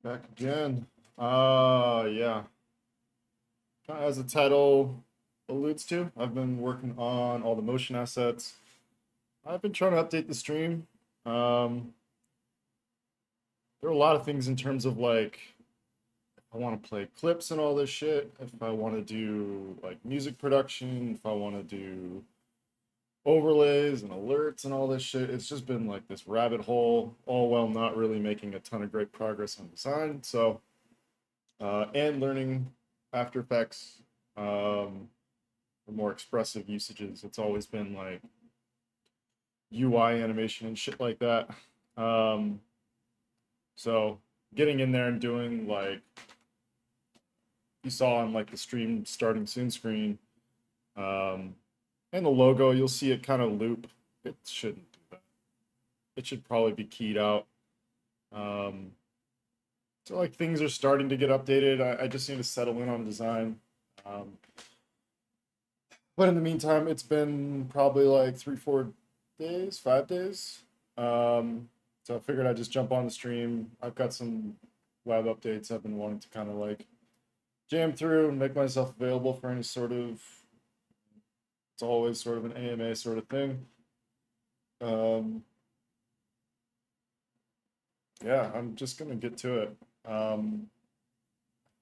Back again. Yeah. As the title alludes to, I've been working on all the motion assets. I've been trying to update the stream. There are a lot of things in terms of like, if I want to play clips and all this shit, if I want to do like music production, if I want to do overlays and alerts and all this shit. It's just been like this rabbit hole, all while not really making a ton of great progress on design. So, and learning After Effects for more expressive usages. It's always been like UI animation and shit like that. So getting in there and doing like you saw on like the stream starting soon screen, and the logo, you'll see it kind of loop. It shouldn't do that. It should probably be keyed out. So like things are starting to get updated. I just need to settle in on design. But in the meantime, it's been probably like 3-4 days, 5 days. So I figured I'd just jump on the stream. I've got some web updates I've been wanting to kind of like jam through and make myself available for any sort of, it's always sort of an AMA sort of thing. Yeah, I'm just gonna get to it. I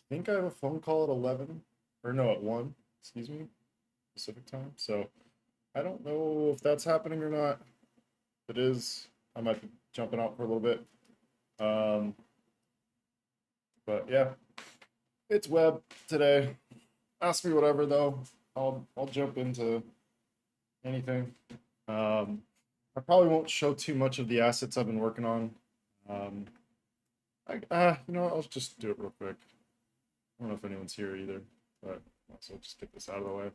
think I have a phone call at 11, or no, at 1, excuse me, Pacific time. So I don't know if that's happening or not. If it is, I might be jumping out for a little bit. But yeah, it's web today. Ask me whatever though. I'll jump into anything. I probably won't show too much of the assets I've been working on. You know, I'll just do it real quick. I don't know if anyone's here either, but also just get this out of the way.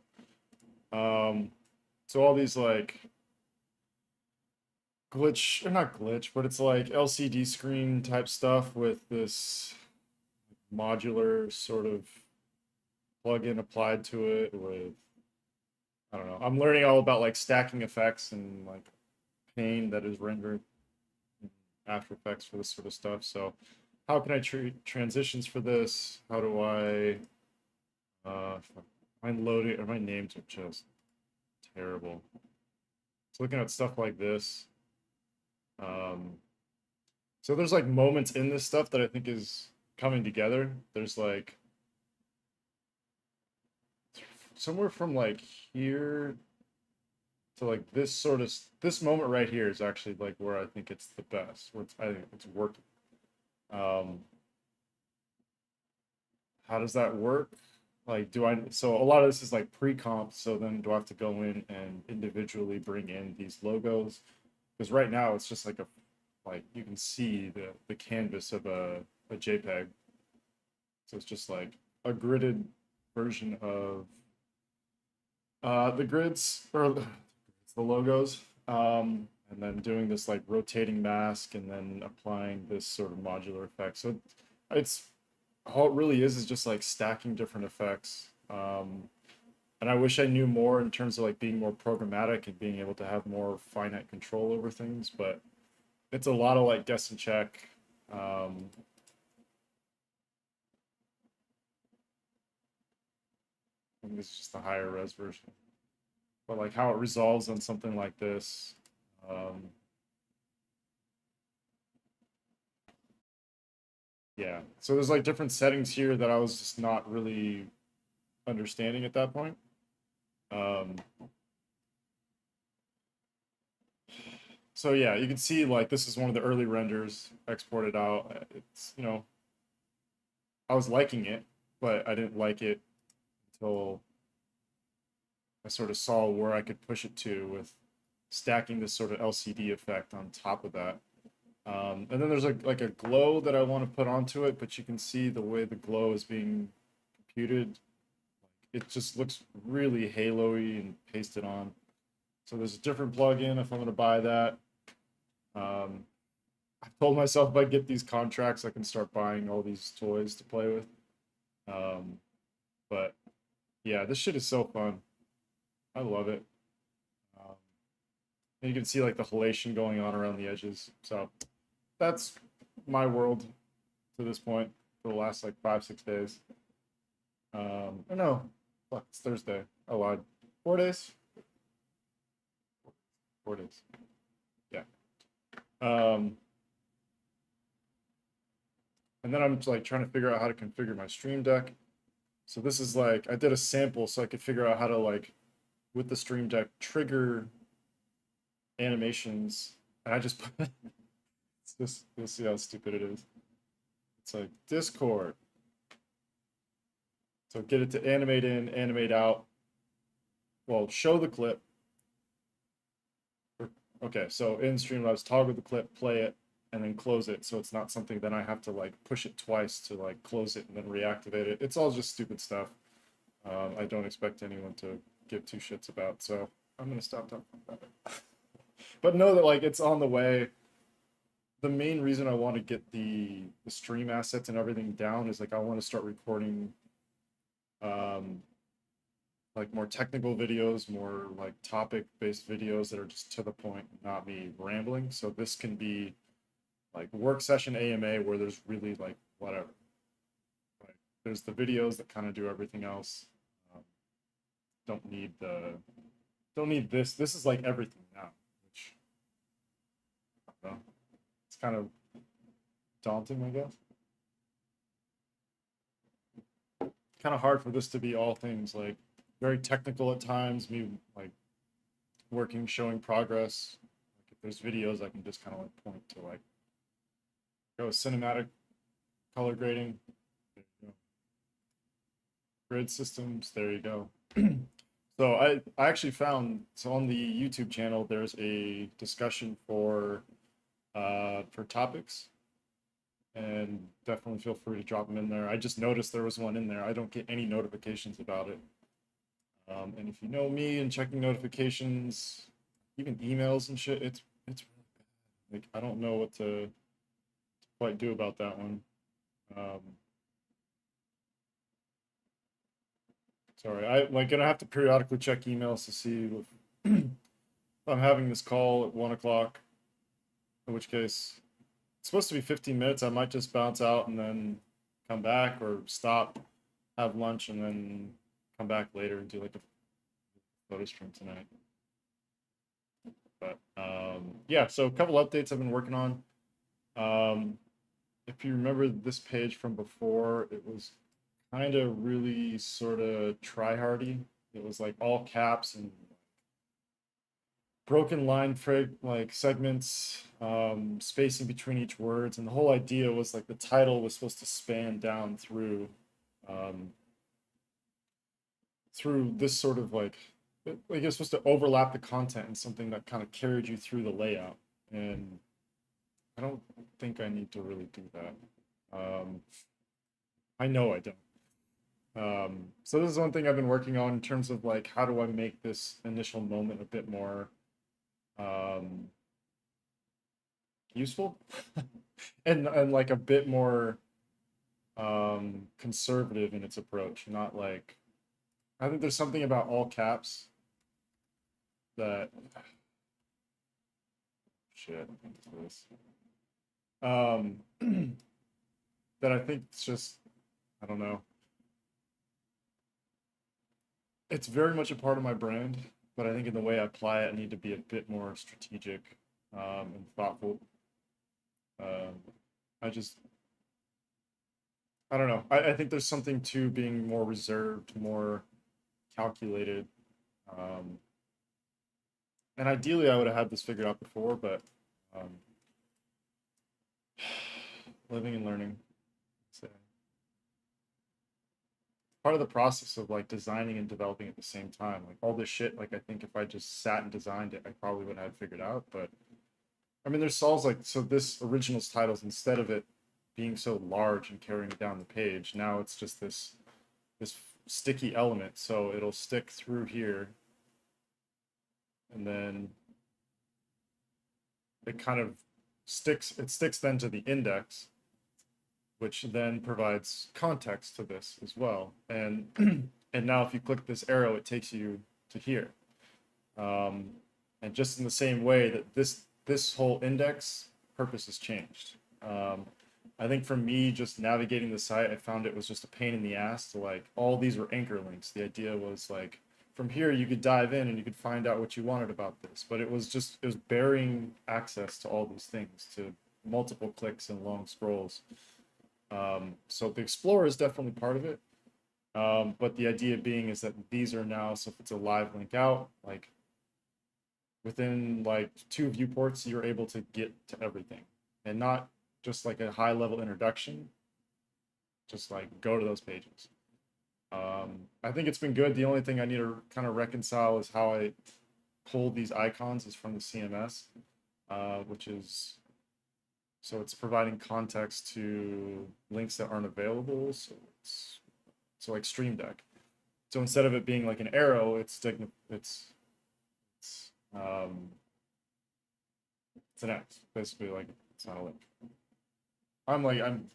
So all these like glitch, or not glitch, but it's like LCD screen type stuff with this modular sort of plugin applied to it with, I don't know. I'm learning all about like stacking effects and like pain that is rendered in After Effects for this sort of stuff. So how can I treat transitions for this? How do I find loading, or my names are just terrible. So looking at stuff like this. So there's like moments in this stuff that I think is coming together. There's like somewhere from like here to like this sort of, this moment right here is actually like where I think it's the best, where I think it's working. How does that work? Like, so a lot of this is like pre-comp, so then do I have to go in and individually bring in these logos? Because right now it's just like like you can see the canvas of a JPEG. So it's just like a gridded version of the grids or the logos. And then doing this like rotating mask and then applying this sort of modular effect. So it's all it really is just like stacking different effects. And I wish I knew more in terms of like being more programmatic and being able to have more finite control over things, but it's a lot of like guess and check. And this is just the higher res version, but like how it resolves on something like this. Um, yeah, so there's like different settings here that I was just not really understanding at that point. Um, so yeah, you can see like this is one of the early renders exported out. It's, I was liking it, but I didn't like it until I sort of saw where I could push it to with stacking this sort of LCD effect on top of that. And then there's like a glow that I want to put onto it, but you can see the way the glow is being computed. It just looks really halo-y and pasted on. So there's a different plugin if I'm going to buy that. I've told myself if I get these contracts, I can start buying all these toys to play with. Um, but yeah, this shit is so fun. I love it. Um, and you can see like the halation going on around the edges. So that's my world to this point for the last like 5, 6 days. Or no, fuck, it's Thursday. I lied. 4 days. 4 days. Yeah. Um, and then I'm just like trying to figure out how to configure my Stream Deck. So this is like I did a sample so I could figure out how to like with the Stream Deck trigger animations, and I just put it's just you'll see how stupid it is. It's like Discord. So get it to animate in, animate out. Well, show the clip. Okay, so in Streamlabs, toggle the clip, play it, and then close it. So it's not something that I have to like push it twice to like close it and then reactivate it. It's all just stupid stuff. I don't expect anyone to give two shits about. So I'm gonna stop talking about it. But know that like it's on the way. The main reason I want to get the stream assets and everything down is like I want to start recording um like more technical videos, more like topic based videos that are just to the point, not me rambling. So this can be like work session AMA where there's really like whatever. Like there's the videos that kind of do everything else. Um, don't need the don't need this. This is like everything now, which I don't know, it's kind of daunting, I guess. Kind of hard for this to be all things like very technical at times. Me like working, showing progress. Like if there's videos, I can just kind of like point to like go cinematic color grading. There you go. Grid systems. There you go. So I actually found so on the YouTube channel there's a discussion for topics, and definitely feel free to drop them in there. I just noticed there was one in there. I don't get any notifications about it. And if you know me and checking notifications, even emails and shit, it's like I don't know what to quite do about that one. Um, Sorry, I like gonna have to periodically check emails to see if I'm having this call at 1 o'clock. In which case, it's supposed to be 15 minutes. I might just bounce out and then come back or stop, have lunch, and then come back later and do like a photo stream tonight. But yeah, so a couple updates I've been working on. Um, if you remember this page from before, it was kind of really sort of try-hardy. It was like all caps and broken line like segments, spacing between each words, and the whole idea was like the title was supposed to span down through. Um, through this sort of like you're supposed to overlap the content in something that kind of carried you through the layout, and I don't think I need to really do that. I know I don't. So this is one thing I've been working on in terms of like how do I make this initial moment a bit more um, useful and like a bit more conservative in its approach. Not like I think there's something about all caps that shit. This. That I think it's just I don't know. It's very much a part of my brand, but I think in the way I apply it, I need to be a bit more strategic and thoughtful. Um, I just I don't know. I think there's something to being more reserved, more calculated. Um, and ideally, I would have had this figured out before, but um, living and learning. So part of the process of like designing and developing at the same time. Like all this shit, like I think if I just sat and designed it, I probably would have had figured out. But I mean, there's solves like so this originals titles instead of it being so large and carrying down the page, now it's just this sticky element. So it'll stick through here, and then it kind of sticks then to the index, which then provides context to this as well. And and now if you click this arrow, it takes you to here. Um, and just in the same way that this whole index purpose has changed. I think for me, just navigating the site, I found it was just a pain in the ass to like all these were anchor links. The idea was like from here you could dive in and you could find out what you wanted about this, but it was burying access to all these things to multiple clicks and long scrolls. So the Explorer is definitely part of it. But the idea being is that these are now, so if it's a live link out, like within like 2 viewports, you're able to get to everything and not just like a high level introduction, just like go to those pages. I think it's been good. The only thing I need to kind of reconcile is how I pull these icons is from the CMS, which is so it's providing context to links that aren't available. So it's so like Stream Deck. So instead of it being like an arrow, it's it's an X. Basically, like it's not a link. I'm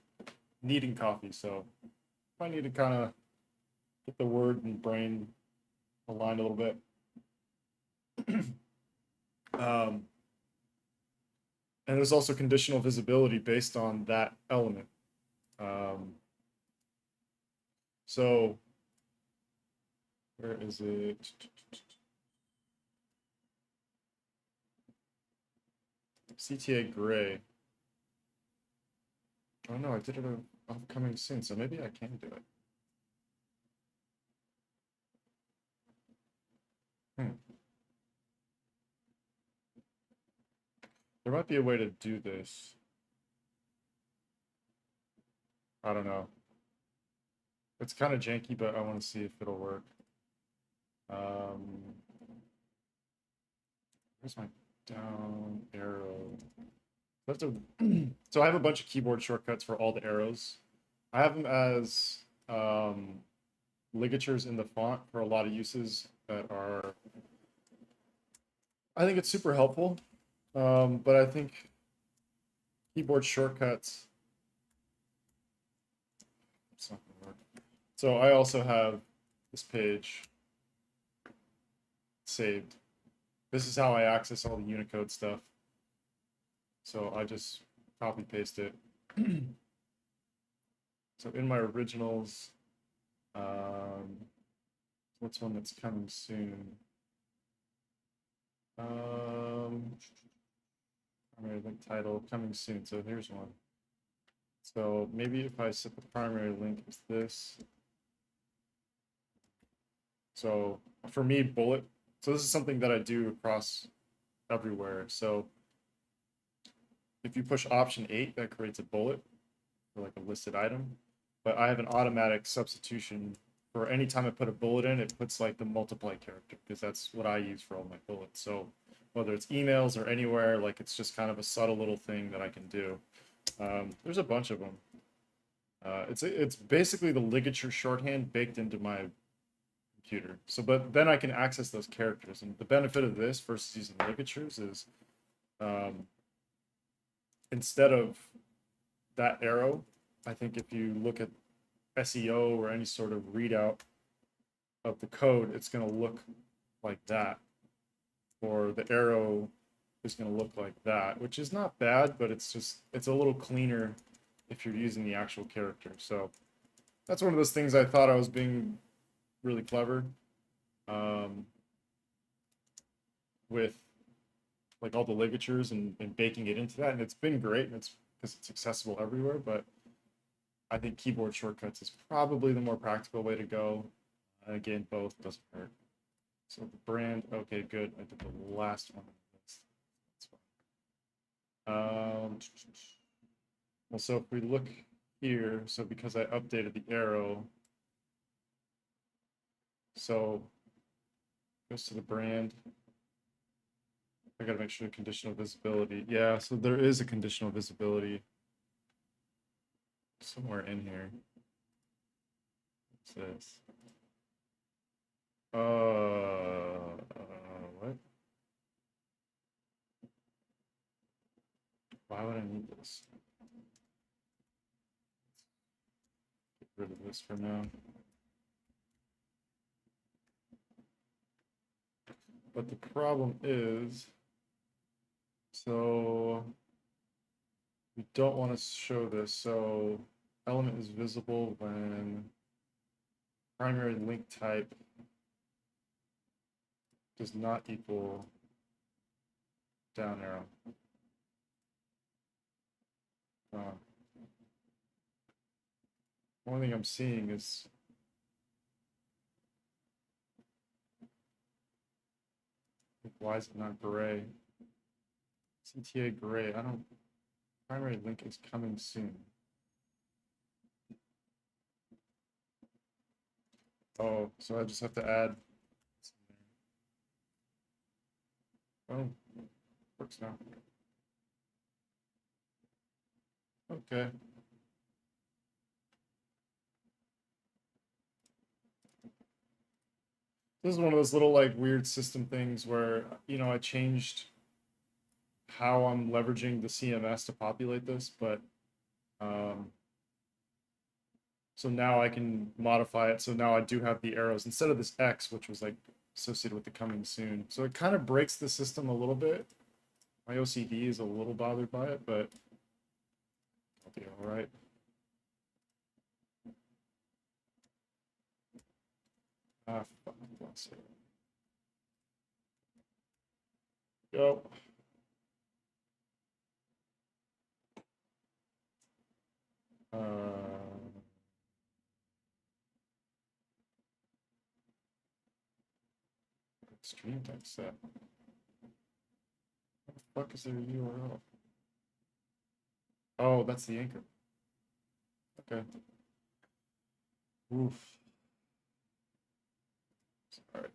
needing coffee, so if I need to kind of get the word and brain aligned a little bit. um, and there's also conditional visibility based on that element. Um, so where is it? CTA gray. Oh no, I did it upcoming soon, so maybe I can do it. Hmm. There might be a way to do this. I don't know. It's kind of janky, but I want to see if it'll work. Um, where's my down arrow? I have to, so I have a bunch of keyboard shortcuts for all the arrows. I have them as ligatures in the font for a lot of uses that are. I think it's super helpful, but I think keyboard shortcuts. It's not gonna work. So I also have this page saved. This is how I access all the Unicode stuff. So I just copy paste it. So in my originals, what's one that's coming soon? Primary link title coming soon. So here's one. So maybe if I set the primary link as this. So for me, bullet. So this is something that I do across everywhere. So if you push option 8, that creates a bullet for like a listed item. But I have an automatic substitution for any time I put a bullet in, it puts like the multiply character because that's what I use for all my bullets. So whether it's emails or anywhere, like it's just kind of a subtle little thing that I can do. There's a bunch of them. It's basically the ligature shorthand baked into my computer. So, but then I can access those characters, and the benefit of this versus using ligatures is um, instead of that arrow, I think if you look at SEO or any sort of readout of the code, it's going to look like that, or the arrow is going to look like that, which is not bad, but it's a little cleaner if you're using the actual character. So that's one of those things I thought I was being really clever with like all the ligatures and baking it into that, and it's been great, and it's because it's accessible everywhere. But I think keyboard shortcuts is probably the more practical way to go. Again, both doesn't hurt. So the brand, okay, good. I did the last one. That's fine. Well, so if we look here, so because I updated the arrow, so goes to the brand. I gotta make sure conditional visibility. Yeah, so there is a conditional visibility somewhere in here. What's this? What? Why would I need this? Get rid of this for now. But the problem is, so we don't want to show this. So element is visible when primary link type does not equal down arrow. One thing I'm seeing is why is it not gray? CTA gray. I don't. Primary link is coming soon. Oh, so I just have to add. Oh, works now. Okay. This is one of those little like weird system things where, I changed how I'm leveraging the CMS to populate this, but so now I can modify it. So now I do have the arrows instead of this X, which was like associated with the coming soon. So it kind of breaks the system a little bit. My OCD is a little bothered by it, but I'll be all right. Ah, fuck, let's see. Go. Stream text set. What the fuck is their URL? Oh, that's the anchor. Okay. Oof. Sorry.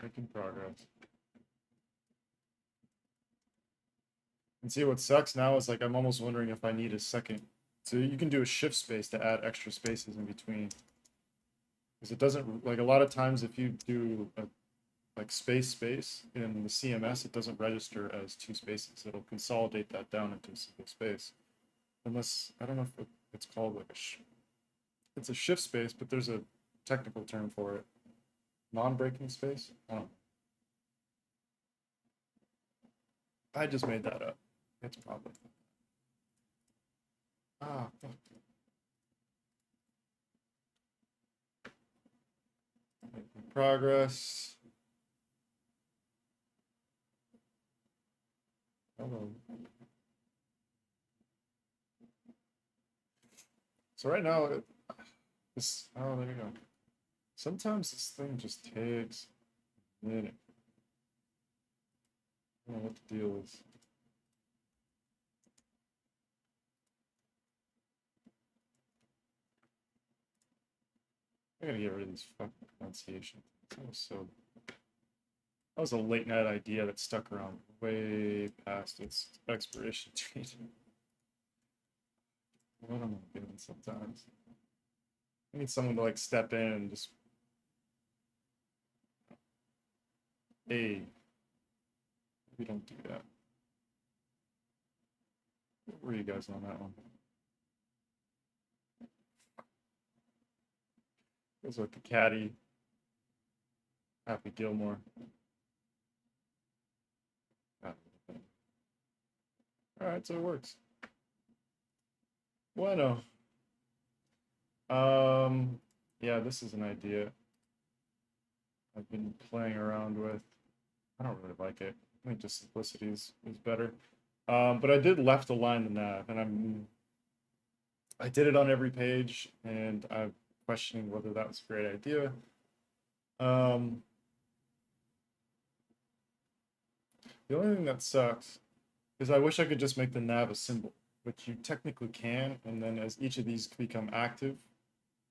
Making progress. And see what sucks now is like I'm almost wondering if I need a second. So you can do a shift space to add extra spaces in between. Because it doesn't, like a lot of times if you do a like space in the CMS, it doesn't register as two spaces. It'll consolidate that down into a single space. Unless, I don't know if it's called like it's a shift space, but there's a technical term for it. Non-breaking space? I don't know. I just made that up. It's probably. Ah, fuck. Making progress. Hello. So right now, oh, there you go. Sometimes this thing just takes a minute. I don't know what the deal is. I gotta get rid of these fucking pronunciation. That was a late night idea that stuck around way past its expiration date. What am I doing sometimes? I need someone to like step in and just, hey, we don't do that. What were you guys on that one? It was with the caddy, Happy Gilmore. All right, so it works. Bueno. Yeah, this is an idea I've been playing around with. I don't really like it. I think just simplicity is better. But I did left align the nav, and I did it on every page, and I'm questioning whether that was a great idea. The only thing that sucks is I wish I could just make the nav a symbol, which you technically can, and then as each of these become active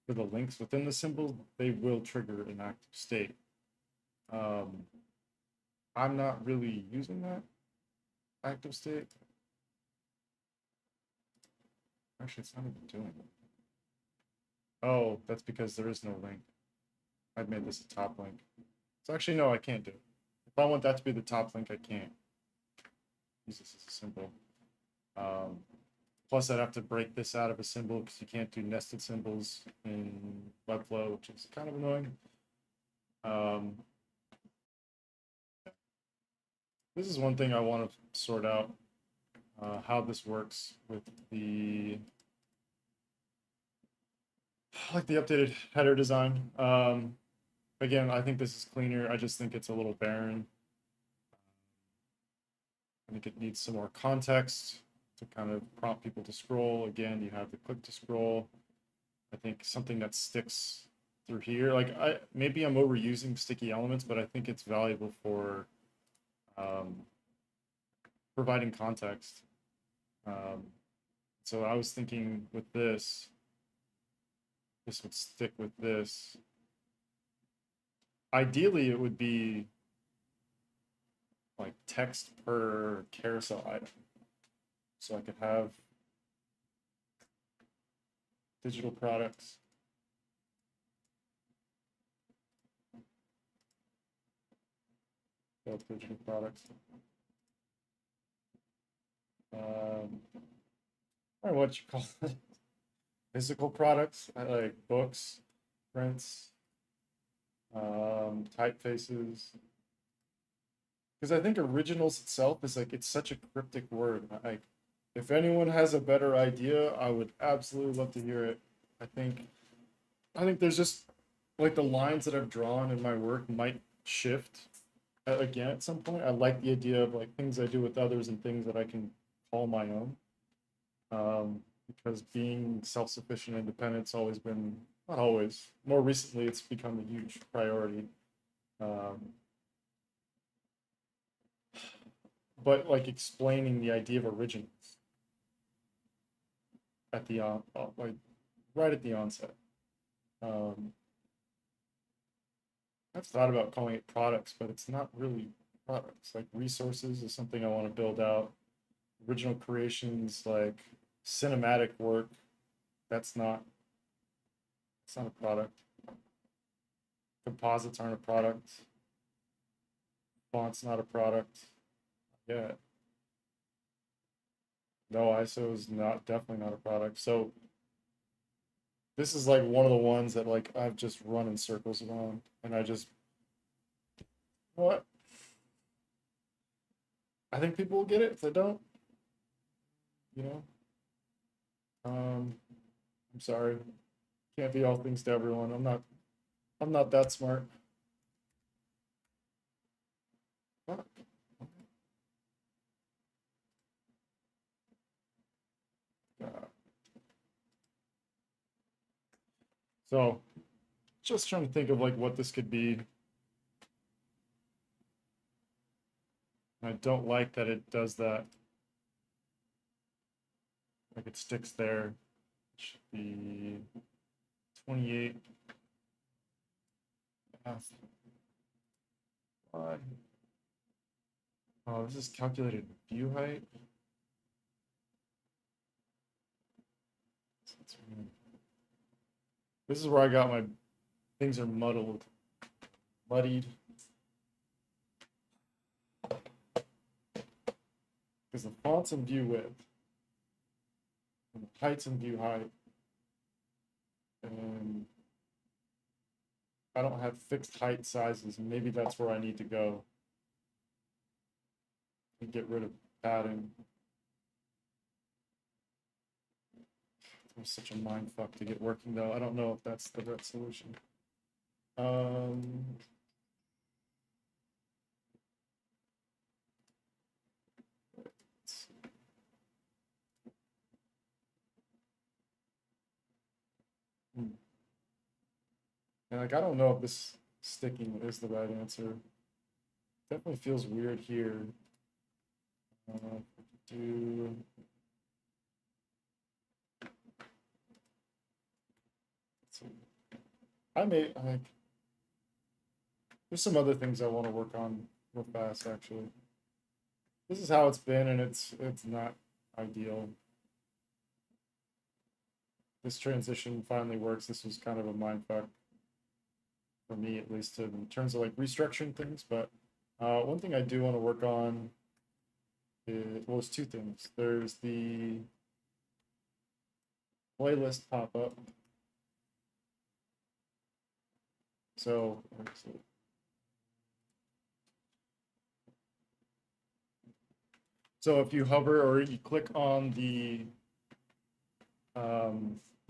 for the links within the symbol, they will trigger an active state. I'm not really using that active state. Actually, it's not even doing it. Oh, that's because there is no link. I've made this a top link. So actually, no, I can't do it. If I want that to be the top link, I can't use this as a symbol. Plus, I'd have to break this out of a symbol because you can't do nested symbols in Webflow, which is kind of annoying. This is one thing I want to sort out, how this works with the updated header design. Again, I think this is cleaner. I just think it's a little barren. I think it needs some more context to kind of prompt people to scroll. Again, you have the click to scroll. I think something that sticks through here, like maybe I'm overusing sticky elements, but I think it's valuable for providing context. So I was thinking with this would stick with this. Ideally, it would be like text per carousel item. So I could have digital products. Both digital products. Or what you call it. Physical products, like books, prints, typefaces. Because I think originals itself is like, it's such a cryptic word. Like, if anyone has a better idea, I would absolutely love to hear it. I think there's just like the lines that I've drawn in my work might shift again at some point. I like the idea of like things I do with others and things that I can call my own. Because being self-sufficient and independent's always been, not always, more recently it's become a huge priority. But like explaining the idea of originals at the like right at the onset. I've thought about calling it products, but it's not really products. Like resources is something I want to build out. Original creations, like cinematic work, that's not, it's not a product. Composites aren't a product. Font's not a product. Yeah. No, ISO is not, definitely not a product. So this is like one of the ones that like I've just run in circles around, and I just, what? I think people will get it. If they don't, you know, I'm sorry. Can't be all things to everyone. I'm not that smart. Fuck. God. So just trying to think of like what this could be. I don't like that it does that. Like it sticks there. It should be 28. Why? Oh, this is calculated view height. This is where I got my things are muddied. Because the font's in view width, and the height's in view height, and I don't have fixed height sizes, and maybe that's where I need to go and get rid of padding. It was such a mind fuck to get working though. I don't know if that's the right solution. And like I don't know if this sticking is the right answer. Definitely feels weird here. Do I may like there's some other things I want to work on real fast actually. This is how it's been and it's not ideal. This transition finally works. This was kind of a mindfuck for me at least in terms of like restructuring things, but one thing I do want to work on is, well, it's two things. There's the playlist pop-up. So if you hover or you click on the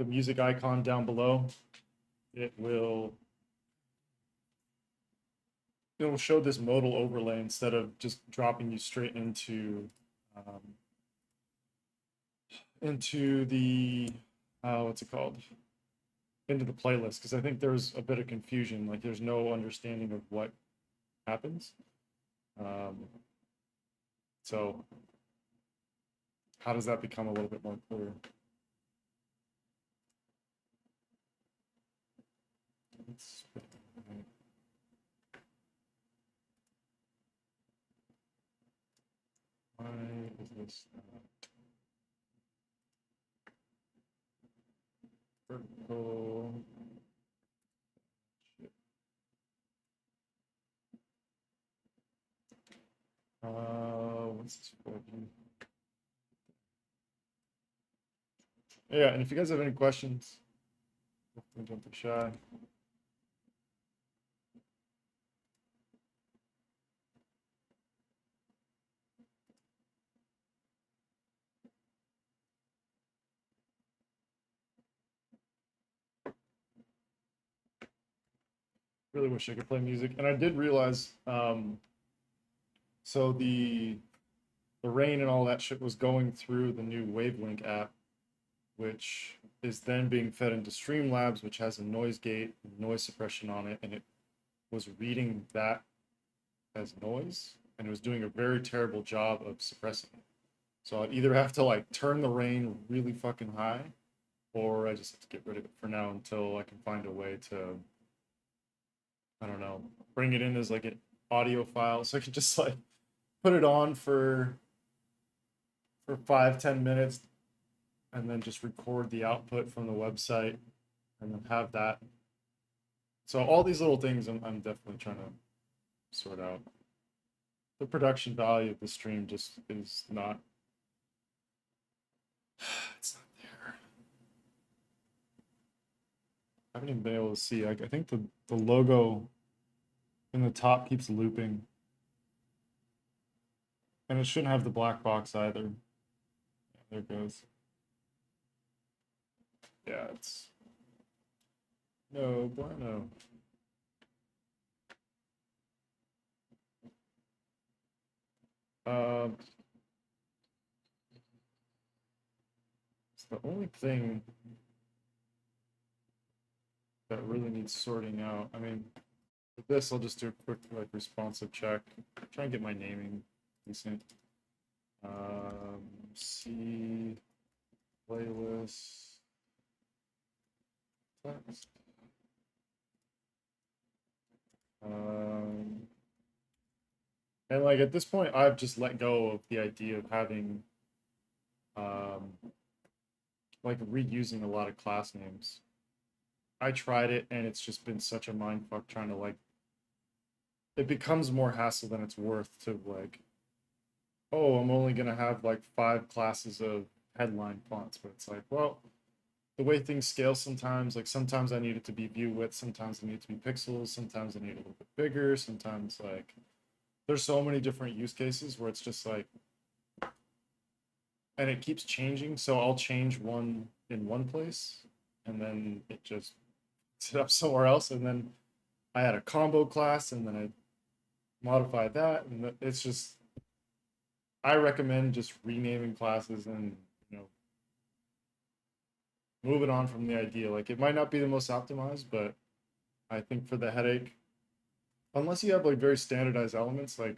music icon down below, it'll show this modal overlay instead of just dropping you straight into the what's it called? Into the playlist, because I think there's a bit of confusion. Like there's no understanding of what happens. So how does that become a little bit more clear? Why is this vertical? What's this plugin? Yeah, and if you guys have any questions, don't be shy. Really wish I could play music, and I did realize. So the rain and all that shit was going through the new Wavelink app, which is then being fed into Streamlabs, which has a noise gate, noise suppression on it, and it was reading that as noise, and it was doing a very terrible job of suppressing it. So I'd either have to like turn the rain really fucking high, or I just have to get rid of it for now until I can find a way to, I don't know, bring it in as like an audio file, so I can just like put it on for 5-10 minutes and then just record the output from the website and then have that. So all these little things I'm definitely trying to sort out. The production value of the stream just is not, it's not there. I haven't even been able to see. I think the logo in the top keeps looping. And it shouldn't have the black box either. Yeah, there it goes. Yeah, it's no bueno. It's the only thing that really needs sorting out. I mean, with this, I'll just do a quick like responsive check. Try and get my naming decent. C playlist text. And like at this point, I've just let go of the idea of having um, like reusing a lot of class names. I tried it and it's just been such a mind fuck trying to like it becomes more hassle than it's worth to like, oh, I'm only gonna have like 5 classes of headline fonts, but it's like, well, the way things scale sometimes, like sometimes I need it to be view width, sometimes I need it to be pixels, sometimes I need it a little bit bigger, sometimes like there's so many different use cases where it's just like, and it keeps changing. So I'll change one in one place and then it just set up somewhere else. And then I had a combo class and then I modified that. And it's just, I recommend just renaming classes and, you know, moving on from the idea. Like it might not be the most optimized, but I think for the headache, unless you have like very standardized elements, like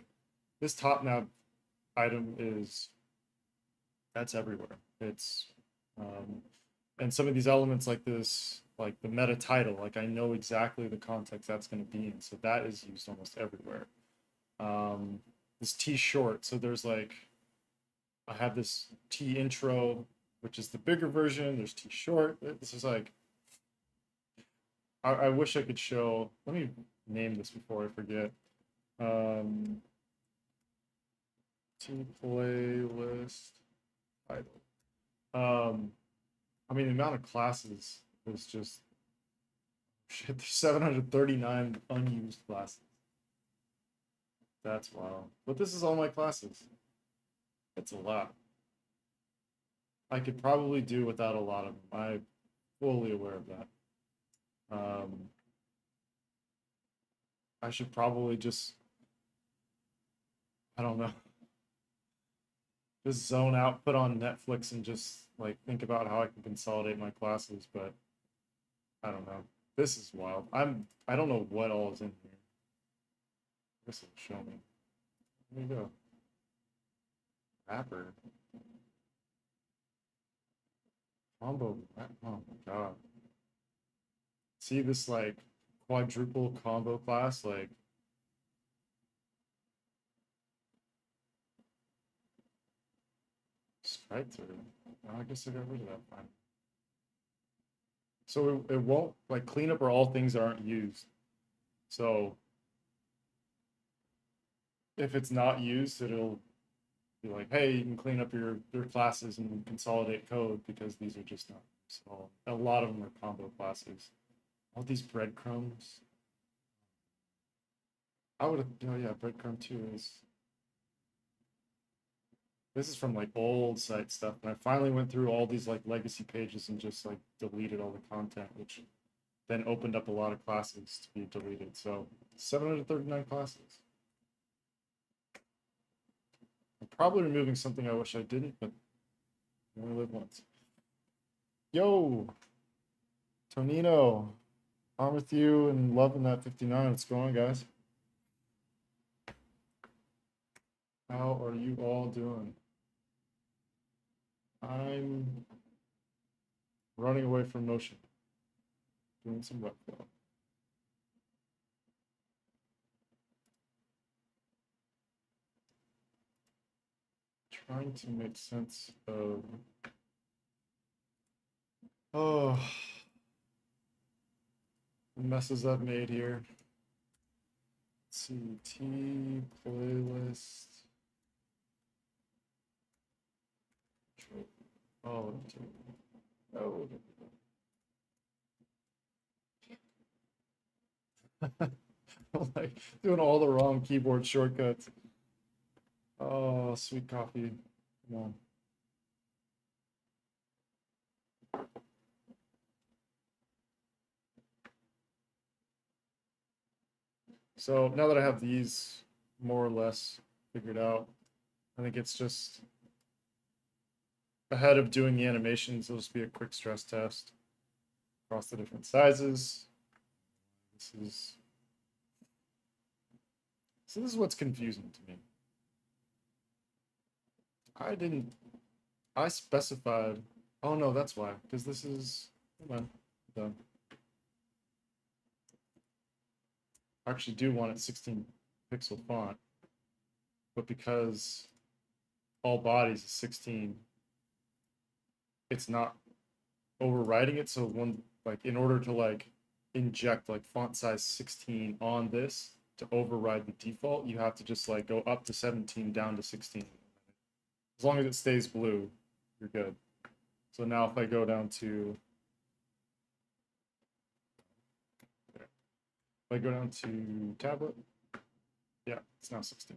this top nav item is that's everywhere. It's and some of these elements like this, like the meta title, like I know exactly the context that's going to be in, so that is used almost everywhere. This T short, so there's like I have this T intro, which is the bigger version. There's T short. This is like I wish I could show. Let me name this before I forget. T playlist title. I mean, the amount of classes is just shit. There's 739 unused classes. That's wild. But this is all my classes. It's a lot. I could probably do without a lot of them. I'm fully aware of that. Um, I should probably just, I don't know, just zone out, put on Netflix, and just like think about how I can consolidate my classes. But I don't know. This is wild. I don't know what all is in here. This will show me. There you go. Rapper. Combo. Oh my god. See this like quadruple combo class? Like, strike through. Oh, I guess I got rid of that. Fine. So it won't like cleanup or all things aren't used. So if it's not used, it'll be like, hey, you can clean up your classes and consolidate code because these are just not. So a lot of them are combo classes. All these breadcrumbs. I would have, oh yeah, breadcrumb 2 is. This is from like old site stuff, and I finally went through all these like legacy pages and just like deleted all the content, which then opened up a lot of classes to be deleted. So 739 classes. I'm probably removing something I wish I didn't, but I only live once. Yo, Tonino, I'm with you and loving that 59. What's going on, guys? How are you all doing? I'm running away from motion, doing some Webflow. Trying to make sense of oh the messes I've made here. Let's see, T playlist. Oh, oh. Like doing all the wrong keyboard shortcuts. Oh, sweet coffee. Come on. So now that I have these more or less figured out, I think it's just ahead of doing the animations, it'll just be a quick stress test across the different sizes. This is what's confusing to me. I specified, oh no, that's why, because this is, hold on, done. I actually do want it 16 pixel font, but because all bodies is 16, it's not overriding it. So one, like, in order to like inject like font size 16 on this to override the default, you have to just like go up to 17 down to 16. As long as it stays blue, you're good. So now if I go down to, if I go down to tablet, yeah, it's now 16.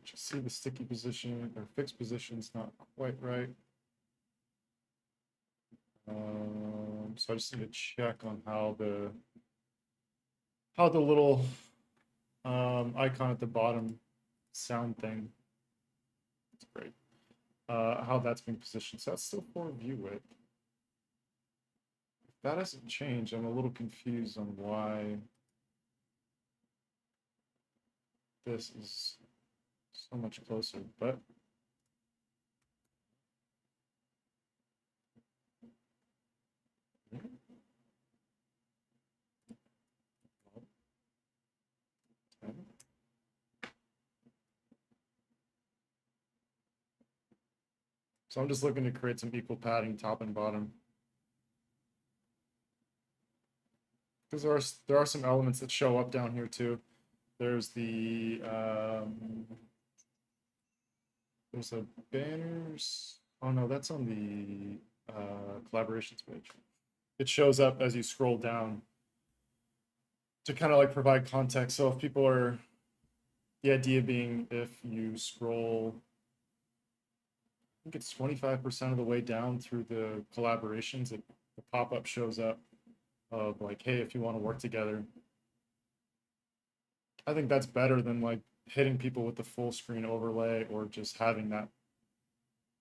Just see the sticky position or fixed position's not quite right. So I just need to check on how the little icon at the bottom sound thing. That's great. How that's being positioned. So that's still 4 view width. If that hasn't changed, I'm a little confused on why this is so much closer, but so I'm just looking to create some equal padding top and bottom. Because there are some elements that show up down here too. There's the there's a banners. Oh no, that's on the collaborations page. It shows up as you scroll down to kind of like provide context. So if people are, the idea being if you scroll, I think it's 25% of the way down through the collaborations, the pop-up shows up of like, hey, if you want to work together. I think that's better than like hitting people with the full screen overlay or just having that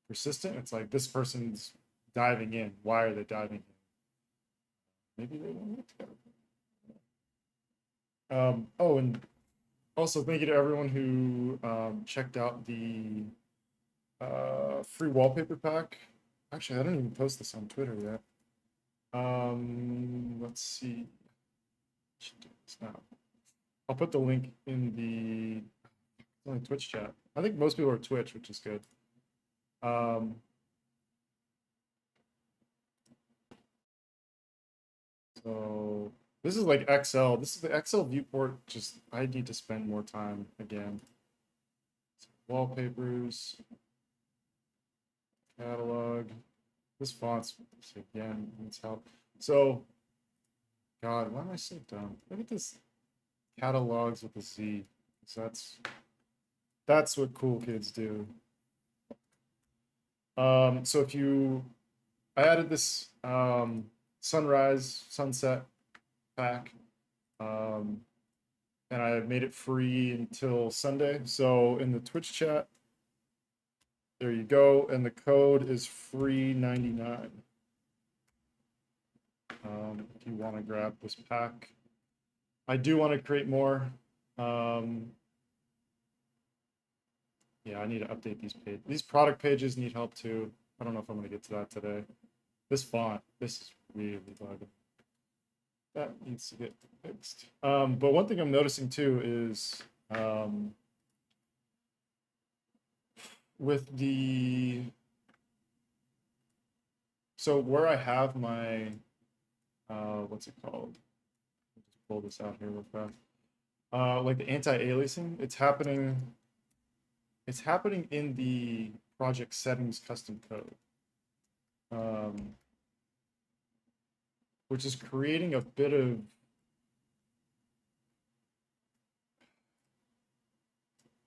persistent. It's like this person's diving in. Why are they diving in? Maybe they want to work together. Oh, and also thank you to everyone who checked out the free wallpaper pack. Actually, I didn't even post this on Twitter yet. Let's see. Should do this now. I'll put the link in the only Twitch chat. I think most people are Twitch, which is good. So this is like Excel. This is the Excel viewport. Just I need to spend more time again. Wallpapers, catalog. This font's again needs help. So, God, why am I so dumb? Look at this catalogs with a Z. So that's what cool kids do. So if you, I added this sunrise, sunset pack, and I made it free until Sunday. So in the Twitch chat, there you go, and the code is free 99. If you want to grab this pack, I do want to create more. Yeah, I need to update these pages. These product pages need help too. I don't know if I'm going to get to that today. This font, this is really bugging. That needs to get fixed. But one thing I'm noticing too is with the, so where I have my, what's it called? I'll just pull this out here real fast. Like the anti-aliasing, it's happening in the project settings custom code. Which is creating a bit of,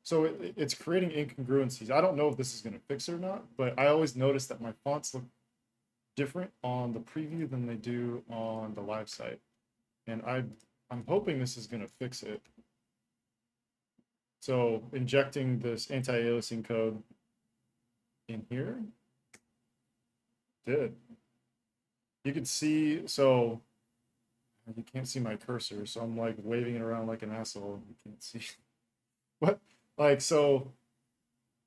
so it's creating incongruencies. I don't know if this is going to fix it or not, but I always notice that my fonts look different on the preview than they do on the live site. And I'm hoping this is going to fix it. So injecting this anti-aliasing code in here did. you can see, so you can't see my cursor, so I'm like waving it around like an asshole. You can't see what, like, so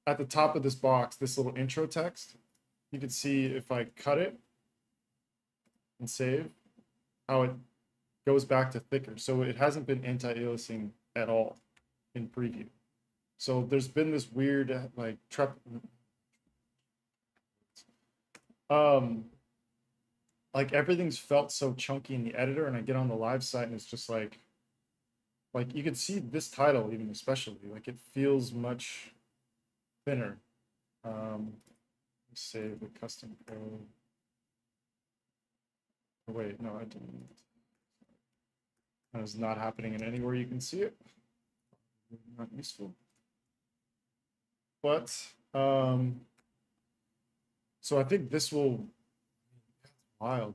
at the top of this box, this little intro text, you can see if I cut it and save, how it goes back to thicker. So it hasn't been anti-aliasing at all in preview. So there's been this weird like um like everything's felt so chunky in the editor, and I get on the live site and it's just like you can see this title even especially like it feels much thinner. Let's save the custom code. Oh, wait, no, I didn't. That is not happening in anywhere you can see it. Not useful. But so I think this will, that's wild.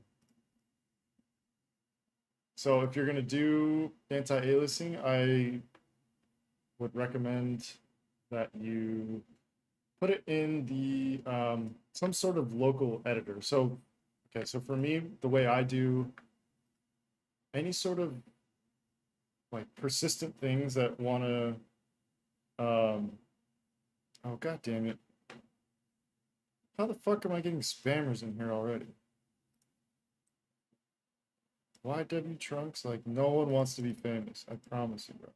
So if you're gonna do anti-aliasing, I would recommend that you put it in the some sort of local editor. So okay, so for me, the way I do any sort of like persistent things that want to oh god damn it. How the fuck am I getting spammers in here already? YW Trunks, like no one wants to be famous. I promise you, bro.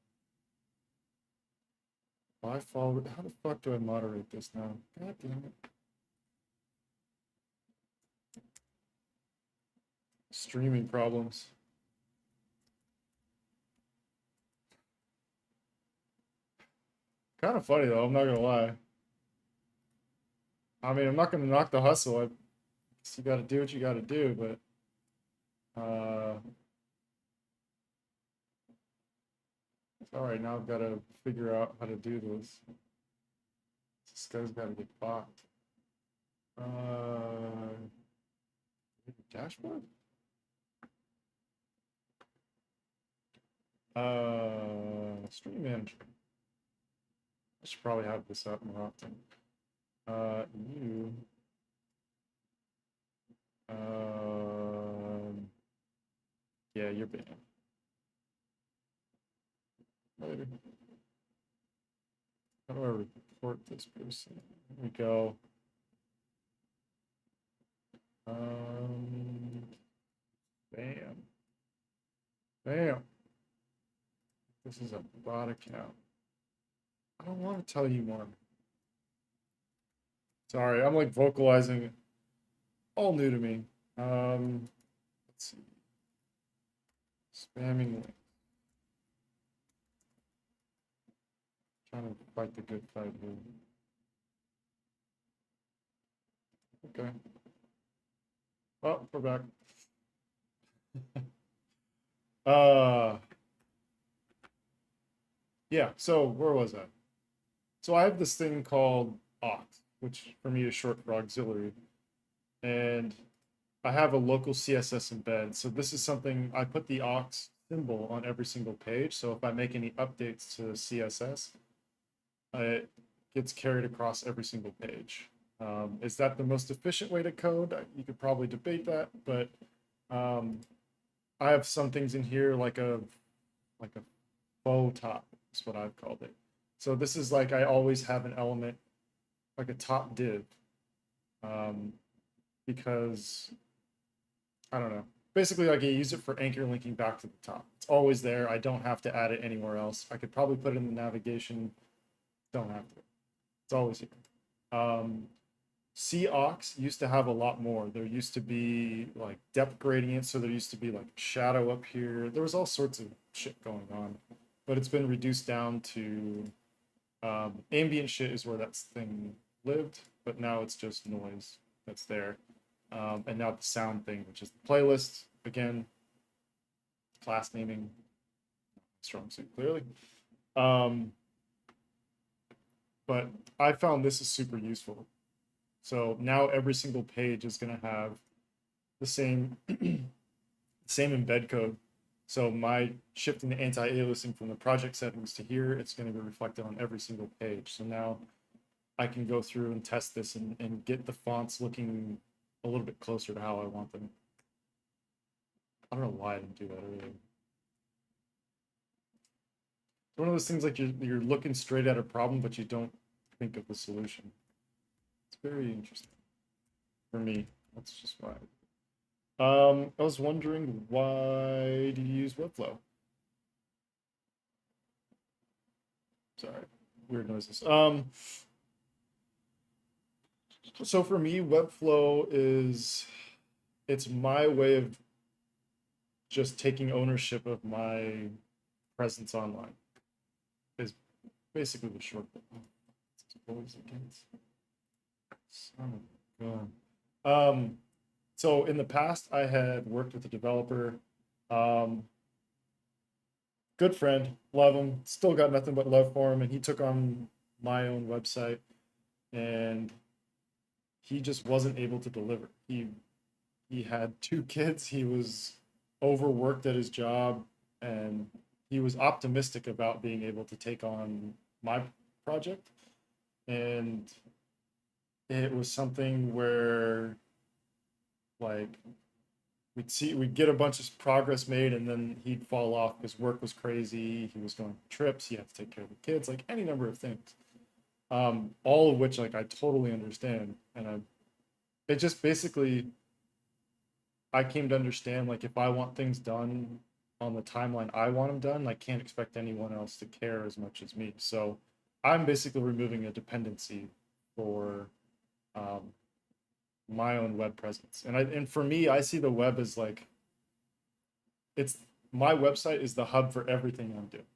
Why follow? How the fuck do I moderate this now? God damn it. Streaming problems. Kind of funny though, I'm not gonna lie. I mean, I'm not gonna knock the hustle. I guess you gotta do what you gotta do, but it's all right. Now I've got to figure out how to do this. This guy's got to get blocked. Dashboard. Stream manager. I should probably have this up more often. You. Yeah, you're banned. Later. How do I report this person? Here we go. Bam. Bam. This is a bot account. I don't want to tell you more. Sorry, I'm like vocalizing all new to me. Let's see. Spamming link. Trying to fight the good fight here. Okay. Oh, we're back. Yeah, so where was I? So I have this thing called aux, which for me is short for auxiliary. And I have a local CSS embed. So this is something I put the aux symbol on every single page. So if I make any updates to CSS, it gets carried across every single page. Is that the most efficient way to code? You could probably debate that, but I have some things in here like a faux top is what I've called it. So this is like I always have an element like a top div because I don't know. Basically, like I use it for anchor linking back to the top. It's always there. I don't have to add it anywhere else. I could probably put it in the navigation. Don't have to. It's always here. Cox used to have a lot more. There used to be like depth gradients, so there used to be like shadow up here. There was all sorts of shit going on, but it's been reduced down to ambient shit is where that thing lived, but now it's just noise that's there. And now the sound thing, which is the playlist again, class naming, strong suit clearly. But I found this is super useful. So now every single page is going to have the same same embed code. So my shifting the anti-aliasing from the project settings to here, it's going to be reflected on every single page. So now I can go through and test this and get the fonts looking a little bit closer to how I want them. I don't know why I didn't do that earlier. It's one of those things like you're looking straight at a problem, but you don't think of the solution. It's very interesting for me. That's just why. I was wondering, why do you use Webflow? Sorry, weird noises. So for me, Webflow is it's my way of just taking ownership of my presence online. Is basically the short. Boys against. Son of a gun. So in the past, I had worked with a developer. Um, Good friend, love him. Still got nothing but love for him, and he took on my own website, and he just wasn't able to deliver. He had two kids. He was overworked at his job, and he was optimistic about being able to take on my project. And it was something where, like, we'd get a bunch of progress made, and then he'd fall off because work was crazy. He was going on trips. He had to take care of the kids, like any number of things. All of which, like, I totally understand, and it just basically I came to understand, like, if I want things done on the timeline I want them done, I can't expect anyone else to care as much as me. So I'm basically removing a dependency for um, my own web presence. And for me, I see the web as like it's my website is the hub for everything I'm doing.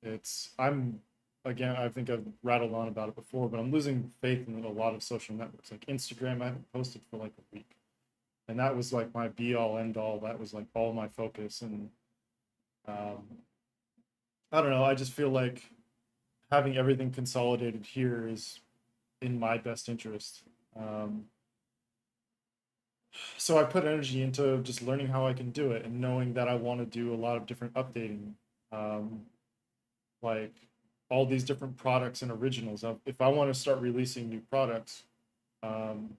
It's I'm again, I think I've rattled on about it before, but I'm losing faith in a lot of social networks. Like Instagram, I haven't posted for like a week. And that was like my be all end all. That was like all my focus. And um, I don't know. I just feel like having everything consolidated here is in my best interest. Um, so I put energy into just learning how I can do it and knowing that I want to do a lot of different updating, um, like all these different products and originals. If I want to start releasing new products, um,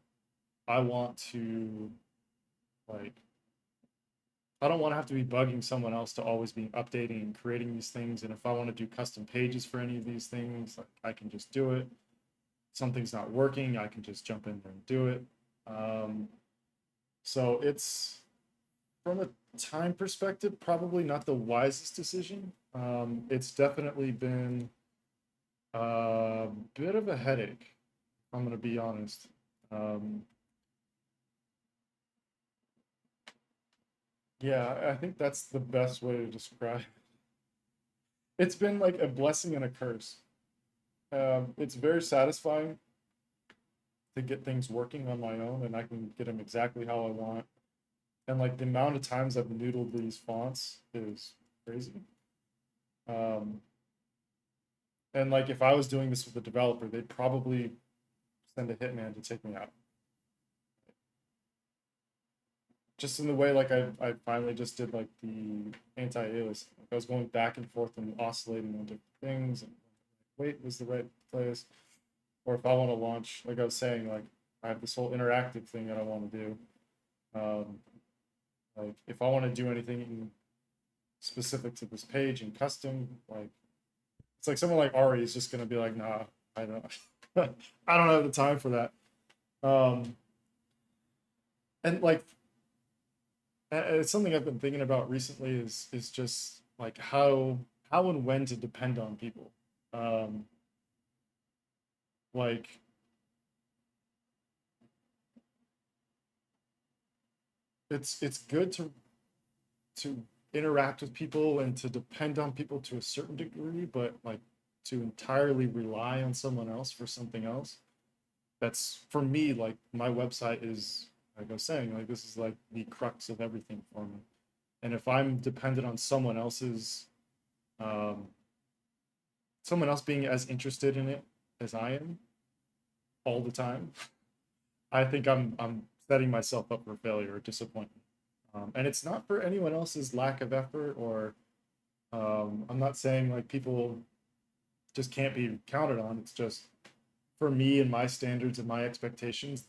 I want to like I don't want to have to be bugging someone else to always be updating and creating these things. And if I want to do custom pages for any of these things, like I can just do it. Something's not working, I can just jump in there and do it. Um, so it's from a time perspective, probably not the wisest decision. It's definitely been a bit of a headache. I'm going to be honest. Um, yeah, I think that's the best way to describe it. It's been like a blessing and a curse. It's very satisfying to get things working on my own, and I can get them exactly how I want. And like the amount of times I've noodled these fonts is crazy. Um, and like if I was doing this with a developer, they'd probably send a hitman to take me out. Just in the way like I finally just did like the anti-aliasing. Like I was going back and forth and oscillating on different things and wait was the right place. Or if I want to launch, like I was saying, like I have this whole interactive thing that I want to do. Um, like if I want to do anything specific to this page and custom, like it's like someone like Ari is just gonna be like, nah, I don't I don't have the time for that. Um, and like it's something I've been thinking about recently is just like how and when to depend on people. Um, like it's good to interact with people and to depend on people to a certain degree, but like to entirely rely on someone else for something else. That's for me, like my website is like I was saying, like this is like the crux of everything for me. And if I'm dependent on um, someone else being as interested in it as I am all the time, I think I'm setting myself up for failure or disappointment. And it's not for anyone else's lack of effort or I'm not saying like people just can't be counted on. It's just for me and my standards and my expectations,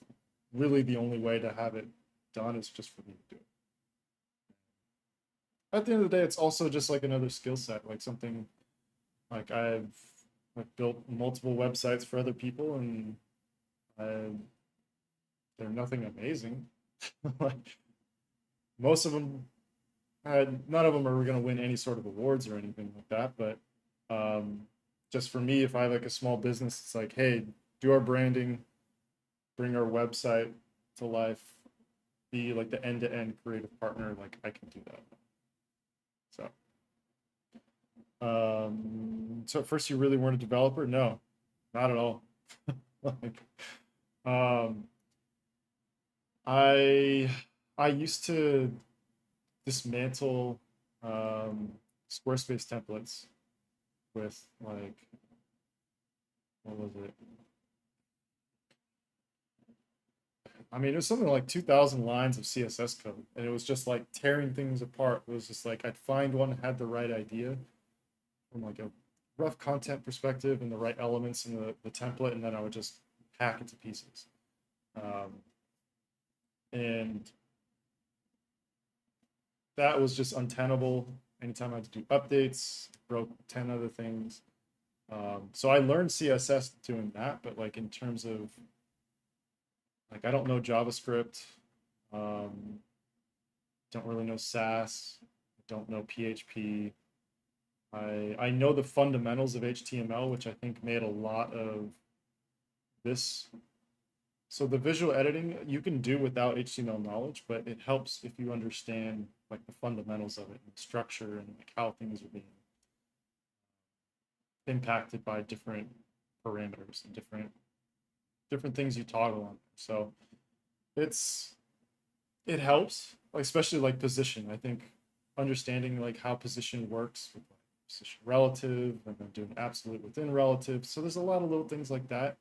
really the only way to have it done is just for me to do it. at the end of the day, it's also just like another skill set, like something like I've like built multiple websites for other people, and I, they're nothing amazing. Like most of them, none of them are going to win any sort of awards or anything like that. But um, just for me, if I have like a small business, it's like, hey, do our branding, bring our website to life, be like the end-to-end creative partner. Like I can do that. So, so at first you really weren't a developer? No, not at all. Like, um, I I used to dismantle um, Squarespace templates with like what was it? I mean, it was something like 2,000 lines of CSS code, and it was just like tearing things apart. It was just like I'd find one that had the right idea from like a rough content perspective and the right elements in the template, and then I would just hack it to pieces. Um, and that was just untenable. Anytime I had to do updates, broke 10 other things. So I learned CSS doing that, but like in terms of like I don't know JavaScript, um, don't really know Sass, don't know PHP. I know the fundamentals of HTML, which I think made a lot of this. So the visual editing you can do without HTML knowledge, but it helps if you understand like the fundamentals of it and structure and like how things are being impacted by different parameters and different things you toggle on. So it's it helps, like, especially like position. I think understanding like how position works with like position relative and then doing absolute within relative. So there's a lot of little things like that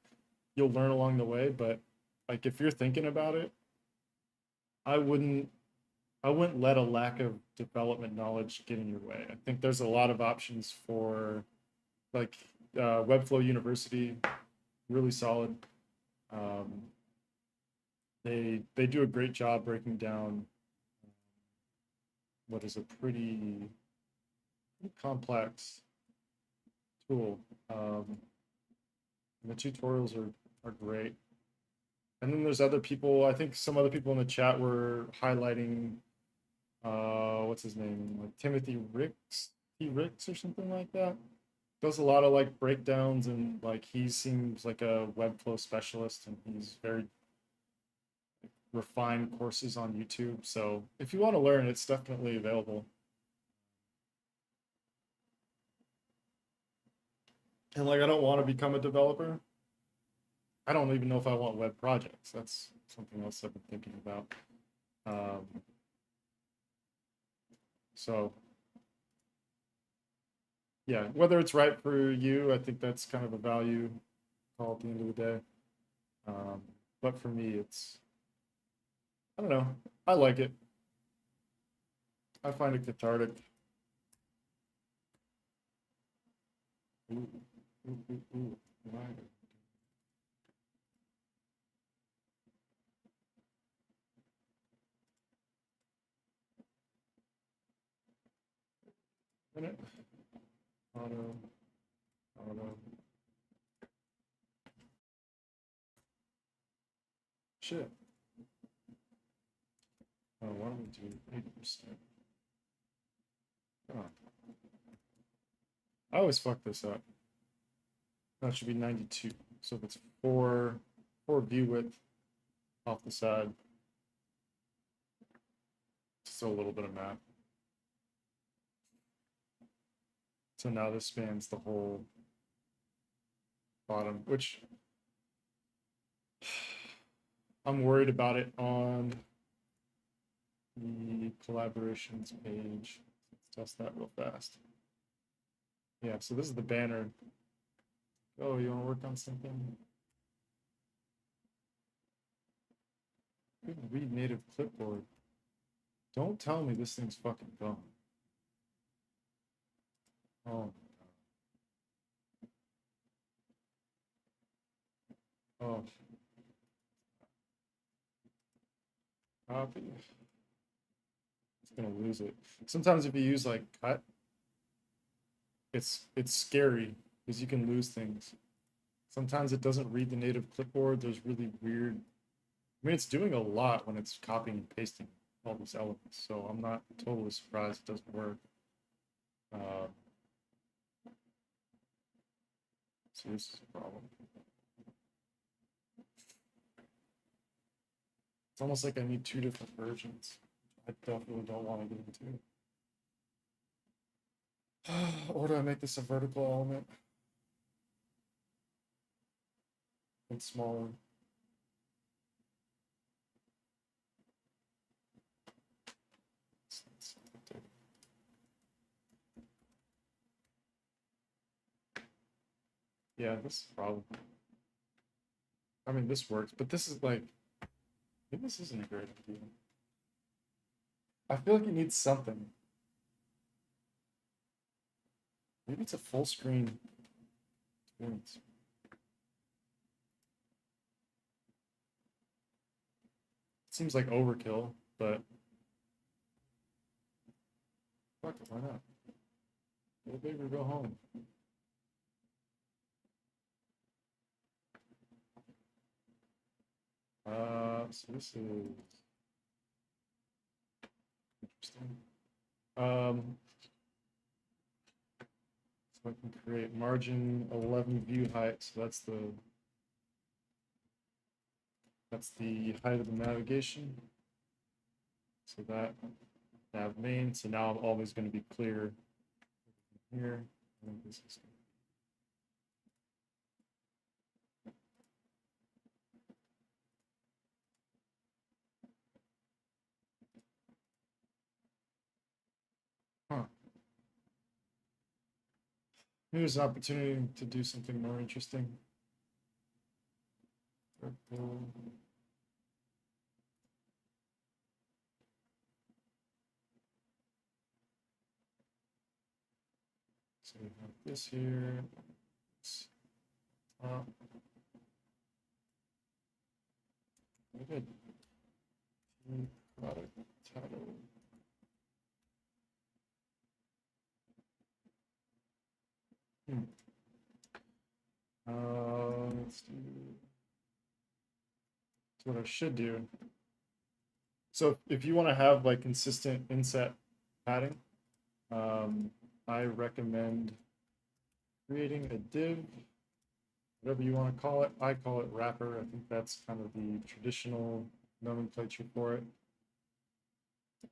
you'll learn along the way. But like if you're thinking about it, I wouldn't I wouldn't let a lack of development knowledge get in your way. I think there's a lot of options for like Webflow University, really solid. Um, they do a great job breaking down what is a pretty complex tool. The tutorials are great. And then there's other people. I think some other people in the chat were highlighting what's his name? Like Timothy Ricks, T Ricks or something like that. Does a lot of like breakdowns and like he seems like a Webflow specialist and he's very refined courses on YouTube. So if you want to learn, it's definitely available. And like I don't want to become a developer. I don't even know if I want web projects. That's something else I've been thinking about. Um, so yeah, whether it's right for you, I think that's kind of a value call at the end of the day. Um, but for me, it's I don't know. I like it. I find it cathartic. Ooh, ooh, ooh, ooh. Right. Minute. Auto, auto. Shit. Oh, why don't we do 80%? Come on. I always fuck this up. That should be 92. So if it's four view width off the side, still a little bit of math. So now this spans the whole bottom, which I'm worried about it on the collaborations page. Let's test that real fast. Yeah, so this is the banner. Oh, you want to work on something? Read native clipboard. Don't tell me this thing's fucking gone. Oh, oh, copy. gonna lose it. Sometimes if you use like cut, it's scary because you can lose things. Sometimes it doesn't read the native clipboard. There's really weird. I mean, it's doing a lot when it's copying and pasting all these elements, so I'm not totally surprised it doesn't work. Uh, so this is a problem. It's almost like I need two different versions. I definitely don't want to get into. Or do I make this a vertical element? And smaller. Yeah, this is probably. I mean, this works, but this is like. Maybe this isn't a great idea. I feel like it needs something. Maybe it's a full screen experience. It seems like overkill, but fuck it, why not? Go big or go home. So this is interesting. So I can create margin 11 view height. So that's the height of the navigation. So that nav main. So now I'm always going to be clear here. And this is huh. Maybe there's an opportunity to do something more interesting. So we have this here. This top. Good. Product title. Let's do. That's what I should do. So if you want to have like consistent inset padding, I recommend creating a div, whatever you want to call it. I call it wrapper. I think that's kind of the traditional nomenclature for it.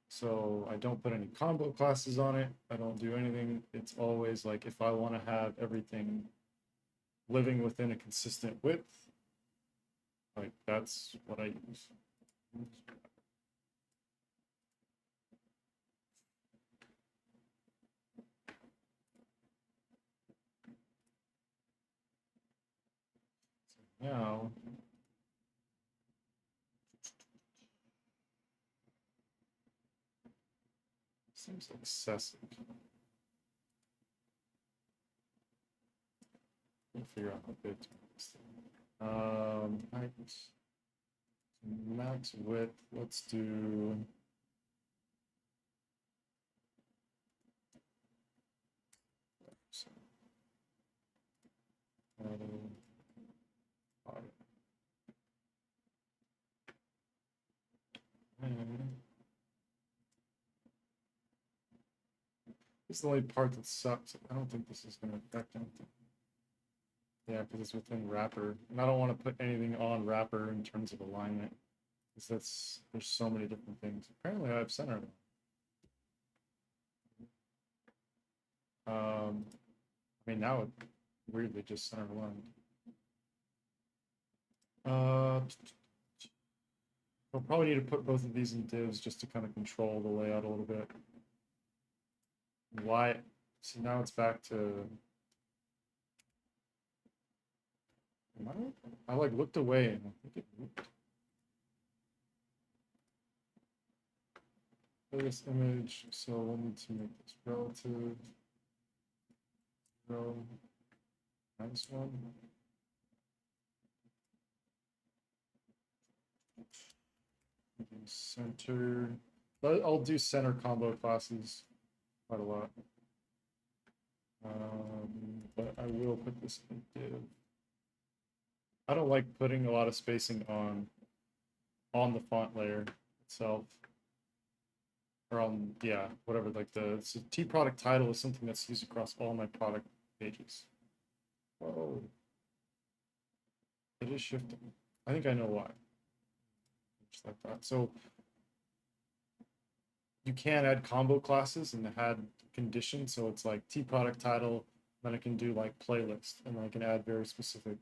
So I don't put any combo classes on it. I don't do anything. It's always like if I want to have everything living within a consistent width, like that's what I use. So now seems excessive. We'll figure out how big to make this thing. Height, max width. Let's do. This is the only part that sucks. I don't think this is going to affect anything. Yeah, because it's within wrapper. And I don't want to put anything on wrapper in terms of alignment. Because there's so many different things. Apparently I have center. I mean, now it weirdly just center aligned. I'll probably need to put both of these in divs just to kind of control the layout a little bit. Why? See, now it's back to. I like looked away and I think it moved. For this image, so we'll need to make this relative. Row -1. Center. But I'll do center combo classes quite a lot. But I will put this in div. I don't like putting a lot of spacing on the font layer itself. Or on, yeah, whatever, like the T product title is something that's used across all my product pages. Whoa. It is shifting. I think I know why. Just like that. So you can add combo classes and add conditions. So it's like T product title, then I can do like playlist, and then I can add very specific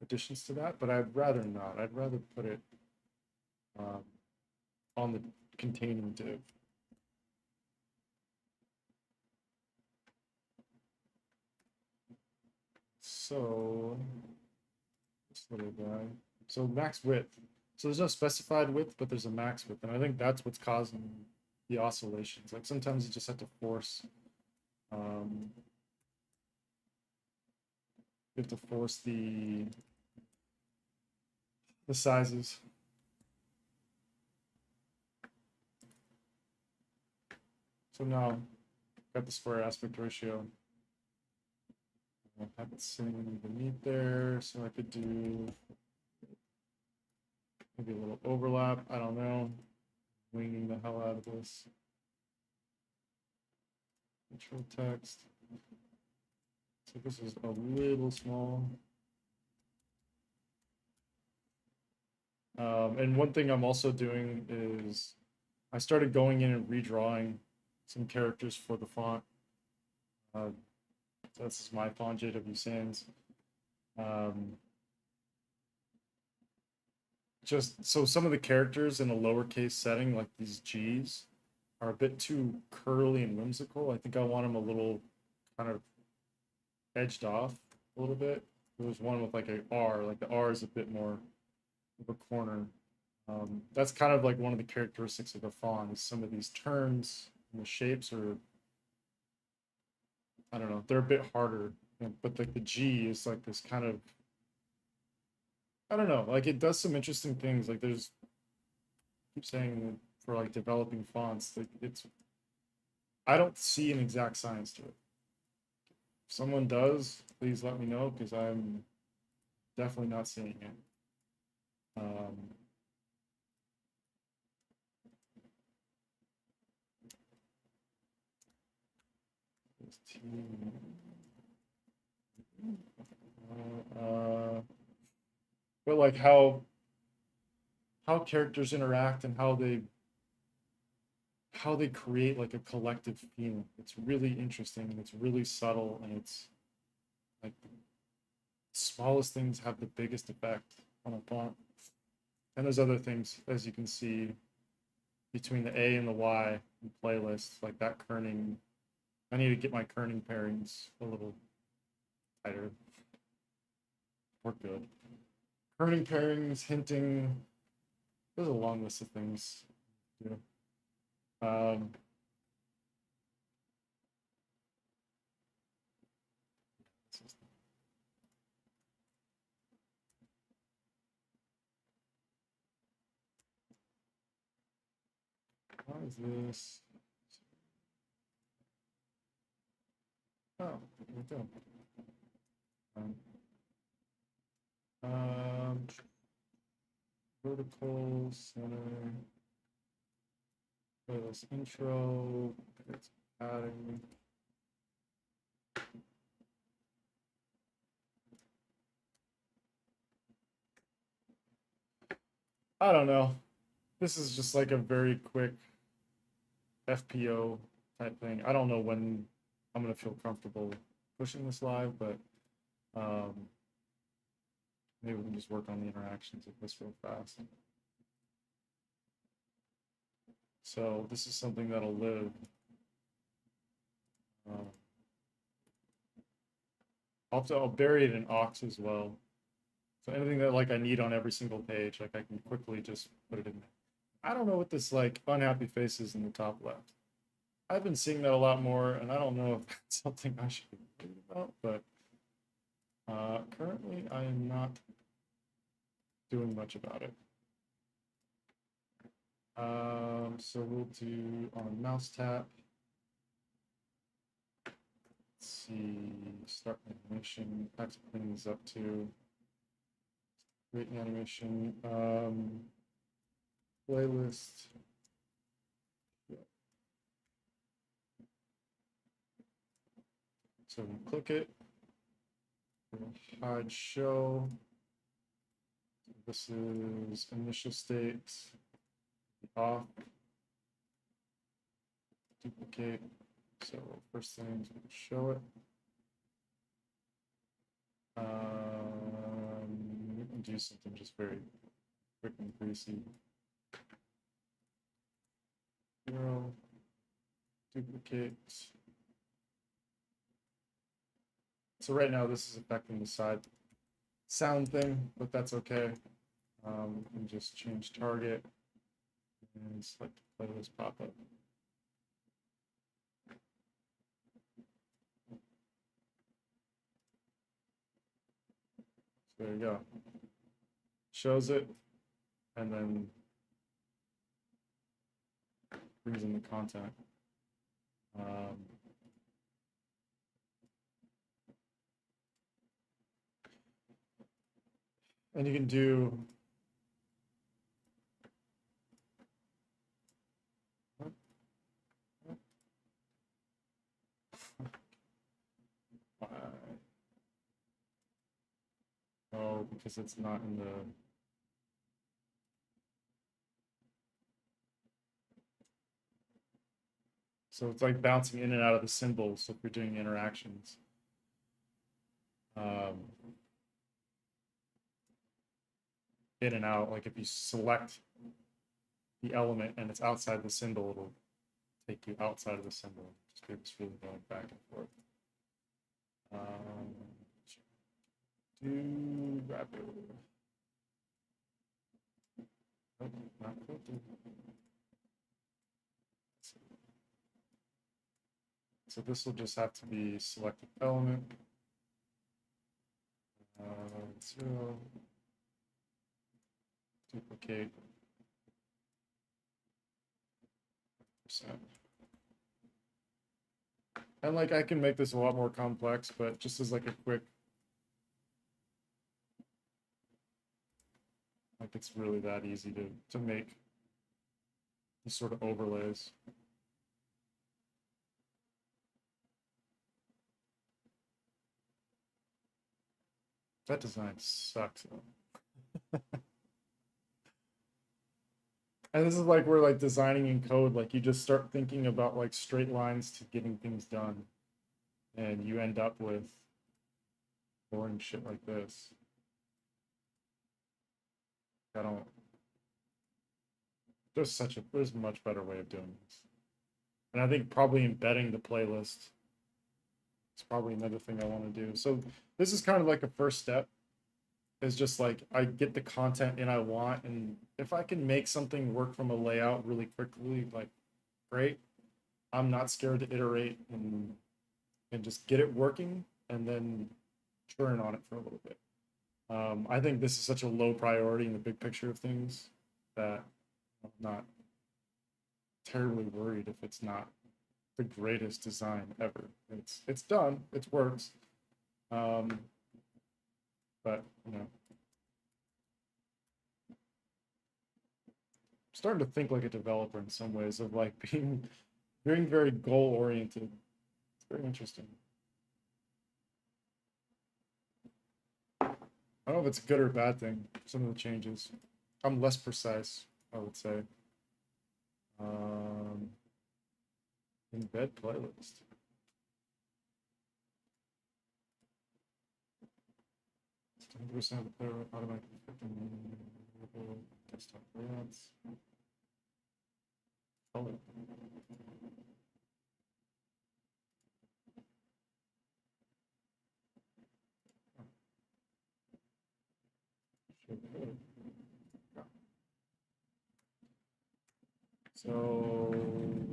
additions to that. But I'd rather not. I'd rather put it on the containing div. So this little guy. So max width. So there's no specified width, but there's a max width, and I think that's what's causing the oscillations. Like sometimes you just have to force. You have to force the sizes. So now got the square aspect ratio. I'll have it sitting beneath there, so I could do maybe a little overlap. I don't know. Winging the hell out of this. Control text. So this is a little small. And one thing I'm also doing is I started going in and redrawing some characters for the font. This is my font, JW.S. Just so some of the characters in a lowercase setting, like these G's, are a bit too curly and whimsical. I think I want them a little kind of edged off a little bit. There's one with like a R, like the R is a bit more of a corner. That's kind of like one of the characteristics of the font is some of these turns and the shapes are, I don't know, they're a bit harder, but like the G is like this kind of, I don't know, like it does some interesting things. Like there's, I keep saying for like developing fonts, like it's, I don't see an exact science to it. If someone does, please let me know because I'm definitely not seeing it. But like how characters interact and how they create like a collective feeling. It's really interesting and it's really subtle and it's like the smallest things have the biggest effect on a font. And there's other things, as you can see, between the A and the Y in playlist, like that kerning. I need to get my kerning pairings a little tighter. We're good. Kerning pairings, hinting. There's a long list of things. Yeah. What is this? Oh, there we go. Vertical center. This intro. It's adding. I don't know. This is just like a very quick FPO type thing. I don't know when I'm gonna feel comfortable pushing this live, but maybe we can just work on the interactions of this real fast. So this is something that'll live. I'll bury it in aux as well. So anything that like I need on every single page, like I can quickly just put it in there. I don't know what this like unhappy face is in the top left. I've been seeing that a lot more, and I don't know if that's something I should be worried about, but currently I am not doing much about it. So we'll do on mouse tap. Let's see, start animation. I have to clean these up too. Create an animation. Playlist. So we click it. We'll hide show. This is initial state. Off. Duplicate. So first thing is going to show it. We can do something just very quick and greasy. Zero. Duplicate. So right now this is affecting the side sound thing, but that's okay. We can just change target and select playlist pop-up. So there you go. Shows it, and then brings in the content. And you can do oh, because it's not in the so it's like bouncing in and out of the symbols. So if you're doing interactions, in and out, like if you select the element and it's outside the symbol, it'll take you outside of the symbol. Just keeps really going back and forth. Do rapid. Nope, not filter. So this will just have to be selected element. 0. Duplicate. %. And like I can make this a lot more complex, but just as like a quick, like it's really that easy to make these sort of overlays. That design sucks. And this is like we're like designing in code, like you just start thinking about like straight lines to getting things done, and you end up with boring shit like this. I don't. There's a much better way of doing this, and I think probably embedding the playlist is probably another thing I want to do. So this is kind of like a first step. Is just like I get the content in I want, and if I can make something work from a layout really quickly, like great. I'm not scared to iterate and just get it working and then churn on it for a little bit. I think this is such a low priority in the big picture of things that I'm not terribly worried if it's not the greatest design ever. It's done, it works, but you know, I'm starting to think like a developer in some ways of like being very goal oriented. It's very interesting. I don't know if it's a good or a bad thing. Some of the changes. I'm less precise, I would say. Embed playlist. % of the player automatically desktop layouts. Color. So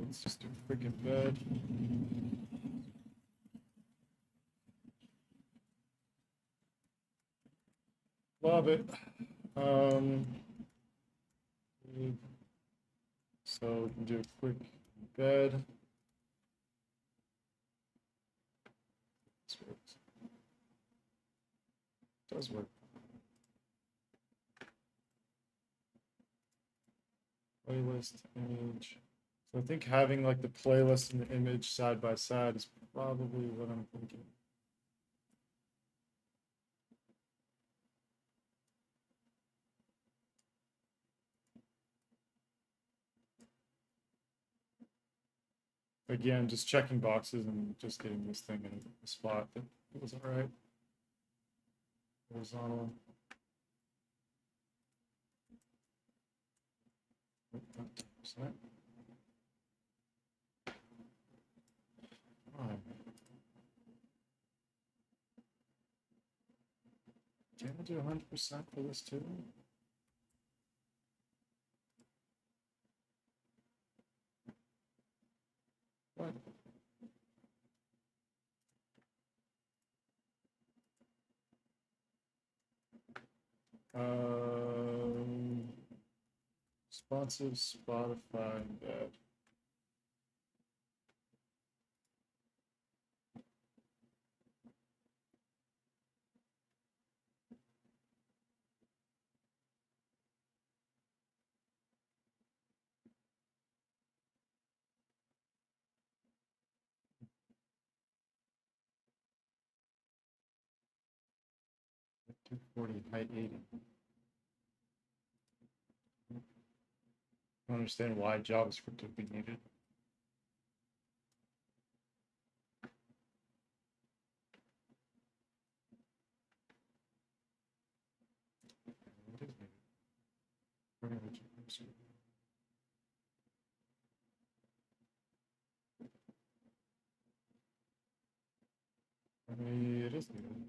let's just do a quick embed. Love it. So we can do a quick embed. This works. It does work. Playlist image. So I think having like the playlist and the image side by side is probably what I'm thinking. Again, just checking boxes and just getting this thing in a spot that was all right. Horizontal. Percent. Can I do 100% for this too? What? Responsive Spotify embed. Two 40, height 80. I don't understand why JavaScript would be needed. It is needed. It is needed.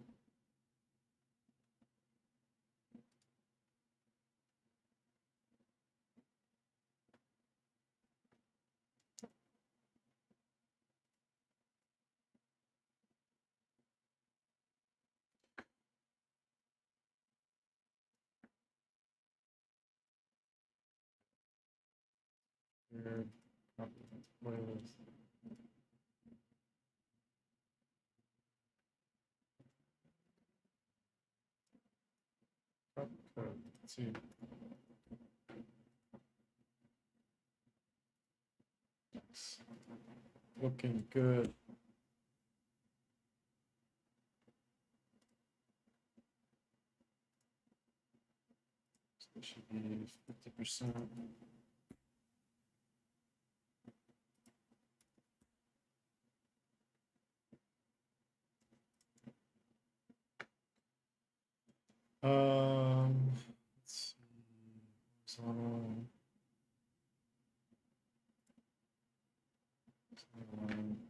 Shared playlist. Let's see. Looking good. So it should be 50%. Let's see.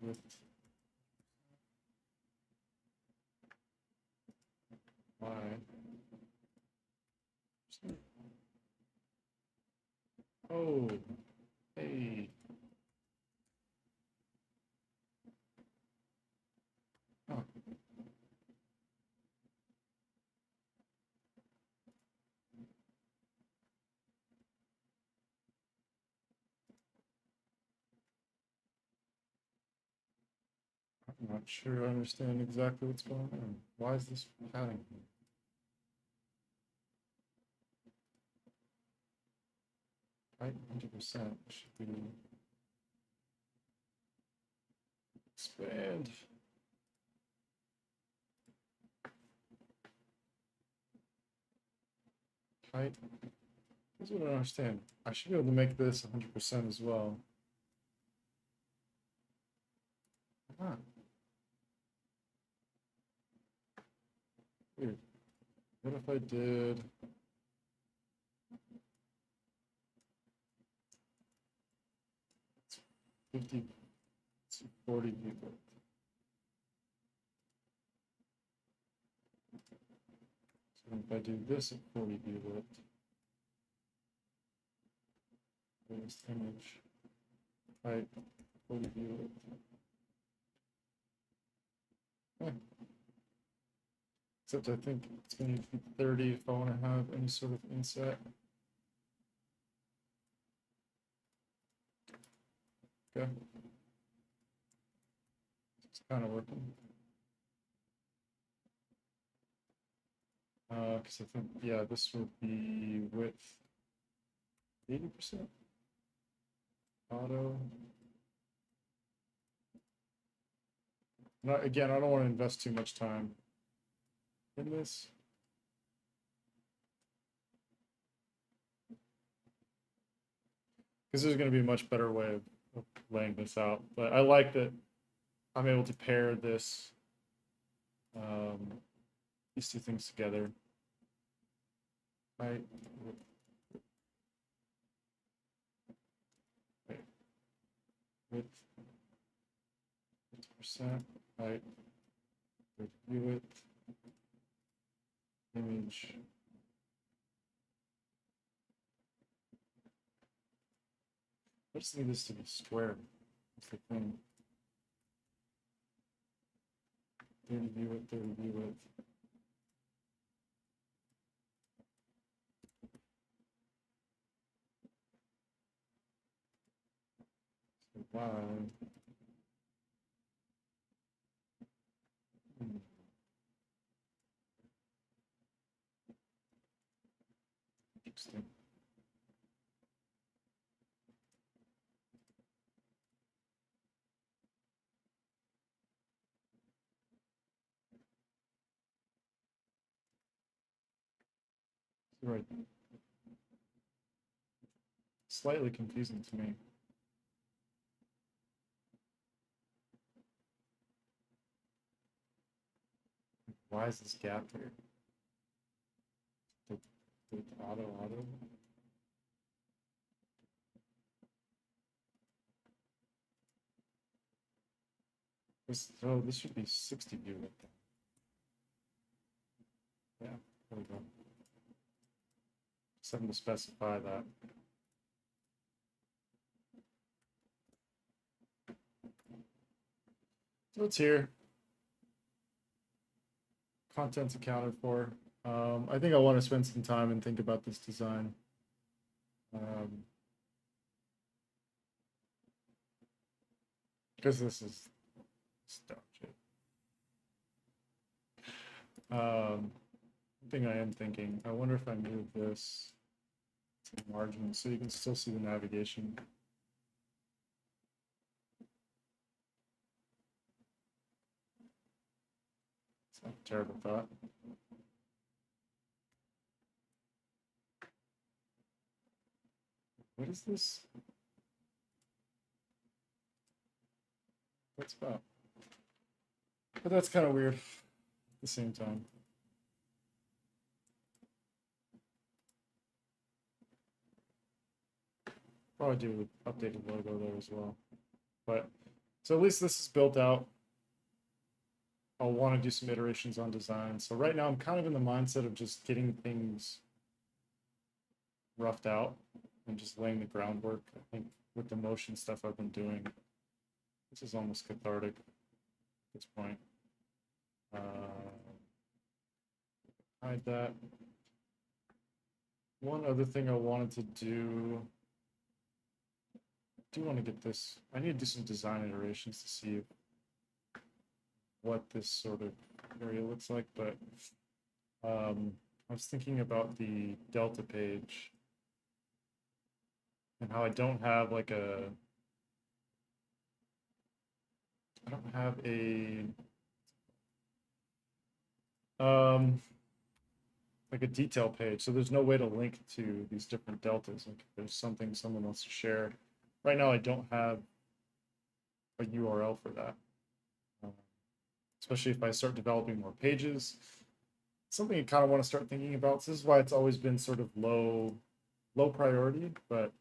With Y. Oh, hey. Oh. I'm not sure I understand exactly what's going on. Why is this happening? Right, 100% should be expand. Height. Here's what I don't understand. I should be able to make this 100% as well. Ah. Weird. What if I did 50 to 40 people? So if I do this at 40 people, this image, height, 40 people. Except I think it's going to be 30 if I want to have any sort of inset. Okay. It's kind of working. Because I think, yeah, this would be width 80%. Auto. Again, I don't want to invest too much time in this. Because there's going to be a much better way of laying this out. But I like that I'm able to pair this, these two things together. Right. Width 50%. Right. View it. Image. I just need this to be square. That's the thing. 30 view it, 30 view it. So why? Interesting. Right. Slightly confusing to me. Why is this gap here? Did auto. This should be 60 view width. Yeah, there we go. Just having to specify that. So it's here. Content's accounted for. I think I want to spend some time and think about this design. Because this is stuff shit. Thing I am thinking, I wonder if I move this to the margin so you can still see the navigation. It's not a terrible thought. What is this? What's about? But that's kind of weird at the same time. Probably do with updated logo there as well. But so at least this is built out. I'll want to do some iterations on design. So right now I'm kind of in the mindset of just getting things roughed out and just laying the groundwork. I think with the motion stuff I've been doing, this is almost cathartic at this point. Hide that. One other thing I wanted to do, I do want to get this, I need to do some design iterations to see what this sort of area looks like, but I was thinking about the Delta page and how I don't have like I don't have like a detail page, so there's no way to link to these different deltas. Like if there's something someone wants to share. Right now I don't have a URL for that. Especially if I start developing more pages. Something I kind of want to start thinking about. So this is why it's always been sort of low priority, but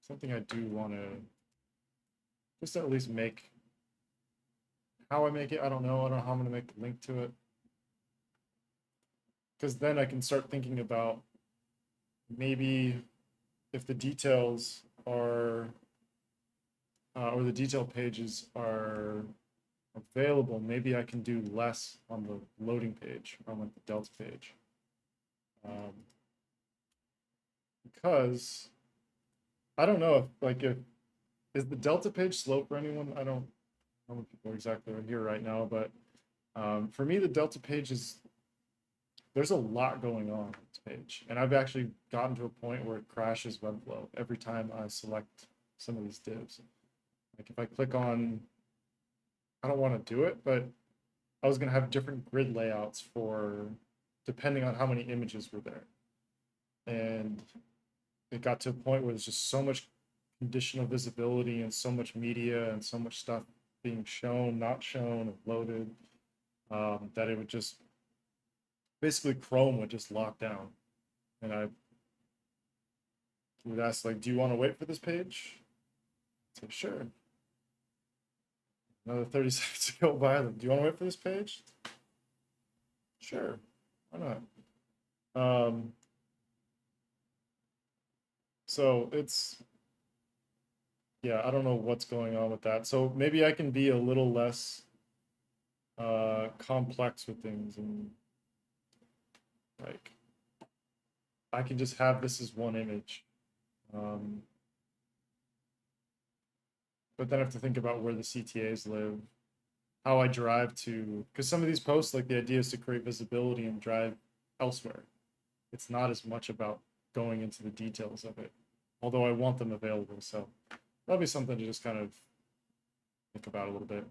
something I do want to just at least make. How I make it, I don't know. I don't know how I'm going to make the link to it. Because then I can start thinking about maybe if the details are, or the detail pages are available, maybe I can do less on the loading page, on like the Delta page. Because I don't know if like if is the delta page slow for anyone? I don't know if people exactly are here right now, but for me the delta page is there's a lot going on this page, and I've actually gotten to a point where it crashes Webflow every time I select some of these divs. Like if I click on, I don't want to do it, but I was gonna have different grid layouts for depending on how many images were there, and it got to a point where there's just so much conditional visibility and so much media and so much stuff being shown, not shown, and loaded, that it would just basically Chrome would just lock down, and I would ask like, "Do you want to wait for this page?" I'd say, "Sure." Another 30 seconds to go by. Them. Do you want to wait for this page? Sure. Why not? So it's yeah, I don't know what's going on with that. So maybe I can be a little less complex with things, and like I can just have this as one image. Um, but then I have to think about where the CTAs live, how I drive to, because some of these posts, like the idea is to create visibility and drive elsewhere. It's not as much about going into the details of it, although I want them available. So that'll be something to just kind of think about a little bit.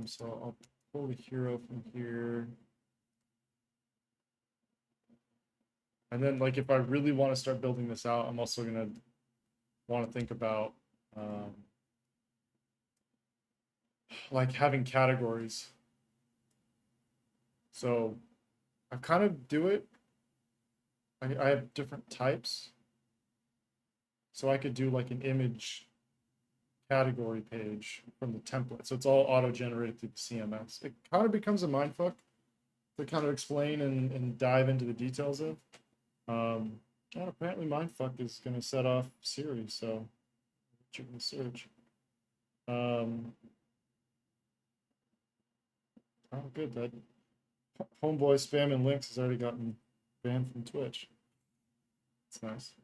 So I'll pull the hero from here. And then like if I really want to start building this out, I'm also gonna want to think about like having categories. So I kind of do it. I have different types. So I could do like an image category page from the template. So it's all auto-generated through the CMS. It kind of becomes a mindfuck to kind of explain and dive into the details of. And apparently mindfuck is going to set off Siri, so you can search. Oh, good. That homeboy spamming links has already gotten banned from Twitch. It's nice.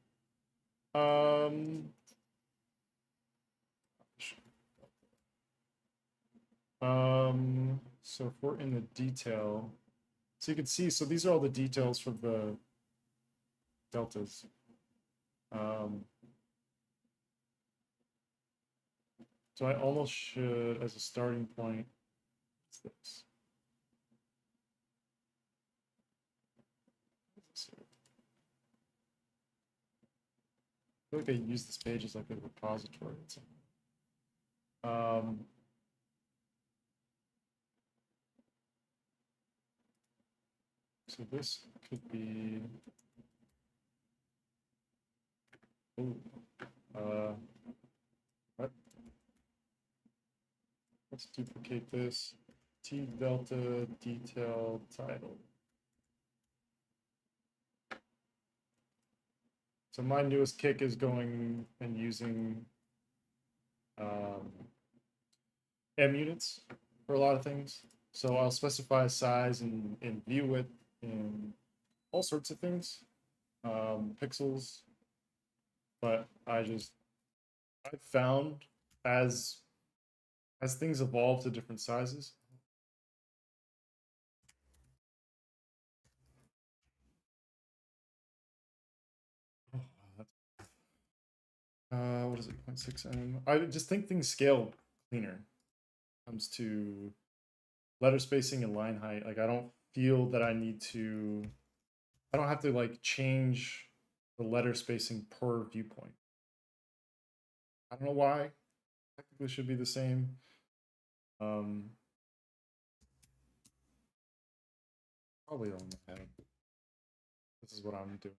So if we're in the detail, so you can see, so these are all the details for the deltas. So I almost should, as a starting point, what's this? I feel like I use this page as like a repository. So this could be, ooh, what? Let's duplicate this. T delta detail title. So my newest kick is going and using M units for a lot of things. So I'll specify size and view width in all sorts of things, pixels. But I've found as things evolve to different sizes. What is it? 0.6 m. I just think things scale cleaner. When it comes to letter spacing and line height. Like I don't feel that I need to. I don't have to like change the letter spacing per viewpoint. I don't know why. Technically should be the same. Um, Probably on my head. This is what I'm doing.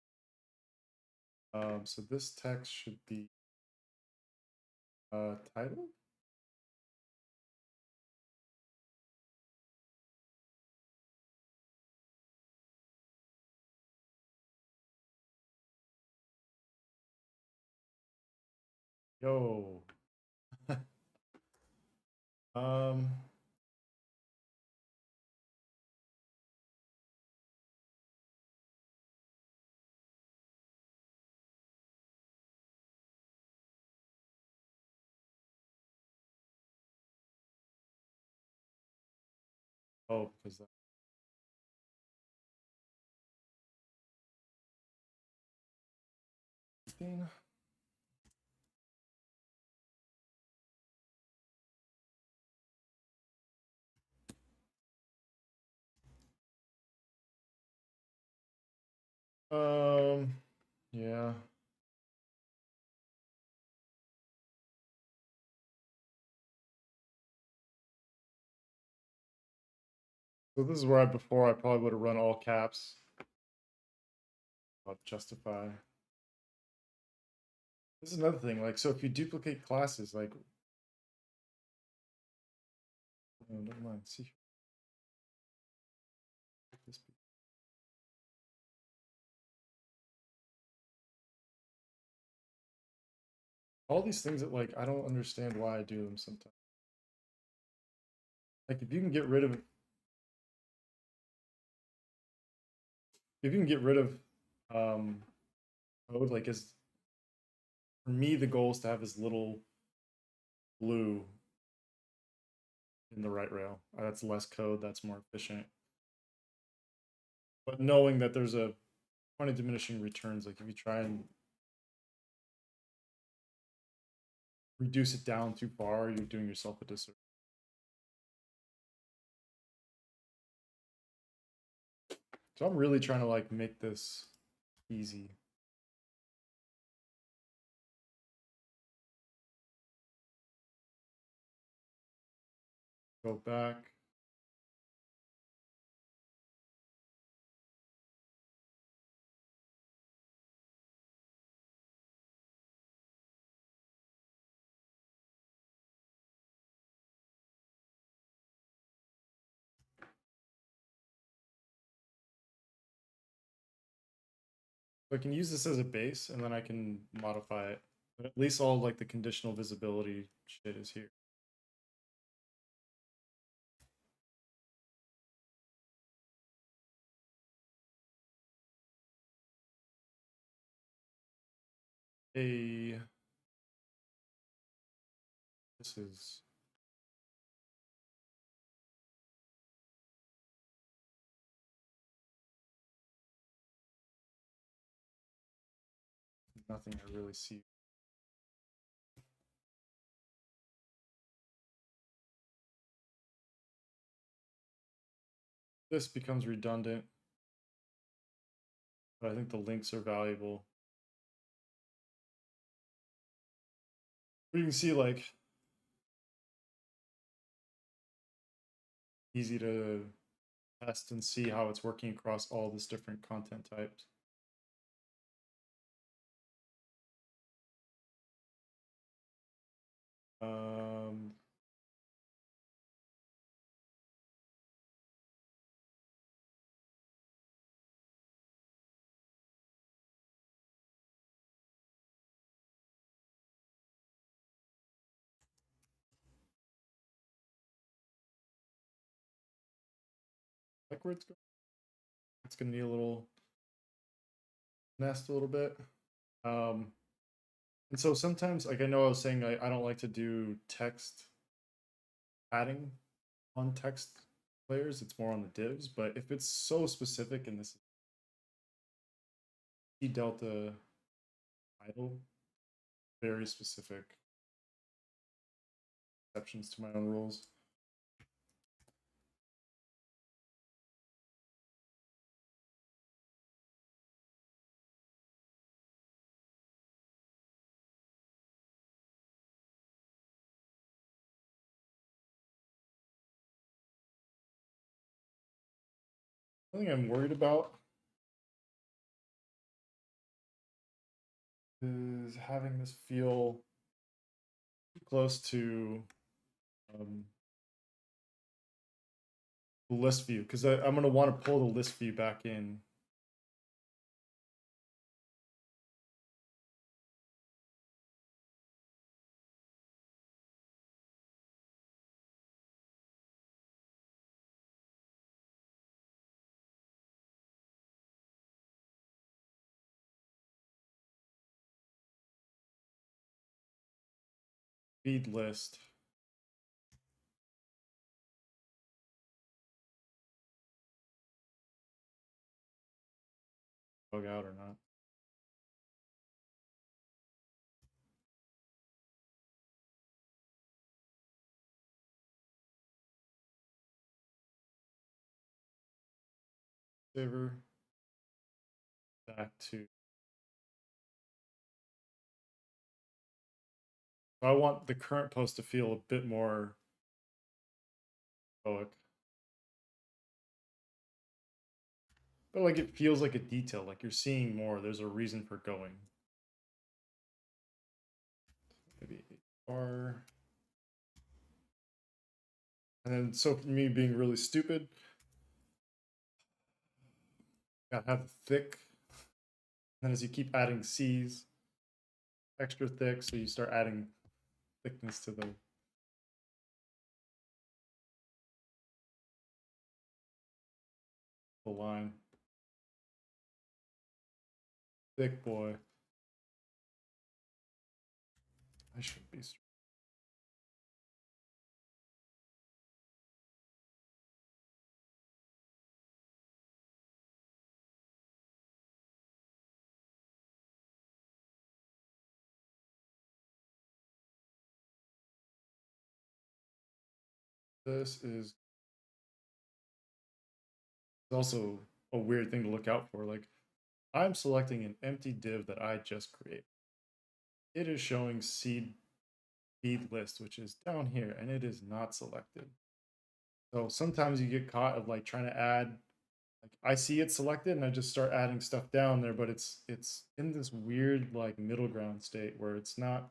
So this text should be title. Yo. um, Oh, because that. Yeah. So this is where before I probably would have run all caps. I'll justify. This is another thing. Like, so if you duplicate classes, like, oh, never mind. See, this. All these things that like I don't understand why I do them sometimes. Like if you can get rid of um code, like as for me the goal is to have as little blue in the right rail. That's less code, that's more efficient. But knowing that there's a point of diminishing returns, like if you try and reduce it down too far, you're doing yourself a disservice. So I'm really trying to like make this easy. Go back. So I can use this as a base and then I can modify it. But at least all like the conditional visibility shit is here. This is nothing I really see. This becomes redundant, but I think the links are valuable. You can see like easy to test and see how it's working across all these different content types. Um, like where it's going. It's gonna need a little nest a little bit. And so sometimes, like I know I was saying, I don't like to do text padding on text layers. It's more on the divs. But if it's so specific and this is delta title, very specific exceptions to my own rules. The thing I'm worried about is having this feel close to the list view because I'm going to want to pull the list view back in. Feed list. bug out or not. Saver. Back to. I want the current post to feel a bit more stoic. But like it feels like a detail, like you're seeing more. There's a reason for going. Maybe R. And then so for me being really stupid, gotta have thick. And as you keep adding C's, extra thick, so you start adding thickness to the line. Thick boy. I should be. This is also a weird thing to look out for. Like I'm selecting an empty div that I just created. It is showing seed feed list, which is down here, and it is not selected. So sometimes you get caught of like trying to add, like I see it selected and I just start adding stuff down there, but it's in this weird like middle ground state where it's not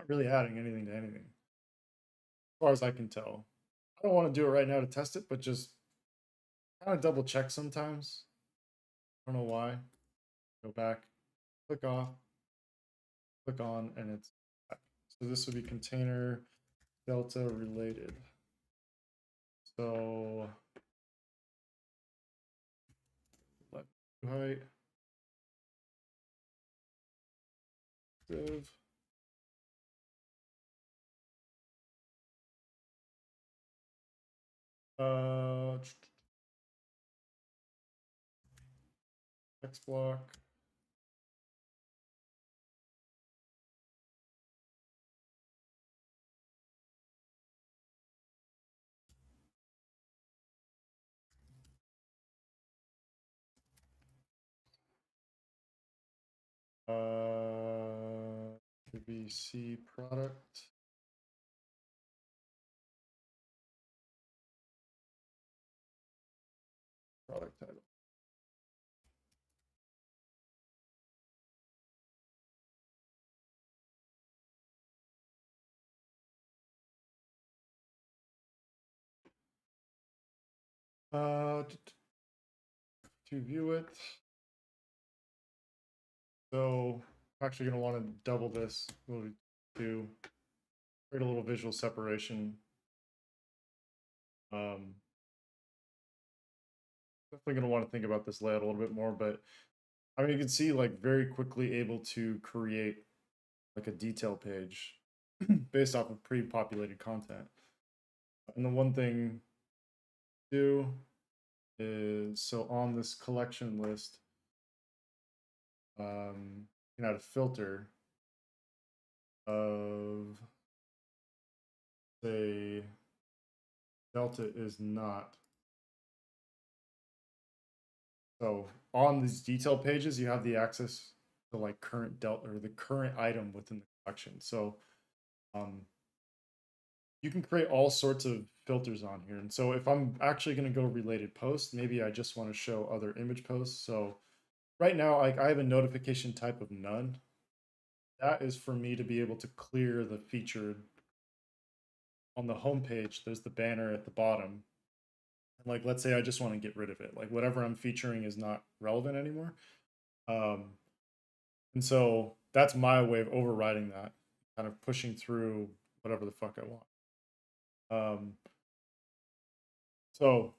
really adding anything to anything, as far as I can tell. I don't want to do it right now to test it, but just kind of double check sometimes. I don't know why. Go back, click off, click on, and it's back. So this would be container delta related. So let height div. Text block. Could be C product. Product title. To view it. So I'm actually going to want to double this to create a little visual separation. Definitely going to want to think about this layout a little bit more, but I mean, you can see like very quickly able to create like a detail page based off of pre-populated content. And the one thing to do is, so on this collection list, you can add a filter of, say, delta is not. So on these detail pages, you have the access to like current delta or the current item within the collection. So you can create all sorts of filters on here. And so if I'm actually going to go related post, maybe I just want to show other image posts. So right now, like I have a notification type of none. That is for me to be able to clear the featured on the home page. There's the banner at the bottom. And like, let's say I just want to get rid of it. Like whatever I'm featuring is not relevant anymore. And so that's my way of overriding that, kind of pushing through whatever the fuck I want. So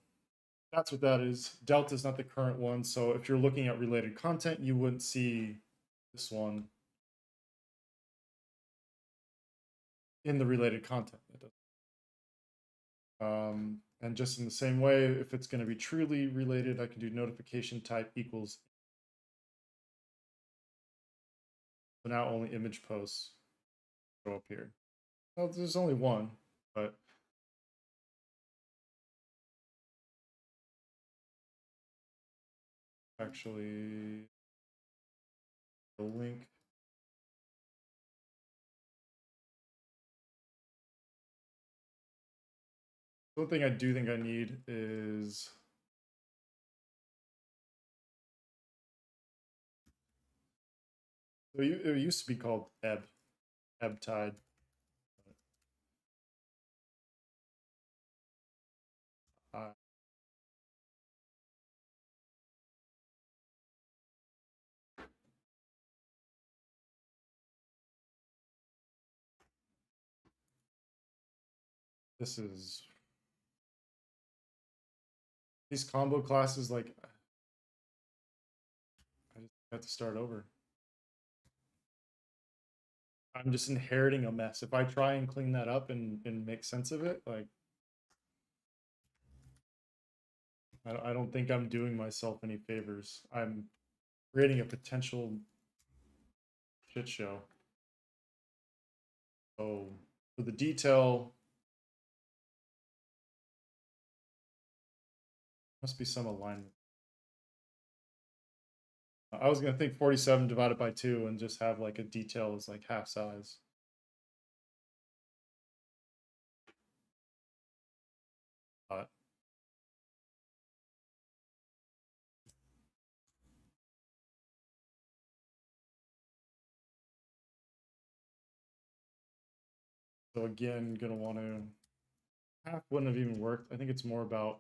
that's what that is. Delta is not the current one. So if you're looking at related content, you wouldn't see this one in the related content. And just in the same way, if it's going to be truly related, I can do notification type equals So now only image posts go up here. Well, there's only one, but actually the link. The one thing I do think I need is it used to be called ebb tide. Uh, this is these combo classes, like I just have to start over. I'm just inheriting a mess. If I try and clean that up and make sense of it, like I don't think I'm doing myself any favors. I'm creating a potential shit show. So for the detail, must be some alignment. I was gonna think 47 divided by 2 and just have like a detail is like half size. But so again, gonna want to half wouldn't have even worked. I think it's more about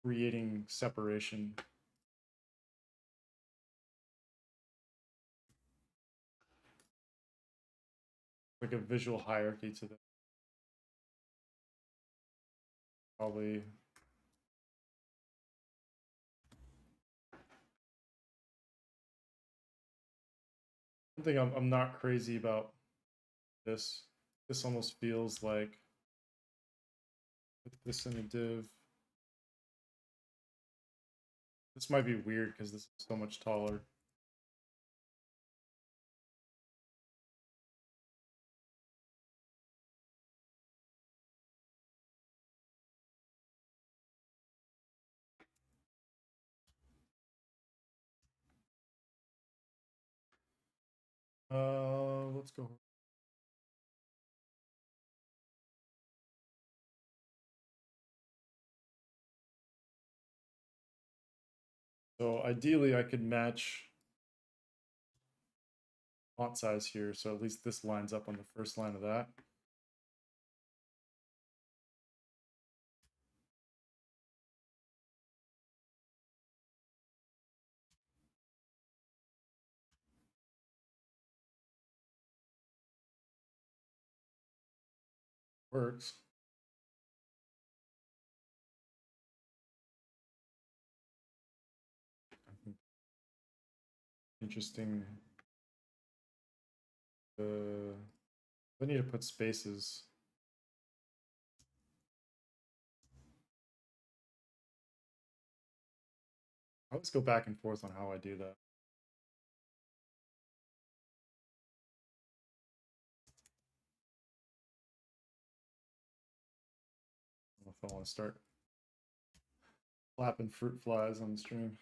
creating separation. Like a visual hierarchy to this. Probably one thing I'm not crazy about this. This almost feels like put this in a div. This might be weird because this is so much taller. Let's go. So ideally I could match font size here, so at least this lines up on the first line of that. Works. Interesting. I need to put spaces. I'll just go back and forth on how I do that. I don't know if I want to start flapping fruit flies on the stream.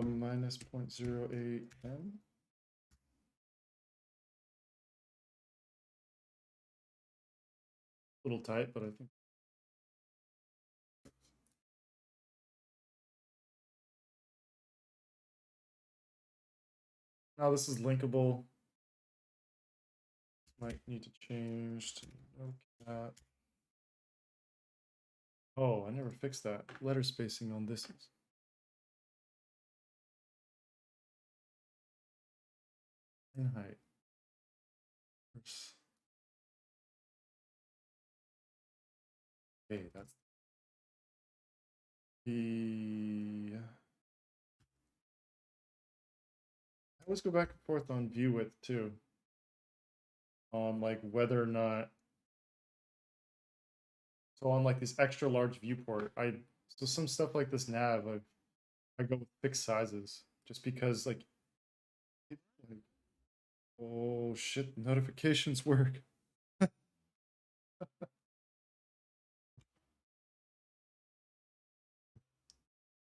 Minus 0.08 m. A little tight, but I think. Now this is linkable. Might need to change to no cap. Oh, I never fixed that. Letter spacing on this is. In height. Oops. Okay, that's the. Let's go back and forth on view width too. On like whether or not So on like this extra large viewport, so some stuff like this nav, I go with fixed sizes just because like, oh shit, notifications work.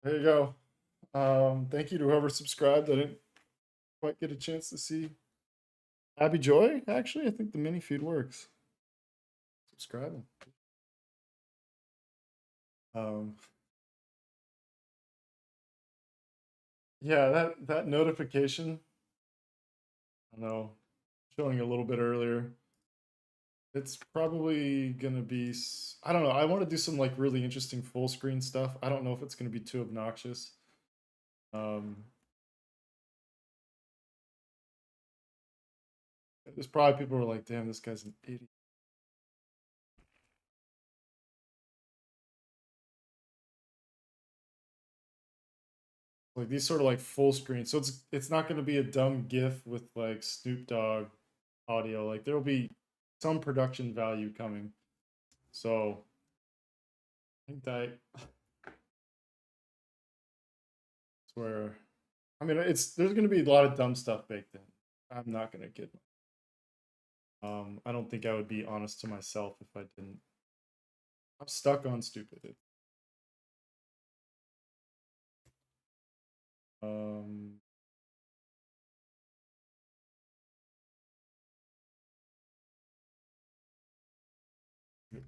There you go. Thank you to whoever subscribed. I didn't quite get a chance to see Abby Joy. Actually, I think the mini feed works. Subscribing. Um, yeah, that notification. I know, showing a little bit earlier. It's probably gonna be. I don't know. I want to do some like really interesting full screen stuff. I don't know if it's gonna be too obnoxious. Um, there's probably people who are like, "Damn, this guy's an idiot." Like these sort of like full screen. So it's not gonna be a dumb GIF with like Snoop Dogg audio. Like there'll be some production value coming. So I think that's where I mean there's gonna be a lot of dumb stuff baked in. I'm not gonna get I don't think I would be honest to myself if I didn't. I'm stuck on stupid. Um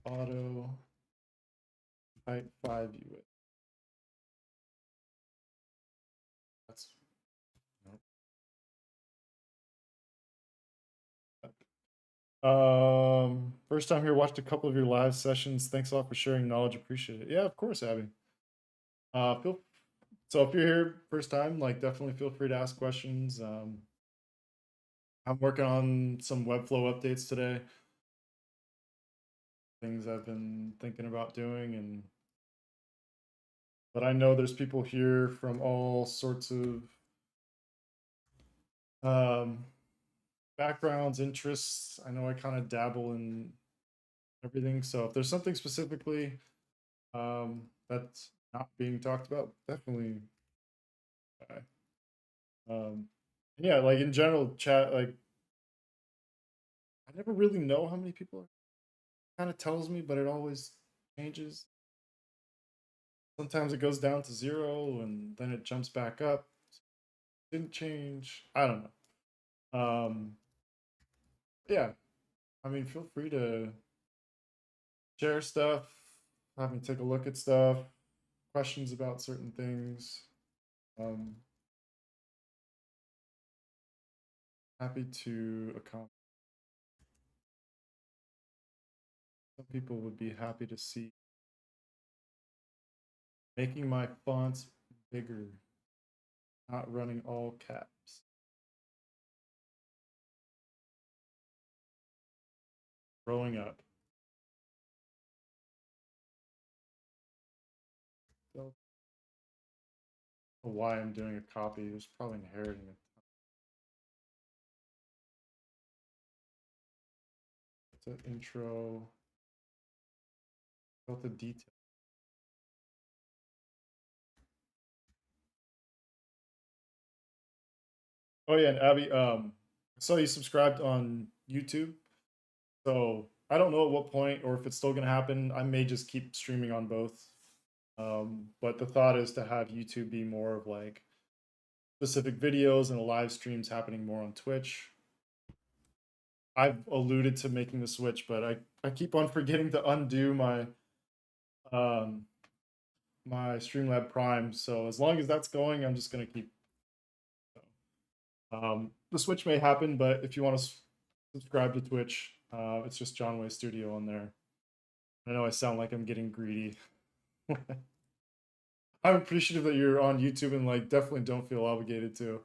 auto type 5 UA. That's no. First time here, watched a couple of your live sessions. Thanks a lot for sharing knowledge. Appreciate it. Yeah, of course, Abby. Feel so if you're here first time, like definitely feel free to ask questions. I'm working on some Webflow updates today. Things I've been thinking about doing, and but I know there's people here from all sorts of um, backgrounds, interests. I know I kind of dabble in everything. So if there's something specifically that's not being talked about, definitely. Uh, yeah, like in general, chat. Like I never really know how many people are. Kind of tells me, but it always changes. Sometimes it goes down to 0, and then it jumps back up. Didn't change. I don't know. Yeah, I mean, feel free to share stuff, have me take a look at stuff, questions about certain things. Um, Happy to accommodate. Some people would be happy to see making my fonts bigger, not running all caps. Growing up. Don't know why I'm doing a copy. It was probably inheriting it. It's an intro. About the detail. Oh yeah, and Abby, I saw you subscribed on YouTube. So I don't know at what point or if it's still gonna happen. I may just keep streaming on both. But the thought is to have YouTube be more of like specific videos and live streams happening more on Twitch. I've alluded to making the switch, but I keep on forgetting to undo um my Streamlab Prime. So as long as that's going, I'm just gonna keep. The switch may happen, but if you want to subscribe to Twitch, it's just John Way Studio on there. I know I sound like I'm getting greedy. I'm appreciative that you're on YouTube and like definitely don't feel obligated to.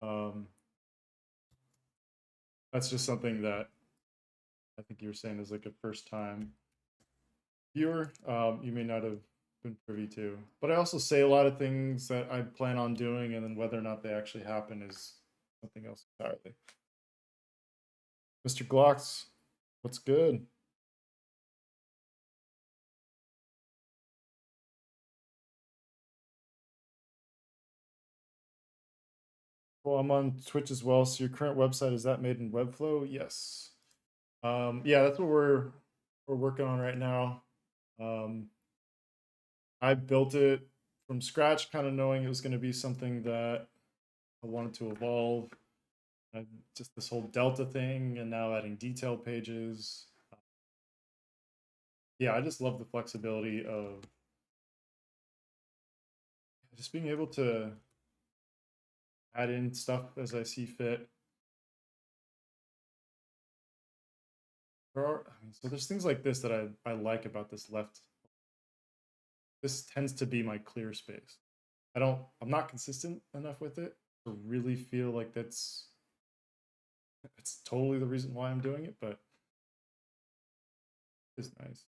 Um, that's just something that I think you were saying is like a first time viewer. You may not have been privy to, but I also say a lot of things that I plan on doing, and then whether or not they actually happen is something else entirely. Mr. Glocks, what's good? Well, I'm on Twitch as well. So your current website, is that made in Webflow? Yes. Yeah, that's what we're working on right now. Um, I built it from scratch, kind of knowing it was going to be something that I wanted to evolve. Just this whole Delta thing, and now adding detail pages. Yeah, I just love the flexibility of just being able to add in stuff as I see fit. So there's things like this that I like about this left. This tends to be my clear space. I'm not consistent enough with it to really feel like it's totally the reason why I'm doing it, but it's nice.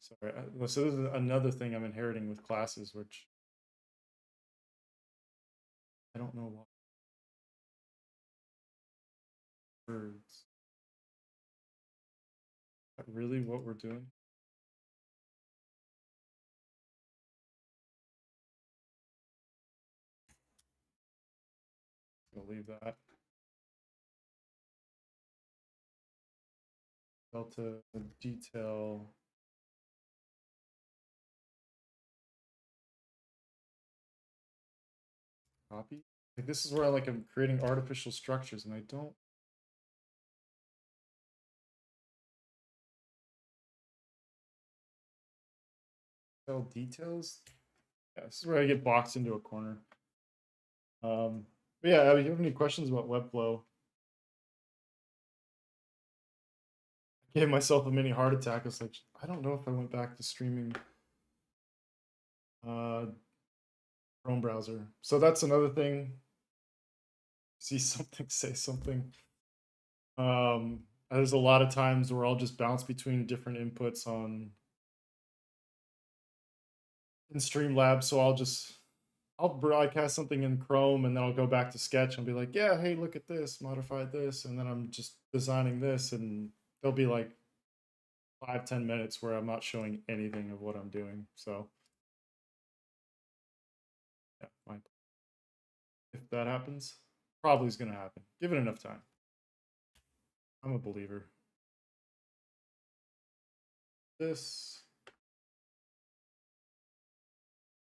Sorry. So this is another thing I'm inheriting with classes, which I don't know what words. Is that really what we're doing? I'm gonna leave that. Delta detail. Copy. Like this is where I'm creating artificial structures and I don't tell details. Yeah, this is where I get boxed into a corner. But yeah, if you have any questions about Webflow, I gave myself a mini heart attack. I was like, I don't know if I went back to streaming uh Chrome browser. So that's another thing. See something, say something. There's a lot of times where I'll just bounce between different inputs on in Streamlabs. So I'll broadcast something in Chrome and then I'll go back to Sketch and be like, yeah, hey, look at this, modified this, and then I'm just designing this, and there'll be like 5-10 minutes where I'm not showing anything of what I'm doing. So yeah, if that happens, probably is gonna happen. Give it enough time. I'm a believer. This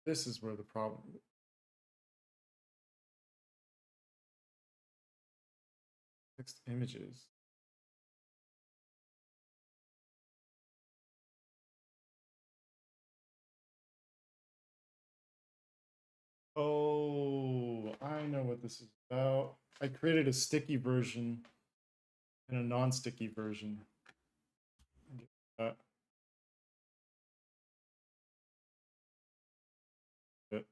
this is where the problem. Text images. Oh, I know what this is about. I created a sticky version and a non-sticky version. Uh, but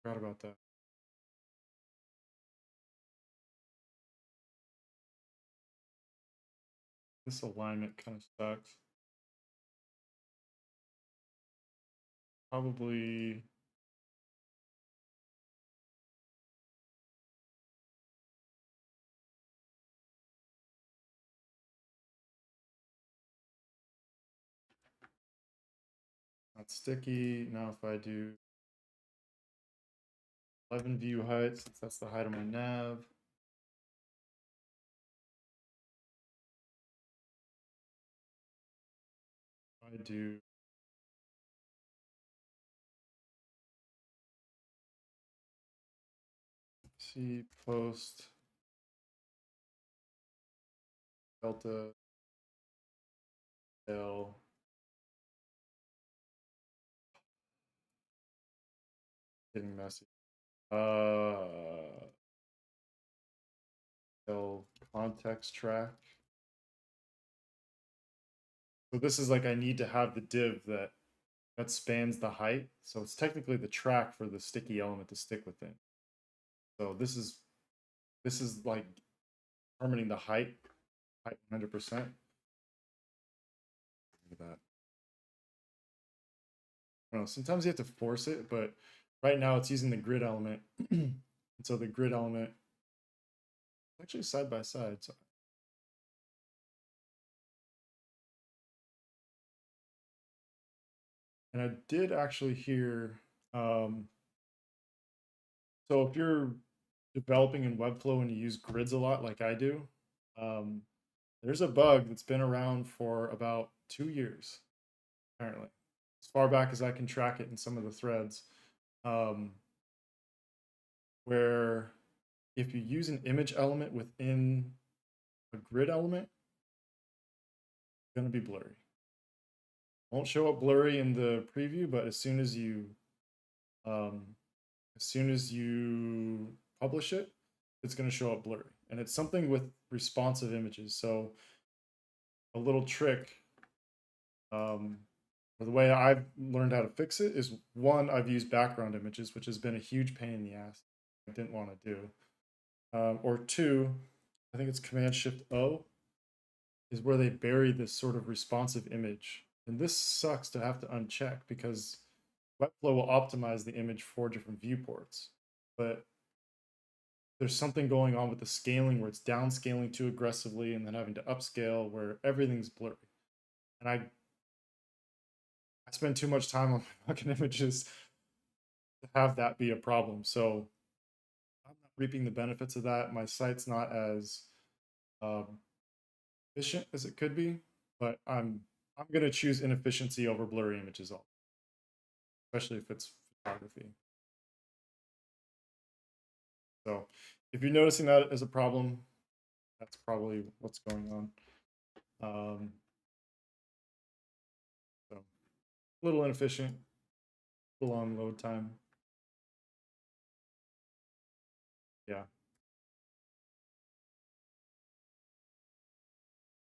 forgot about that. This alignment kind of sucks. Probably not sticky. Now if I do 11 view height, since that's the height of my nav. I do C post delta L, getting messy. L context track. So this is like I need to have the div that spans the height. So it's technically the track for the sticky element to stick within. So this is like determining the height 100%. Look at that. I don't know. Sometimes you have to force it, but right now it's using the grid element. And so the grid element actually side by side. So. And I did actually hear, so if you're developing in Webflow and you use grids a lot, like I do, um, there's a bug that's been around for about 2 years, apparently, as far back as I can track it in some of the threads, um, where if you use an image element within a grid element, it's going to be blurry. Won't show up blurry in the preview, but um, as soon as you publish it, it's going to show up blurry. And it's something with responsive images. So a little trick, or the way I've learned how to fix it is, one, I've used background images, which has been a huge pain in the ass. I didn't want to do. Or two, I think it's Command Shift O, is where they bury this sort of responsive image. And this sucks to have to uncheck because Webflow will optimize the image for different viewports. But there's something going on with the scaling where it's downscaling too aggressively and then having to upscale where everything's blurry. And I spend too much time on fucking images to have that be a problem. So I'm not reaping the benefits of that. My site's not as um, efficient as it could be, but I'm gonna choose inefficiency over blurry images, especially if it's photography. So if you're noticing that as a problem, that's probably what's going on. So a little inefficient, a long load time. Yeah.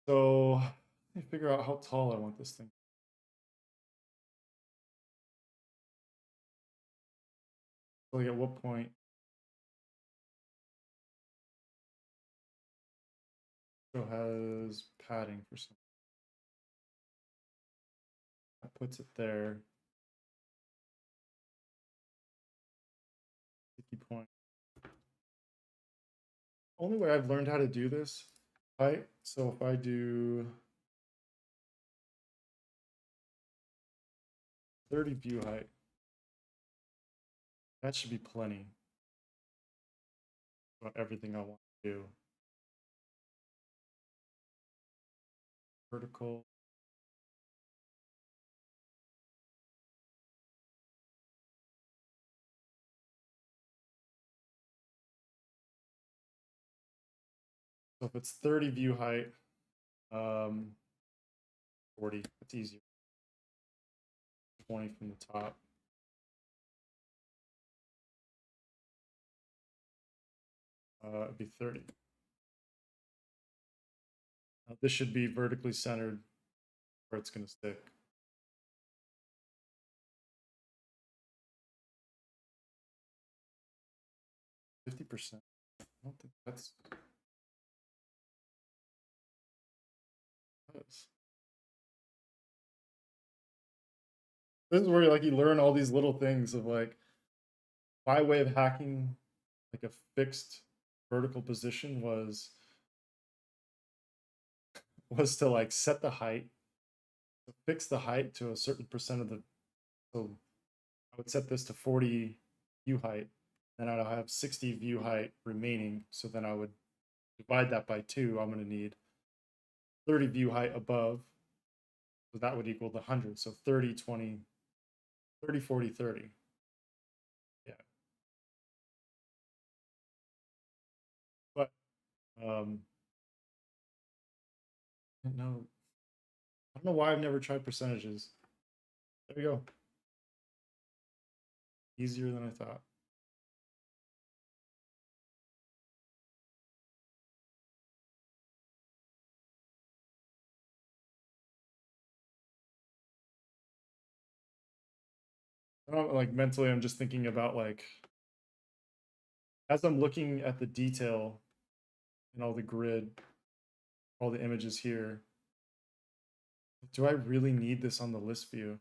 So let me figure out how tall I want this thing. So like at what point it has padding for some. That puts it there. Sticky point. Only way I've learned how to do this, right? So if I do 30 view height, that should be plenty about everything I want to do. Vertical. So if it's 30 view height, 40, it's easier. 20 from the top. It'd be 30. This should be vertically centered where it's going to stick. 50%. I don't think that's. This is where like you learn all these little things of like my way of hacking like a fixed vertical position was to like set the height, to fix the height to a certain percent of the. So I would set this to 40 view height, then I'd have 60 view height remaining. So then I would divide that by 2. I'm going to need 30 view height above. So that would equal the 100. So 30, 20, 30, 40, 30. Yeah. But no, I don't know why I've never tried percentages. There you go. Easier than I thought. I don't like mentally, I'm just thinking about like as I'm looking at the detail and all the grid, all the images here, do I really need this on the list view?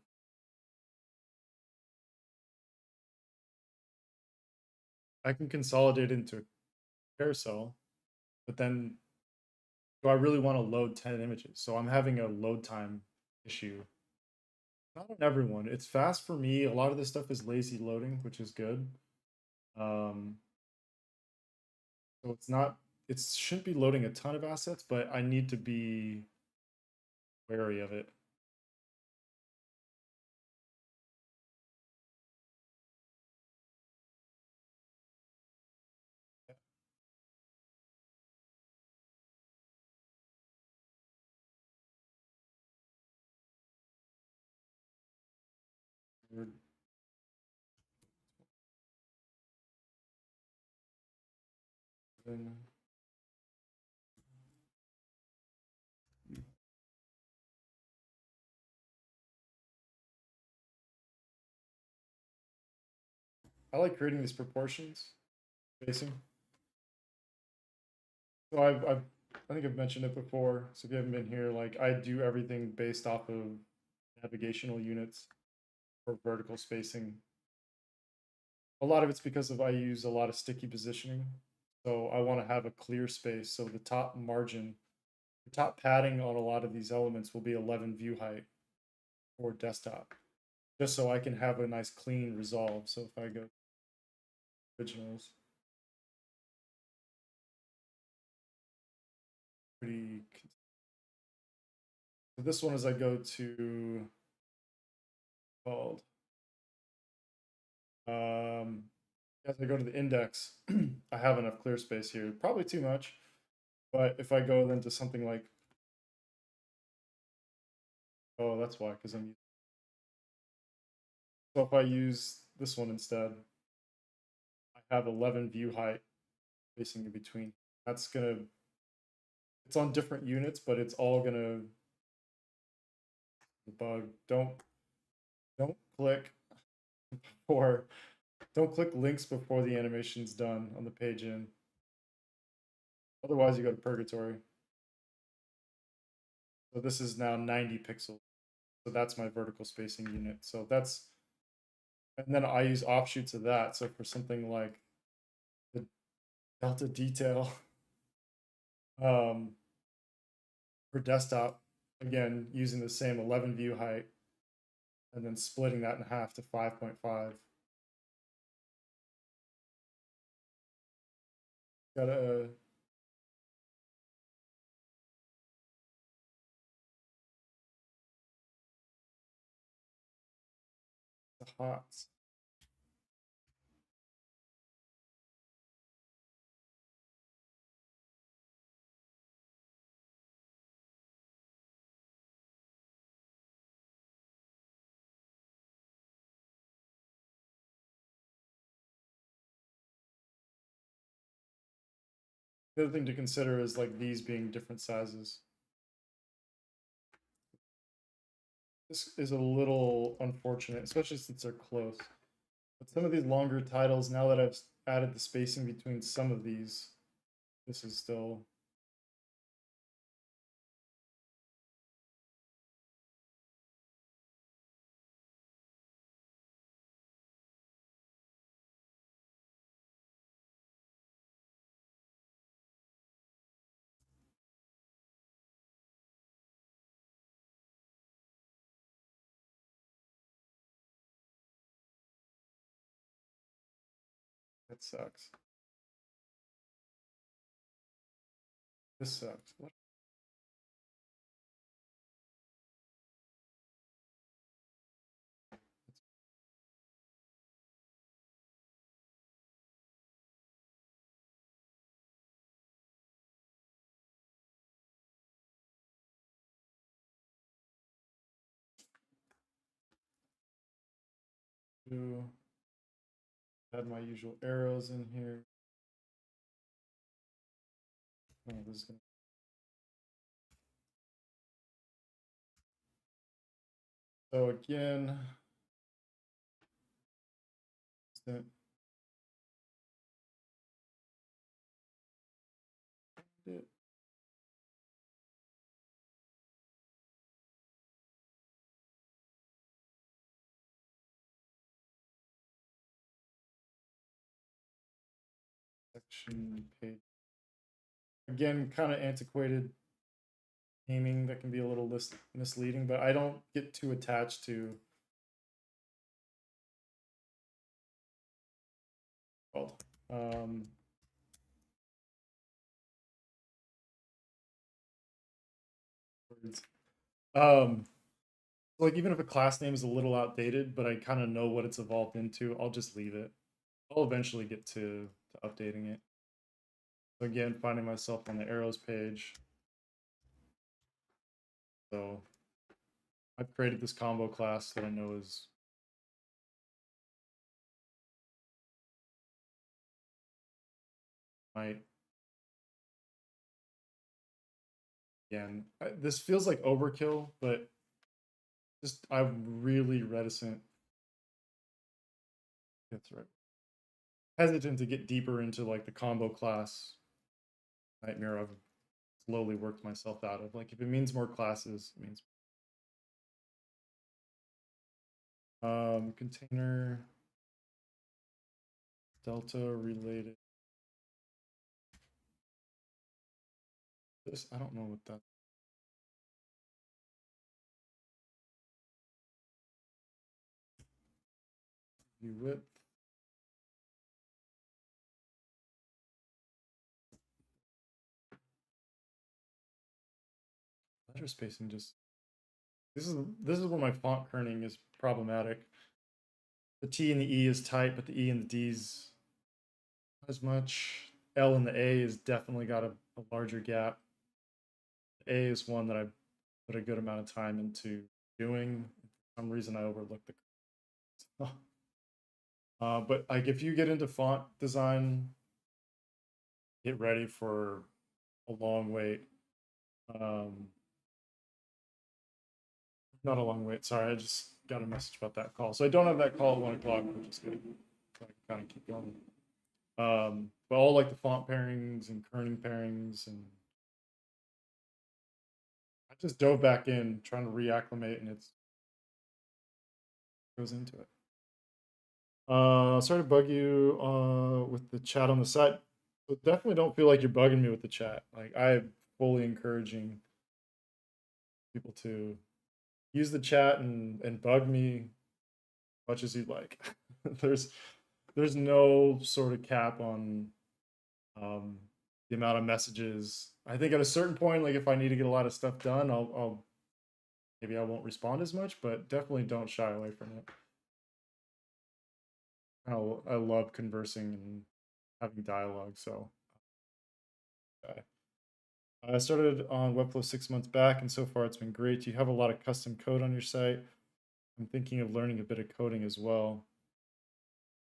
I can consolidate into a carousel, but then do I really want to load 10 images? So I'm having a load time issue. Not on everyone. It's fast for me. A lot of this stuff is lazy loading, which is good. Um, so it shouldn't be loading a ton of assets, but I need to be wary of it. I like creating these proportions, spacing. So I think I've mentioned it before. So if you haven't been here, like I do everything based off of navigational units for vertical spacing. A lot of it's because of I use a lot of sticky positioning. So I want to have a clear space. So the top margin, the top padding on a lot of these elements will be 11 view height for desktop, just so I can have a nice clean resolve. So if I go originals, pretty. So this one as I go to called as I go to the index, I have enough clear space here. Probably too much, but if I go then to something like, oh, that's why, because I'm. So if I use this one instead, I have 11 view height spacing in between. That's gonna. It's on different units, but it's all gonna bug. Don't click or don't click links before the animation's done on the page in. Otherwise, you go to purgatory. So this is now 90 pixels. So that's my vertical spacing unit. So that's, and then I use offshoots of that. So for something like the delta detail um, for desktop, again, using the same 11 view height and then splitting that in half to 5.5. Got a hot. The other thing to consider is like these being different sizes. This is a little unfortunate, especially since they're close. But some of these longer titles, now that I've added the spacing between some of these, this is still. That sucks. This sucks. What? Do add my usual arrows in here. Oh, this is gonna. So again, that it. Section page. Again, kind of antiquated naming that can be a little misleading, but I don't get too attached to called words. Um, like even if a class name is a little outdated, but I kind of know what it's evolved into, I'll just leave it. I'll eventually get to updating it. So again, finding myself on the arrows page. So I've created this combo class that I know is my, again, this feels like overkill, but just I'm really reticent. That's right. Hesitant to get deeper into like the combo class nightmare I've slowly worked myself out of. Like if it means more classes, it means container delta related. This I don't know what that view width. Letter spacing just this is where my font kerning is problematic. The T and the E is tight, but the E and the D's not as much. L and the A is definitely got a larger gap. The A is one that I put a good amount of time into doing. For some reason I overlooked the but like if you get into font design, get ready for a long wait. Um, not a long wait. Sorry, I just got a message about that call. So I don't have that call at 1 o'clock, which is good. So I can kind of keep going. But all like the font pairings and kerning pairings, and I just dove back in trying to reacclimate, and it goes into it. Sorry to bug you with the chat on the side. But definitely don't feel like you're bugging me with the chat. Like I'm fully encouraging people to use the chat and bug me as much as you'd like. there's there's no sort of cap on um, the amount of messages. I think at a certain point, like if I need to get a lot of stuff done, I'll maybe I won't respond as much, but definitely don't shy away from it. I love conversing and having dialogue. So I started on Webflow 6 months back, and so far it's been great. You have a lot of custom code on your site. I'm thinking of learning a bit of coding as well.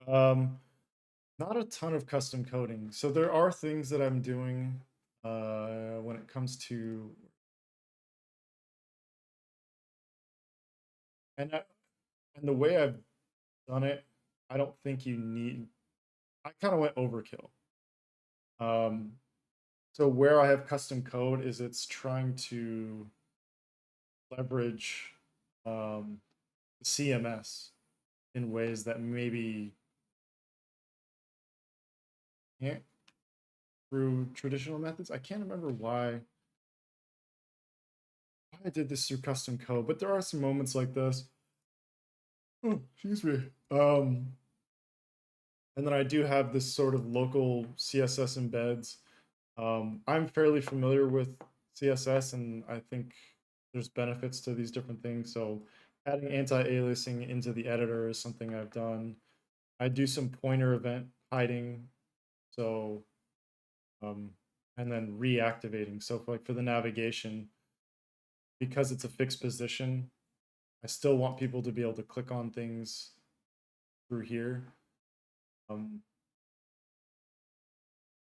Not a ton of custom coding. So there are things that I'm doing when it comes to and I, and the way I've done it, I don't think you need. I kind of went overkill. Um, so where I have custom code is it's trying to leverage CMS in ways that maybe can't through traditional methods. I can't remember why I did this through custom code, but there are some moments like this. Oh, excuse me. And then I do have this sort of local CSS embeds. I'm fairly familiar with CSS, and I think there's benefits to these different things. So adding anti-aliasing into the editor is something I've done. I do some pointer event hiding. So and then reactivating. So for the navigation, because it's a fixed position, I still want people to be able to click on things through here.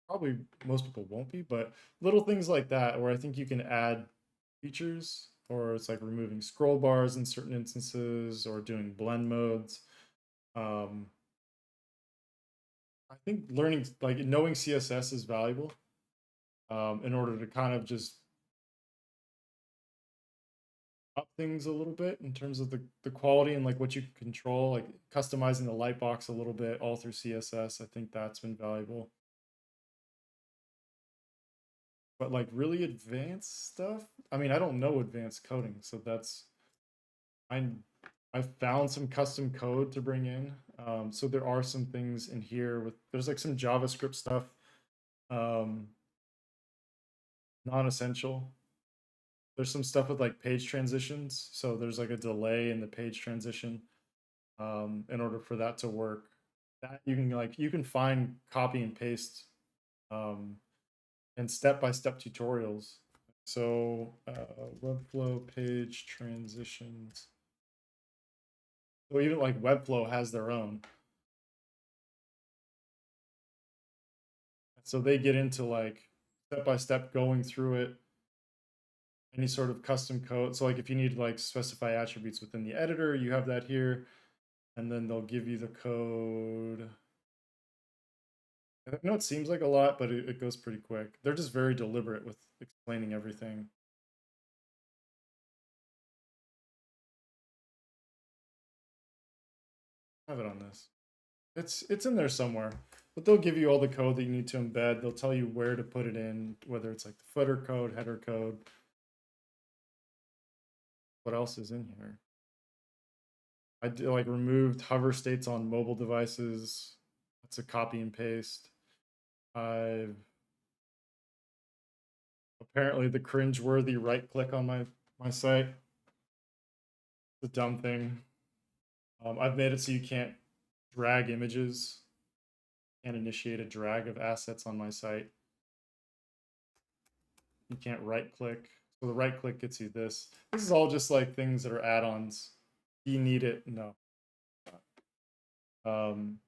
Probably most people won't be, but little things like that where I think you can add features, or it's like removing scroll bars in certain instances or doing blend modes. I think learning, like knowing CSS is valuable in order to kind of just up things a little bit in terms of the quality and like what you can control, like customizing the light box a little bit all through CSS. I think that's been valuable. But like really advanced stuff, I mean, I don't know advanced coding, so that's I I found some custom code to bring in. So there are some things in here with there's like some JavaScript stuff, um, non-essential. There's some stuff with like page transitions, so there's like a delay in the page transition in order for that to work. That you can find copy and paste um, and step-by-step tutorials. So Webflow page transitions. So even like Webflow has their own. So they get into like step by step going through it, any sort of custom code. So like if you need to like specify attributes within the editor, you have that here, and then they'll give you the code. I know it seems like a lot, but it goes pretty quick. They're just very deliberate with explaining everything. I have it on this. It's in there somewhere. But they'll give you all the code that you need to embed. They'll tell you where to put it in, whether it's like the footer code, header code. What else is in here? I did, like removed hover states on mobile devices. That's a copy and paste. I've apparently the cringe-worthy right click on my site. The dumb thing. I've made it so you can't drag images and initiate a drag of assets on my site. You can't right click. So the right click gets you this. This is all just like things that are add-ons. Do you need it? No. Um,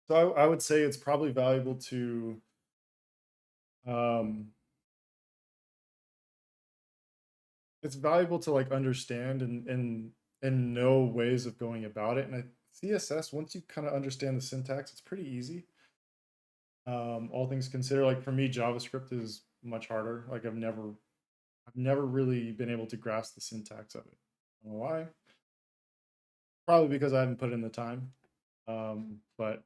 so I would say it's probably valuable to um, it's valuable to like understand and know ways of going about it. And CSS, once you kind of understand the syntax, it's pretty easy. All things considered, like for me, JavaScript is much harder. Like I've never really been able to grasp the syntax of it. I don't know why. Probably because I haven't put in the time. But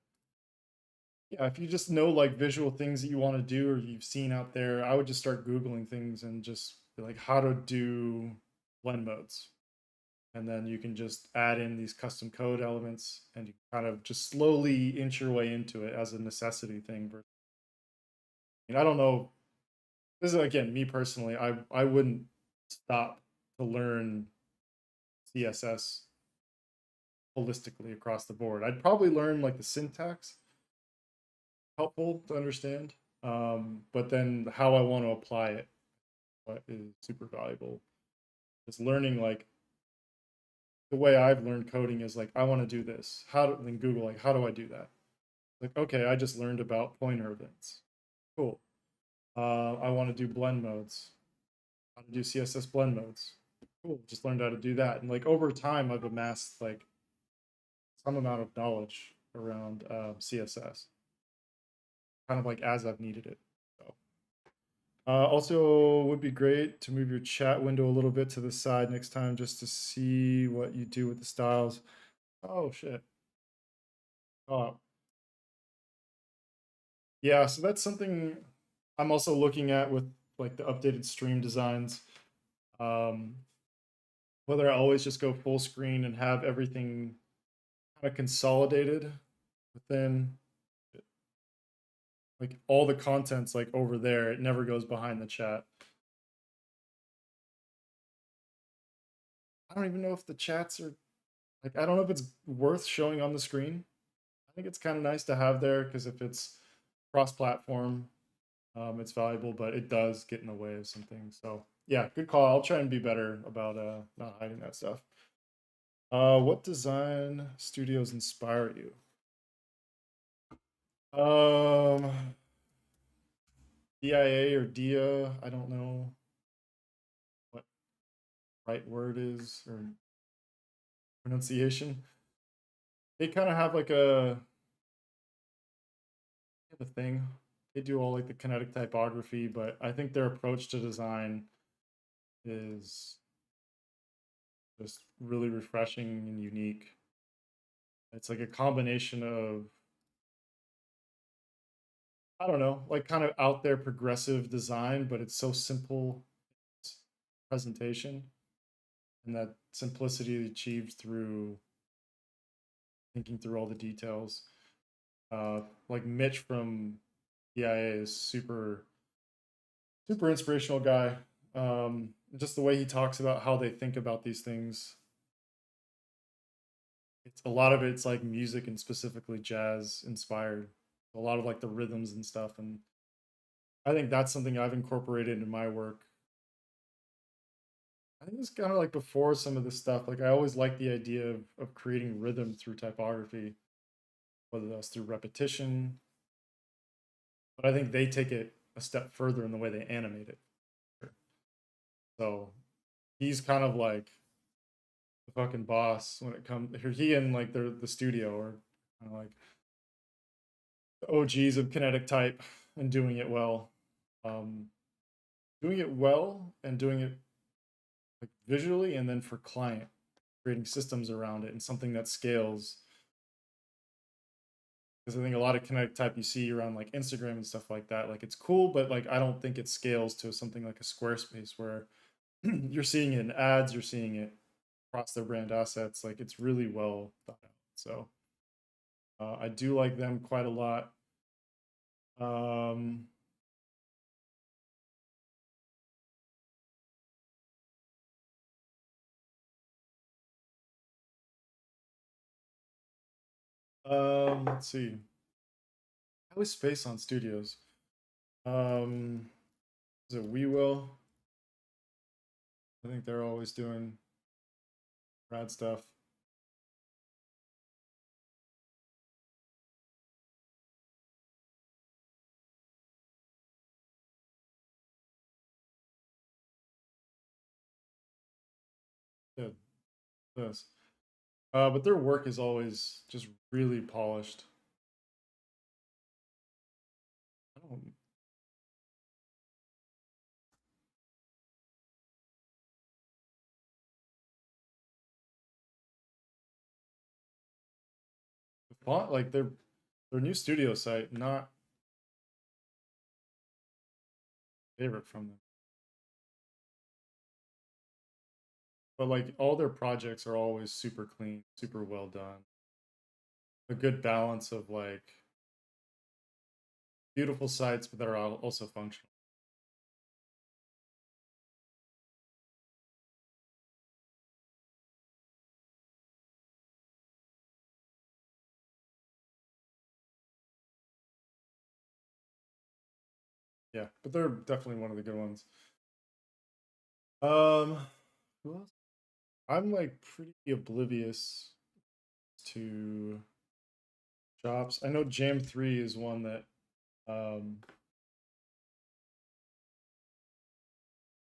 yeah, if you just know like visual things that you want to do or you've seen out there, I would just start Googling things and just be like how to do blend modes. And then you can just add in these custom code elements and you kind of just slowly inch your way into it as a necessity thing. And I don't know. This is again me personally. I wouldn't stop to learn CSS holistically across the board. I'd probably learn like the syntax, helpful to understand, but then how I want to apply it is super valuable. Just learning like the way I've learned coding is like I want to do this. How do then Google like how do I do that? Like okay, I just learned about pointer events. Cool. I want to do blend modes. How to do CSS blend modes. Cool. Just learned how to do that, and like over time, I've amassed like some amount of knowledge around CSS, kind of like as I've needed it. So. Also, would be great to move your chat window a little bit to the side next time just to see what you do with the styles. Oh shit. Oh yeah, so that's something I'm also looking at with like the updated stream designs. Um, whether I always just go full screen and have everything kind of consolidated within like all the contents like over there, it never goes behind the chat. I don't even know if the chats are like I don't know if it's worth showing on the screen. I think it's kind of nice to have there because if it's cross-platform, it's valuable, but it does get in the way of some things. So yeah, good call. I'll try and be better about not hiding that stuff. What design studios inspire you? Um, DIA or DIA, I don't know what right word is or pronunciation. They kind of have like a thing. They do all like the kinetic typography, but I think their approach to design is just really refreshing and unique. It's like a combination of I don't know, like kind of out there progressive design, but it's so simple presentation, and that simplicity achieved through thinking through all the details. Like Mitch from EIA is super inspirational guy. Just the way he talks about how they think about these things. It's a lot of it's like music and specifically jazz inspired. A lot of like the rhythms and stuff, and I think that's something I've incorporated in my work. I think it's kind of like before some of this stuff. Like I always liked the idea of creating rhythm through typography, whether that's through repetition. But I think they take it a step further in the way they animate it. So he's kind of like the fucking boss when it comes. He and like the studio are kind of like the OGs of kinetic type and doing it well. Um, Doing it well and doing it like visually, and then for client, creating systems around it and something that scales. Because I think a lot of kinetic type you see around like Instagram and stuff like that, like it's cool, but like I don't think it scales to something like a Squarespace where you're seeing it in ads, you're seeing it across their brand assets. Like it's really well thought out. So I do like them quite a lot. Um, let's see. I was Space on Studios. Um, is it We Will? I think they're always doing rad stuff. Yeah, this. But their work is always just really polished. I don't, the font, like their new studio site, not favorite from them. But like all their projects are always super clean, super well done. A good balance of like beautiful sites, but that are also functional. Yeah, but they're definitely one of the good ones. Um, who else? I'm like pretty oblivious to shops. I know Jam 3 is one that um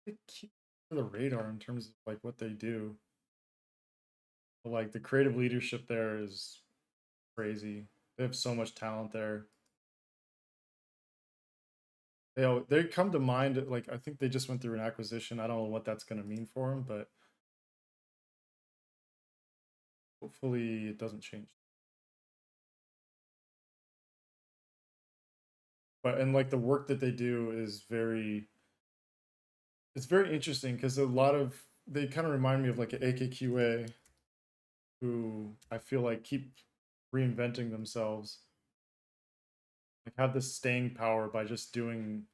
they keep on the radar in terms of like what they do. But, like the creative leadership there is crazy. They have so much talent there. They come to mind. Like I think they just went through an acquisition. I don't know what that's going to mean for them, but hopefully it doesn't change. But and like the work that they do is it's very interesting because a lot of they kind of remind me of like an AKQA who I feel like keep reinventing themselves, like have this staying power by just doing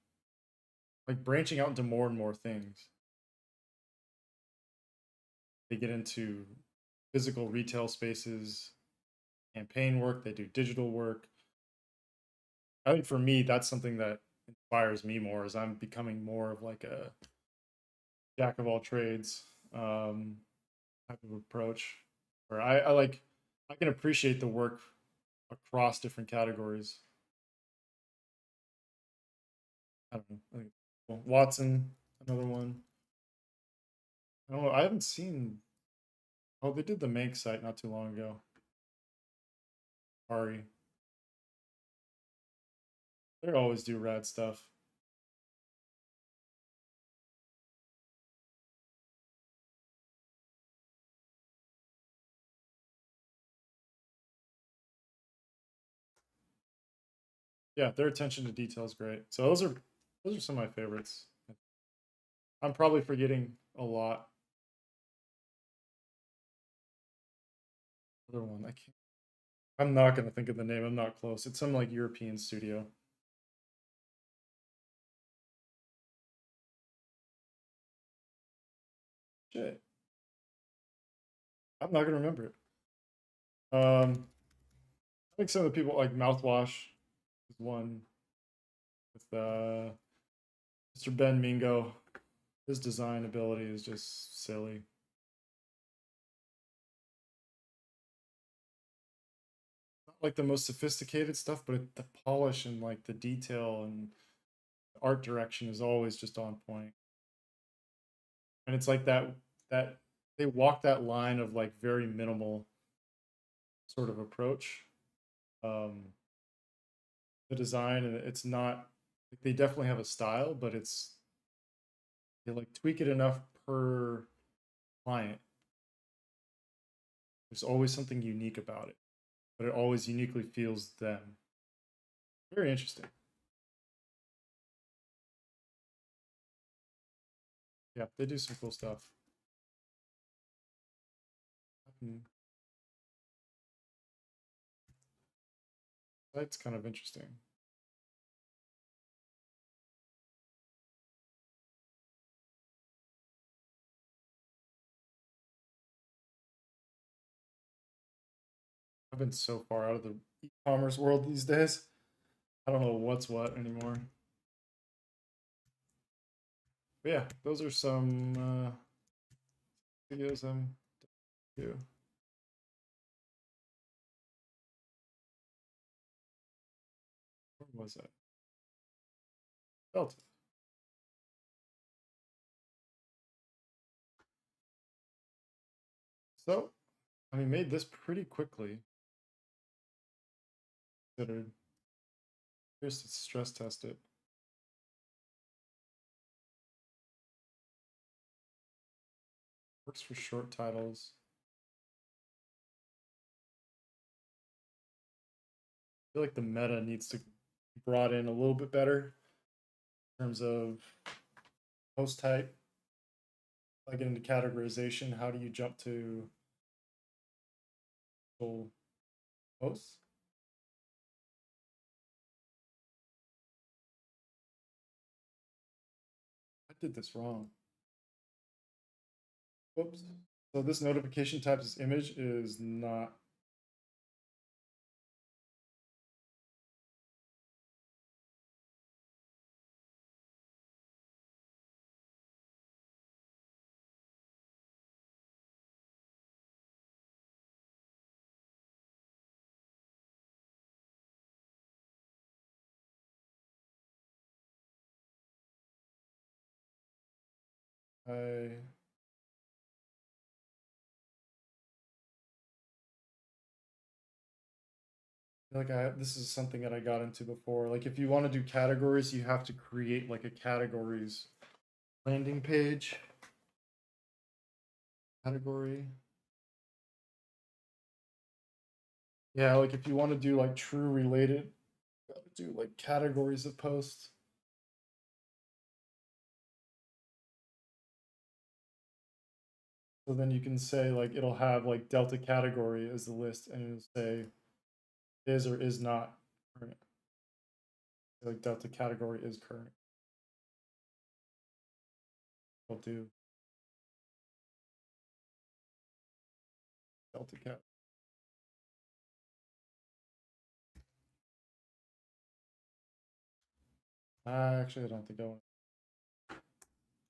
like branching out into more and more things. They get into physical retail spaces, campaign work, they do digital work. I think for me, that's something that inspires me more as I'm becoming more of like a jack of all trades type of approach. Where I like I can appreciate the work across different categories. I don't know. I think well, Watson, another one. I don't know. I haven't seen. Oh, they did the Make site not too long ago. Ari, they always do rad stuff. Yeah, their attention to detail is great. So those are some of my favorites. I'm probably forgetting a lot. Other one, I can't. I'm not gonna think of the name. I'm not close. It's some like European studio. Shit, I'm not gonna remember it. I think some of the people like Mouthwash is one with Mr. Ben Mingo. His design ability is just silly. Not like the most sophisticated stuff, but the polish and like the detail and the art direction is always just on point. And it's like that they walk that line of like very minimal sort of approach. Um, the design, and it's not like they definitely have a style, but it's they like tweak it enough per client. There's always something unique about it, but it always uniquely feels them. Very interesting. Yeah, they do some cool stuff. Hmm. That's kind of interesting. I've been so far out of the e-commerce world these days. I don't know what's what anymore. But yeah, those are some videos I'm do. Where was that? Delta. So, I mean, made this pretty quickly. Considered. Here's to stress test it. Works for short titles. I feel like the meta needs to be brought in a little bit better in terms of post type. Like into categorization, how do you jump to full posts? I did this wrong. Whoops. So this notification type as image is not. I feel like this is something that I got into before. Like if you want to do categories, you have to create like a categories landing page. Category. Yeah, like if you want to do like true related, you gotta do like categories of posts. So then you can say like it'll have like delta category as the list, and it'll say is or is not current. Like delta category is current. I'll do delta cat. Actually, I don't think I want,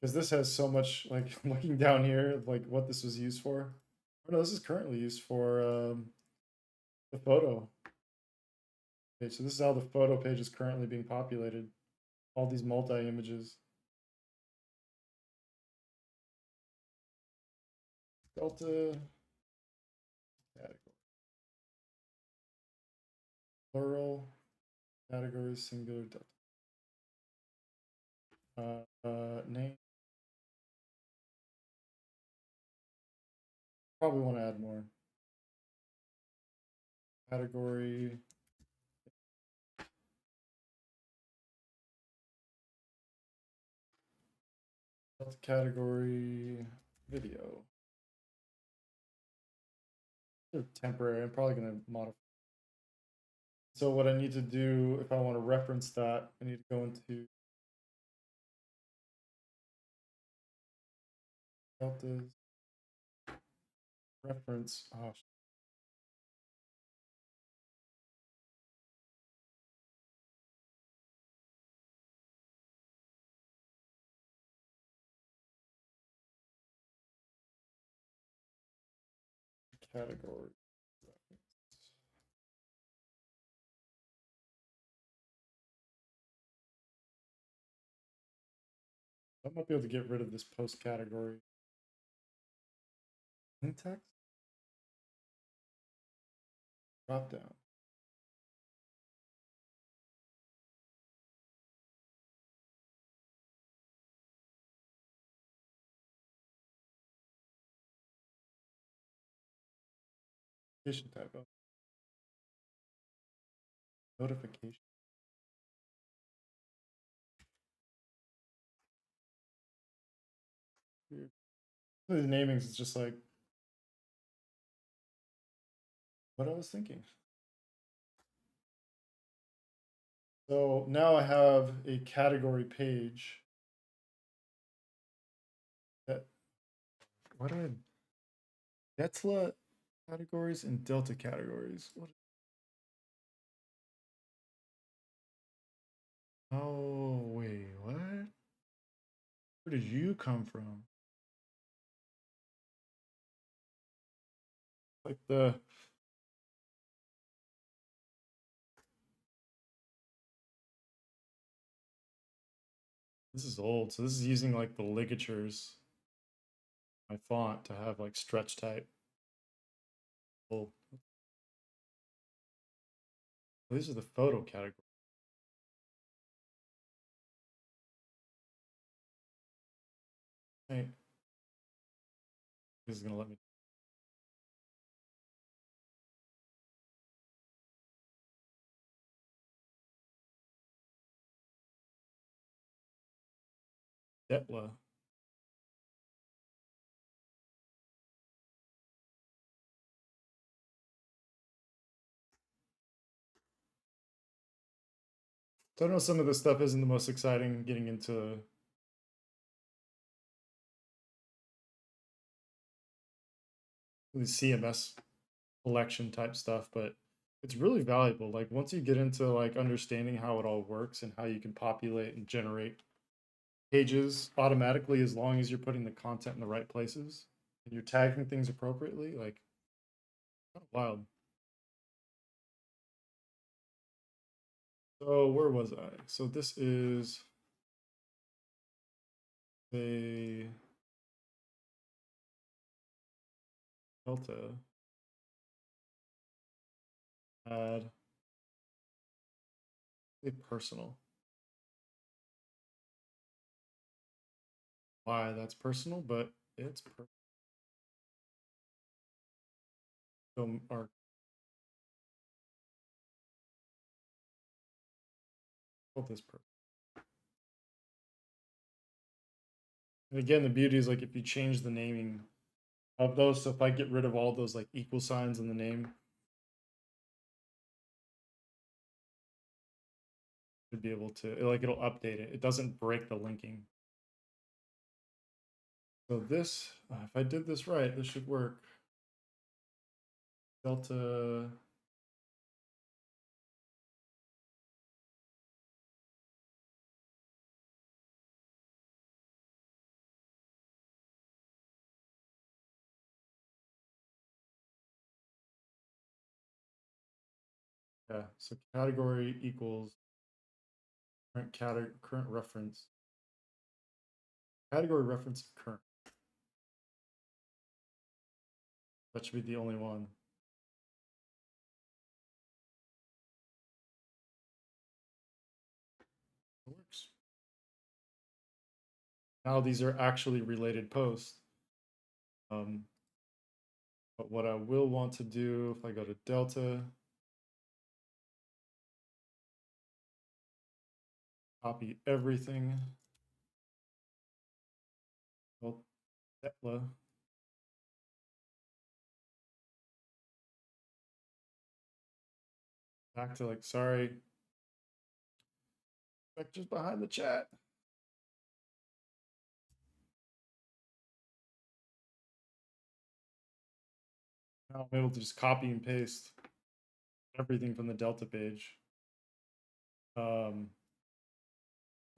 because this has so much like looking down here like what this was used for. Oh no, this is currently used for the photo page. So this is how the photo page is currently being populated. All these multi images. Delta category. Plural categories singular delta. Name. Probably want to add more. Category. Delta category video. They're temporary. I'm probably going to modify. So what I need to do if I want to reference that, I need to go into deltas reference. Oh, category. I might be able to get rid of this post category. Text drop down. Notification type. Oh, notification. Weird. The namings is just like what I was thinking. So now I have a category page that what are Delta categories and Delta categories? What? Oh wait, what? Where did you come from? Like the this is old, so this is using like the ligatures my font to have like stretch type. Old. These are the photo categories. Right. This is gonna let me. Detla. So I know some of this stuff isn't the most exciting getting into the CMS collection type stuff, but it's really valuable. Like once you get into like understanding how it all works and how you can populate and generate pages automatically as long as you're putting the content in the right places and you're tagging things appropriately, like wild. So where was I? So this is a Delta add a personal. Why that's personal, but it's so our this person. And again, the beauty is like if you change the naming of those, so if I get rid of all those like equal signs in the name, should be able to like it'll update it. It doesn't break the linking. So this, if I did this right, this should work. Delta yeah, so category equals current reference. Category reference current. That should be the only one. It works. Now these are actually related posts. But what I will want to do if I go to Delta, copy everything. Well, Tetla. Back to like, sorry, vectors behind the chat. Now I'm able to just copy and paste everything from the Delta page. I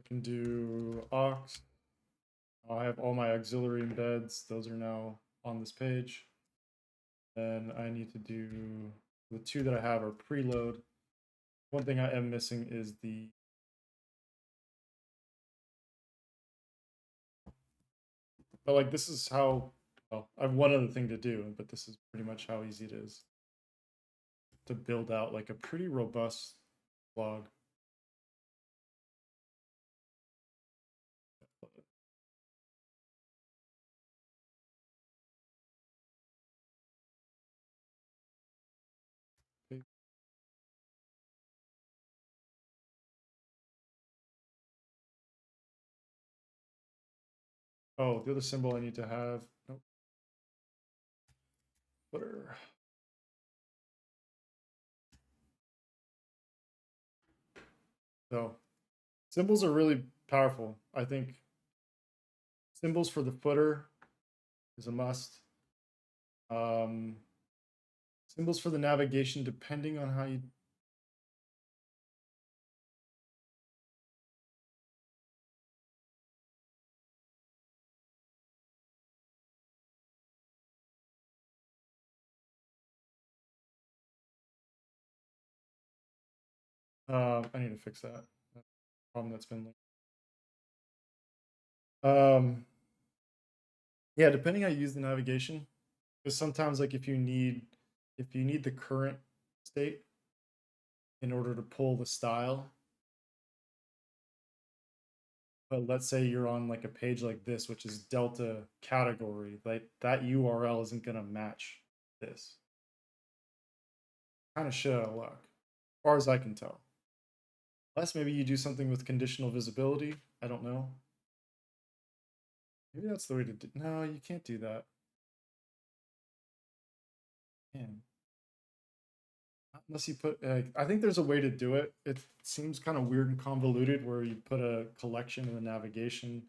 can do aux. I have all my auxiliary embeds. Those are now on this page. Then I need to do the two that I have are preload. One thing I am missing is the but like this is how well I have one other thing to do, but this is pretty much how easy it is to build out like a pretty robust blog. Oh, the other symbol I need to have. Nope. Footer. So symbols are really powerful. I think symbols for the footer is a must. Symbols for the navigation, depending on how you. I need to fix that. That's a problem that's been. Yeah, depending how you use the navigation, because sometimes like if you need the current state in order to pull the style, but let's say you're on like a page like this, which is Delta category, like that URL isn't gonna match this. Kind of shit out of luck, as far as I can tell. Unless maybe you do something with conditional visibility. I don't know. Maybe that's the way to do. No, you can't do that. Man. Unless you put, I think there's a way to do it. It seems kind of weird and convoluted where you put a collection in the navigation,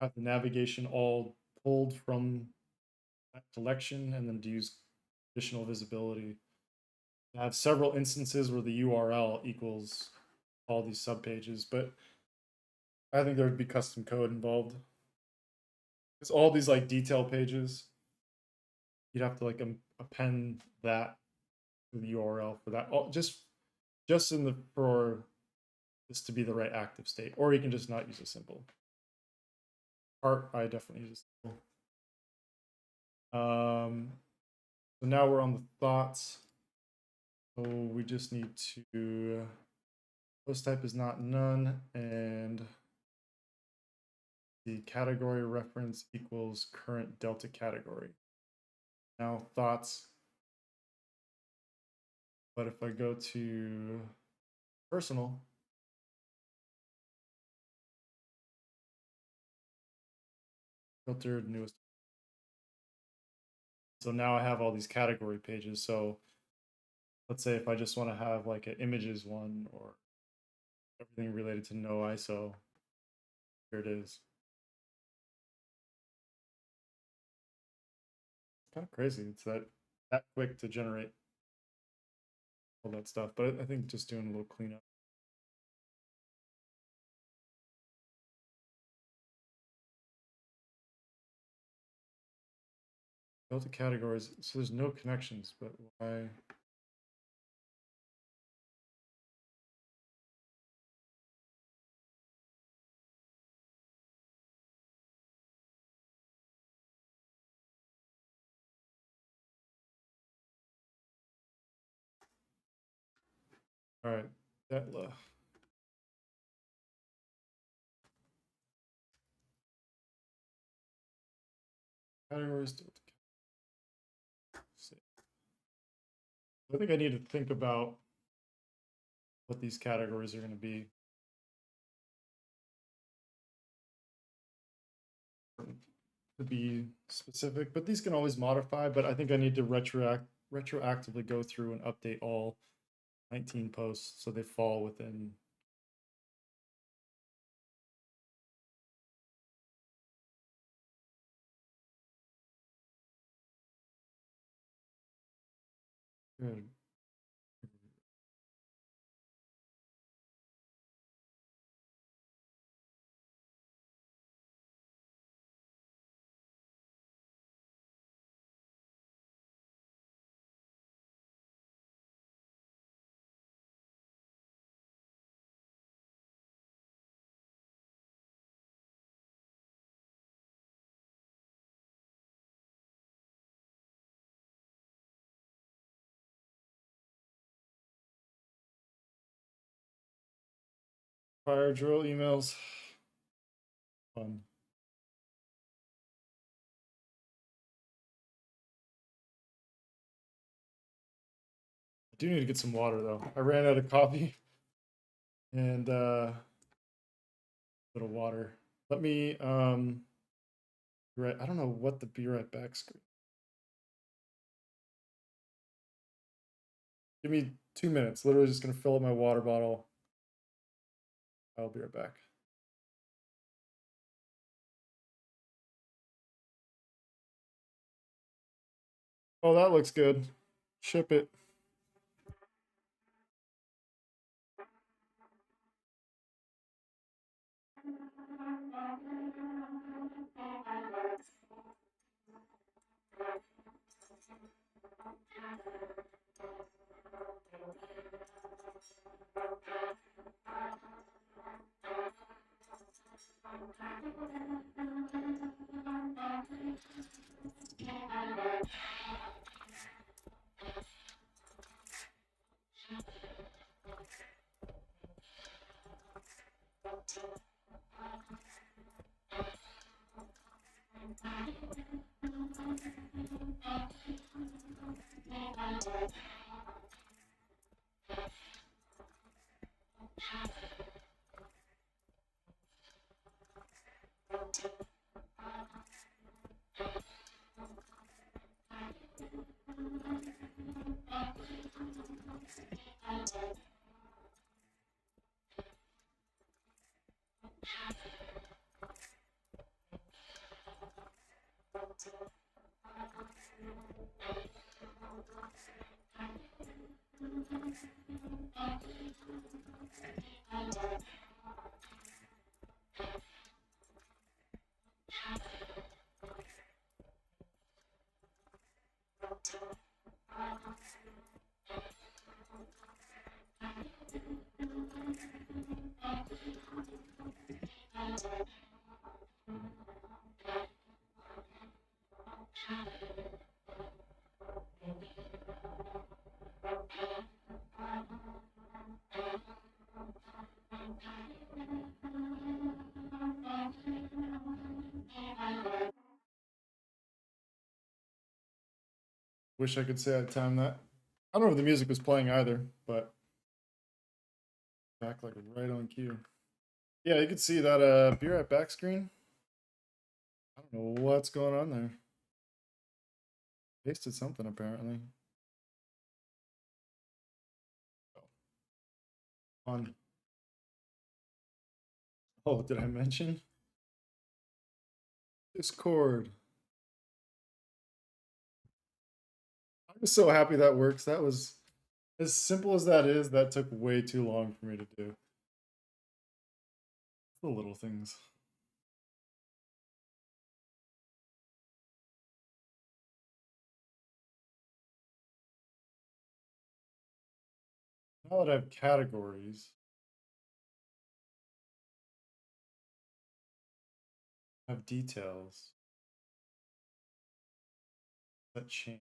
have the navigation all pulled from that collection, and then to use additional visibility. I have several instances where the URL equals all these subpages, but I think there would be custom code involved. It's all these like detail pages. You'd have to like append that to the URL for that. Just in the for this to be the right active state, or you can just not use a symbol. Part I definitely use a symbol. So now we're on the thoughts. So we just need to post type is not none, and the category reference equals current Delta category. Now thoughts. But if I go to personal, filtered newest. So now I have all these category pages. So let's say if I just want to have like an images one or everything related to no ISO, here it is. It's kind of crazy. It's that quick to generate all that stuff. But I think just doing a little cleanup. Delta categories. So there's no connections, but why? All right, Detla. Categories. Delta. I think I need to think about what these categories are going to be. to be specific, but these can always modify. But I think I need to retroactively go through and update all 19 posts so they fall within. Good. Fire drill emails. Fun. I do need to get some water though. I ran out of coffee and a bit of water. Let me right. I don't know what the be right back screen. Give me 2 minutes. Literally just gonna fill up my water bottle. I'll be right back. Oh, that looks good. Ship it. Wish I could say I timed that. I don't know if the music was playing either, but back like right on cue. Yeah, you can see that be right back screen. I don't know what's going on there. Pasted something apparently. On. Oh, did I mention Discord? I'm just so happy that works. That was as simple as that is. That took way too long for me to do. The little things. Now that I have categories, I have details that change.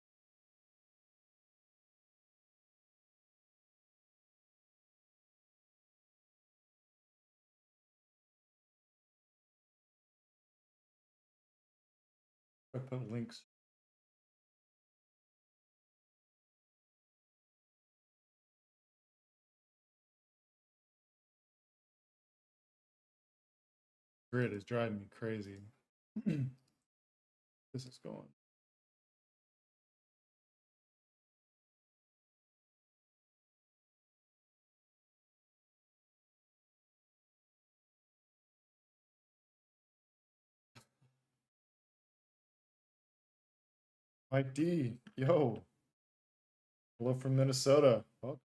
I put links. Grid is driving me crazy. this is going. Mike D, yo, hello from Minnesota. Oh,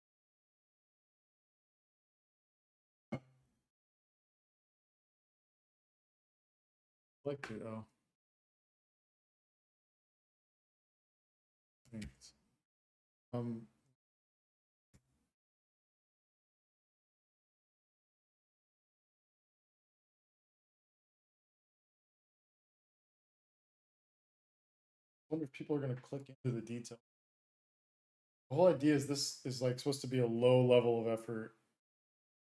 I like it. Oh, thanks. Um, I wonder if people are gonna click into the detail. The whole idea is this is like supposed to be a low level of effort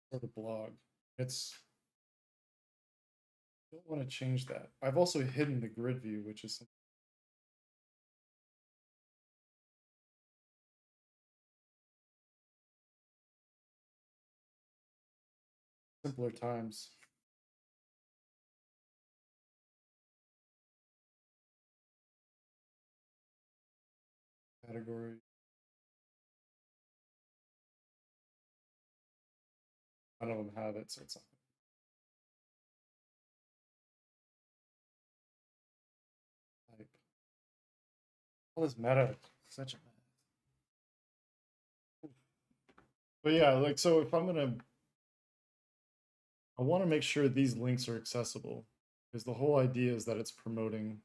for the blog. It's I don't want to change that. I've also hidden the grid view, which is simpler times. Category. None of them have it, so it's not type. All this meta, such a. But yeah, like so, if I'm gonna, I want to make sure these links are accessible because the whole idea is that it's promoting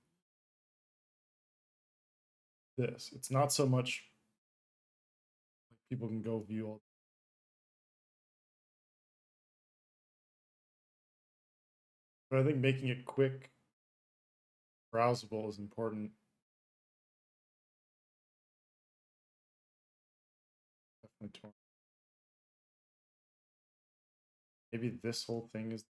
this. It's not so much like people can go view all. But I think making it quick, browsable is important. Definitely torn. Maybe this whole thing is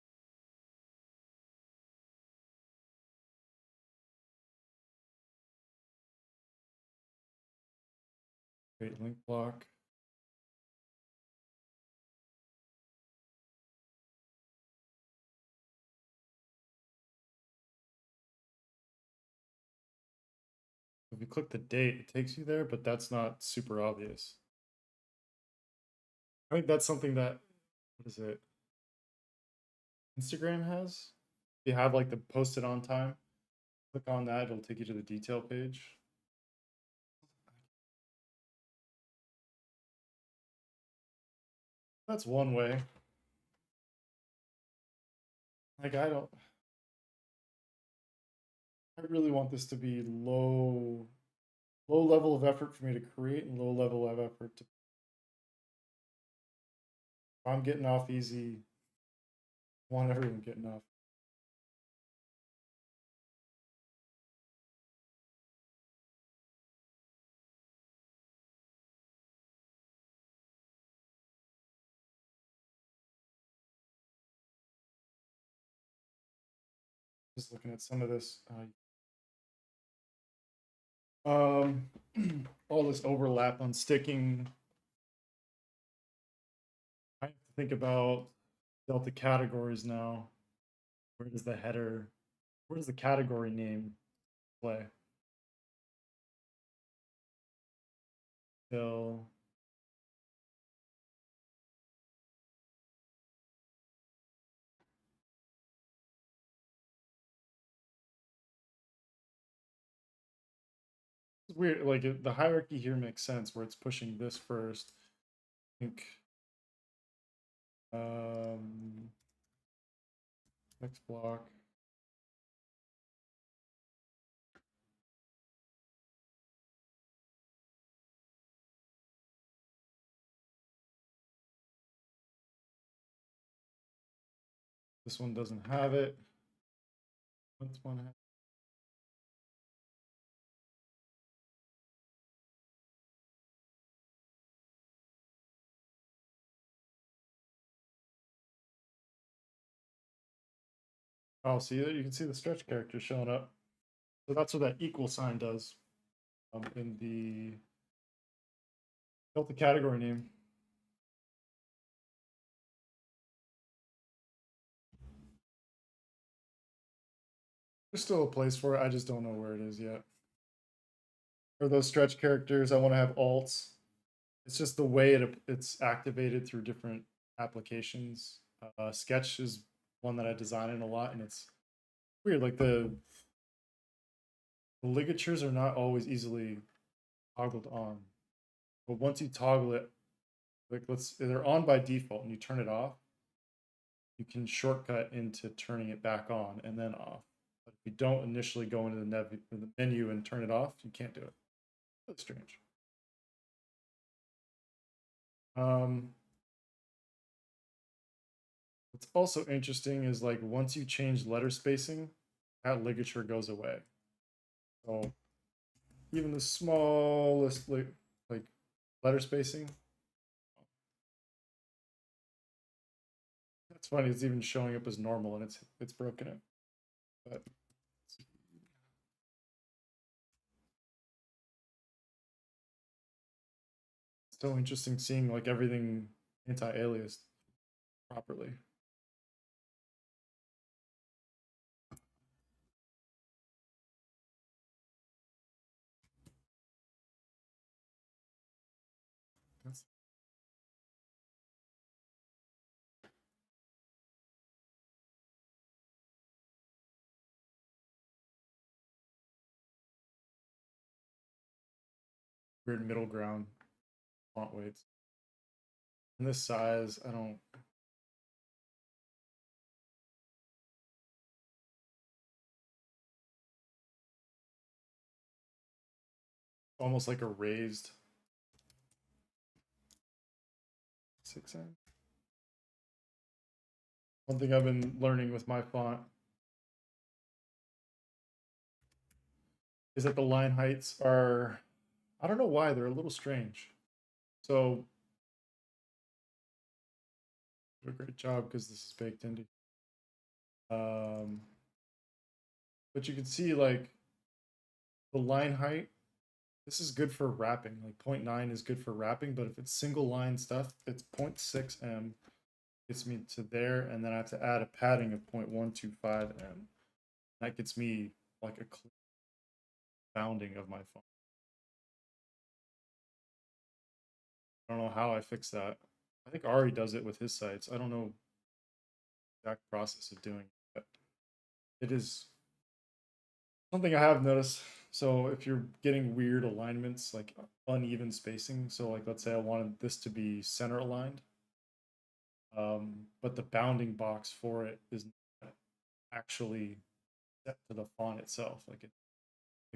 great link block. If you click the date, it takes you there, but that's not super obvious. I think that's something that, what is it? Instagram has. If you have like the post it on time, click on that, it'll take you to the detail page. That's one way. Like I really want this to be low level of effort for me to create and low level of effort to. If I'm getting off easy, I want everyone getting off. Just looking at some of this. All this overlap on sticking. I have to think about delta categories now. Where does the header, where does the category name play? Till it's weird. Like the hierarchy here makes sense where it's pushing this first. I think next block. This one doesn't have it. This one has. Oh, see that you can see the stretch character showing up. So that's what that equal sign does in the delta category name. There's still a place for it. I just don't know where it is yet. For those stretch characters, I want to have alts. It's just the way it's activated through different applications. Sketch is one that I design in a lot, and it's weird. Like the ligatures are not always easily toggled on, but once you toggle it, like they're on by default, and you turn it off, you can shortcut into turning it back on and then off. But if you don't initially go into the menu and turn it off, you can't do it. That's strange. Um, what's also interesting is like once you change letter spacing, that ligature goes away. So even the smallest like letter spacing, that's funny. It's even showing up as normal, and it's broken it. But it's so interesting seeing like everything anti-aliased properly. That's weird middle ground font weights. And this size, I don't. Almost like a raised 6M. One thing I've been learning with my font is that the line heights are, I don't know why, they're a little strange. So, do a great job because this is baked into. Um, but you can see like the line height. This is good for wrapping. Like 0.9 is good for wrapping, but if it's single line stuff, it's 0.6M gets me to there, and then I have to add a padding of 0.125M. That gets me like a clear bounding of my font. I don't know how I fix that. I think Ari does it with his sites. I don't know the exact process of doing it, but it is something I have noticed. So if you're getting weird alignments, like uneven spacing, so like let's say I wanted this to be center aligned, but the bounding box for it is not actually set to the font itself. Like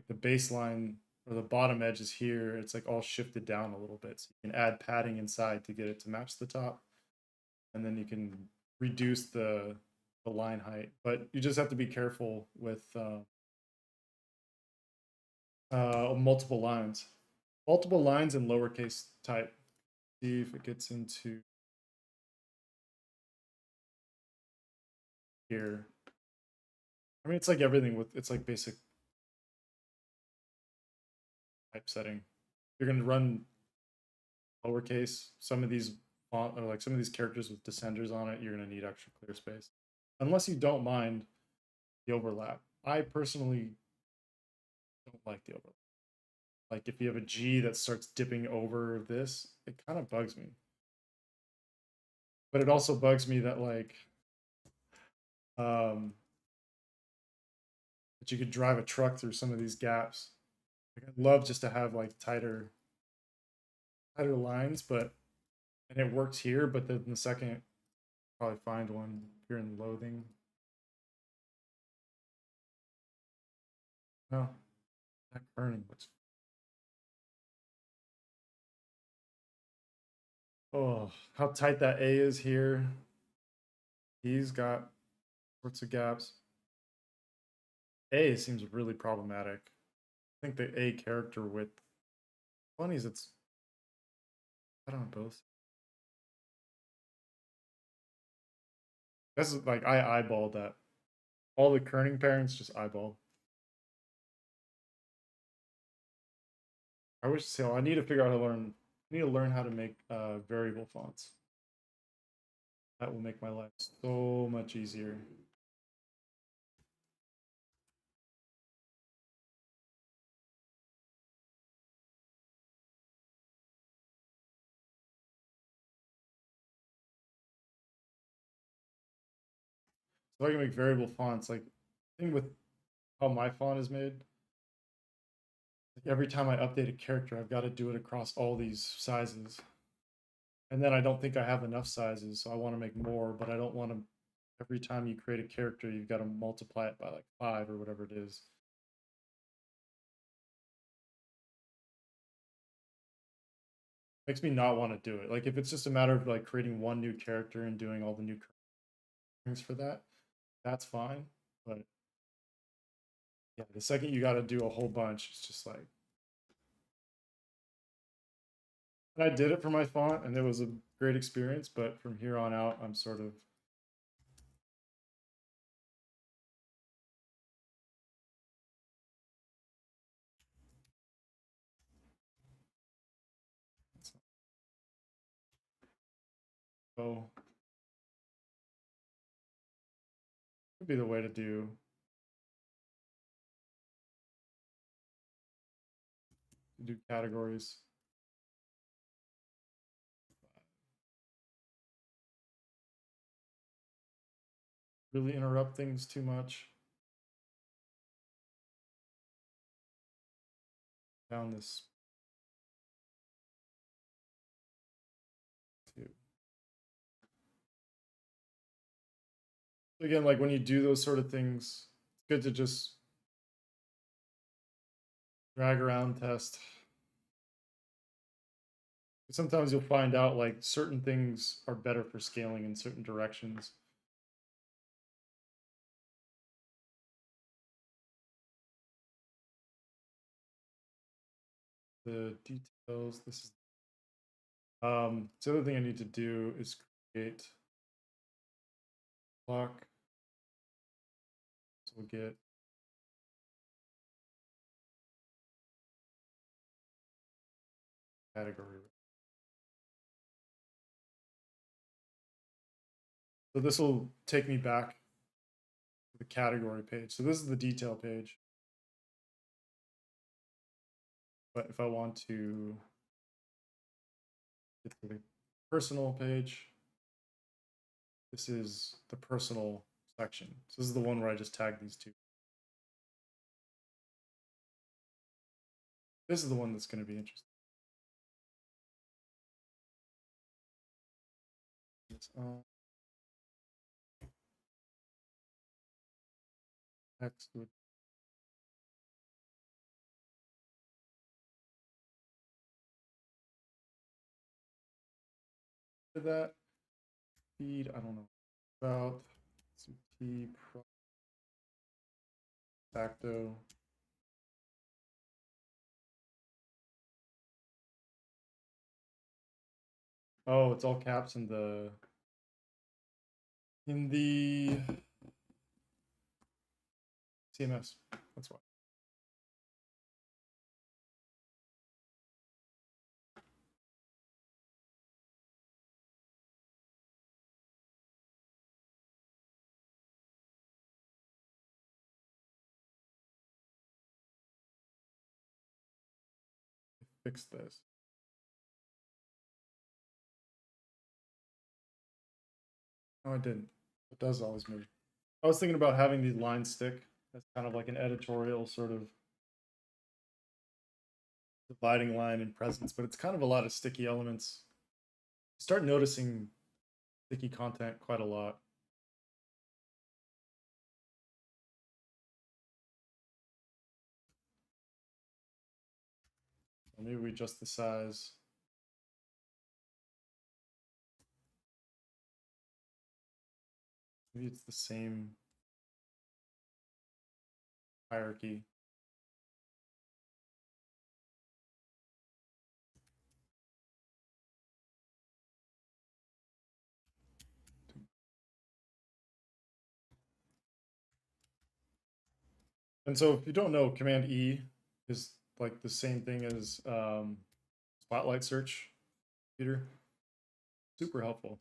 the baseline or the bottom edge is here. It's like all shifted down a little bit. So you can add padding inside to get it to match the top, and then you can reduce the line height. But you just have to be careful with multiple lines. Multiple lines in lowercase type. See if it gets into here. I mean, it's like everything with it's like basic typesetting. You're gonna run lowercase. Some of these font or like some of these characters with descenders on it, you're gonna need extra clear space, unless you don't mind the overlap. I personally don't like the overlap. Like if you have a G that starts dipping over this, it kind of bugs me. But it also bugs me that like um that you could drive a truck through some of these gaps. Like I'd love just to have like tighter lines, but and it works here, but then the second probably find one here in loathing. No, that kerning looks. Oh, how tight that A is here. He's got sorts of gaps. A seems really problematic. I think the A character width. Funny is it's I don't know both. That's like I eyeballed that. All the kerning pairings just eyeballed. I wish so. I need to figure out how to learn. I need to learn how to make variable fonts. That will make my life so much easier. So I can make variable fonts. Like, the thing with how my font is made, like every time I update a character, I've got to do it across all these sizes. And then I don't think I have enough sizes, so I want to make more, but I don't want to. Every time you create a character, you've got to multiply it by like 5 or whatever it is. Makes me not want to do it. Like if it's just a matter of like creating one new character and doing all the new things for that, that's fine. But yeah, the second you got to do a whole bunch, it's just like. And I did it for my font, and it was a great experience. But from here on out, I'm sort of. So would be the way to do categories. Really interrupt things too much. Down this too. Again, like when you do those sort of things, it's good to just drag around, test. Sometimes you'll find out like certain things are better for scaling in certain directions. The details, this is the other thing I need to do is create block. So we'll get category. So this will take me back to the category page. So this is the detail page. But if I want to get to the personal page, this is the personal section. So this is the one where I just tagged these two. This is the one that's going to be interesting. Text would that feed. I don't know about CT pro facto. Oh, it's all caps in the CMS. That's why. Fix this. No, I didn't. It does always move. I was thinking about having these lines stick. That's kind of like an editorial sort of dividing line and presence, but it's kind of a lot of sticky elements. Start noticing sticky content quite a lot. So maybe we adjust the size. Maybe it's the same hierarchy. And so if you don't know, Command E is like the same thing as Spotlight search, Peter. Super helpful.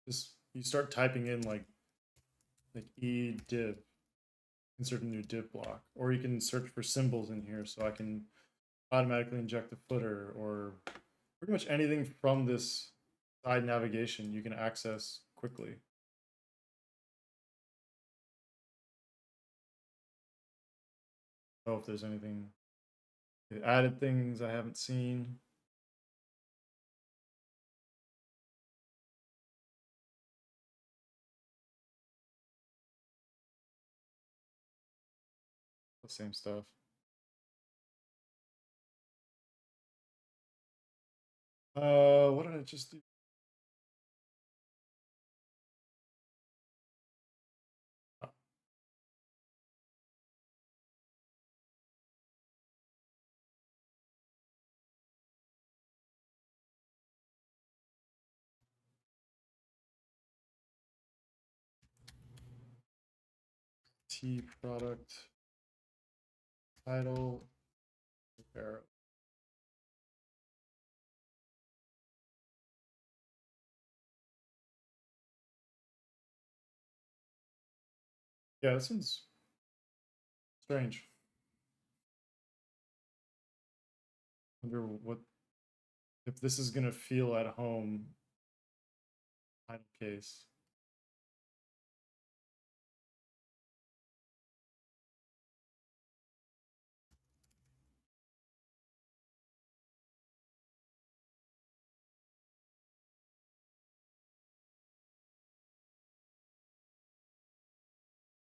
Just you start typing in like E div, insert a new div block, or you can search for symbols in here, so I can automatically inject the footer or pretty much anything from this side navigation you can access quickly. know if there's anything, added things I haven't seen. The same stuff. What did I just do? Oh, T product title. Arrow. Yeah, this one's strange. Wonder what if this is gonna feel at home. Title case.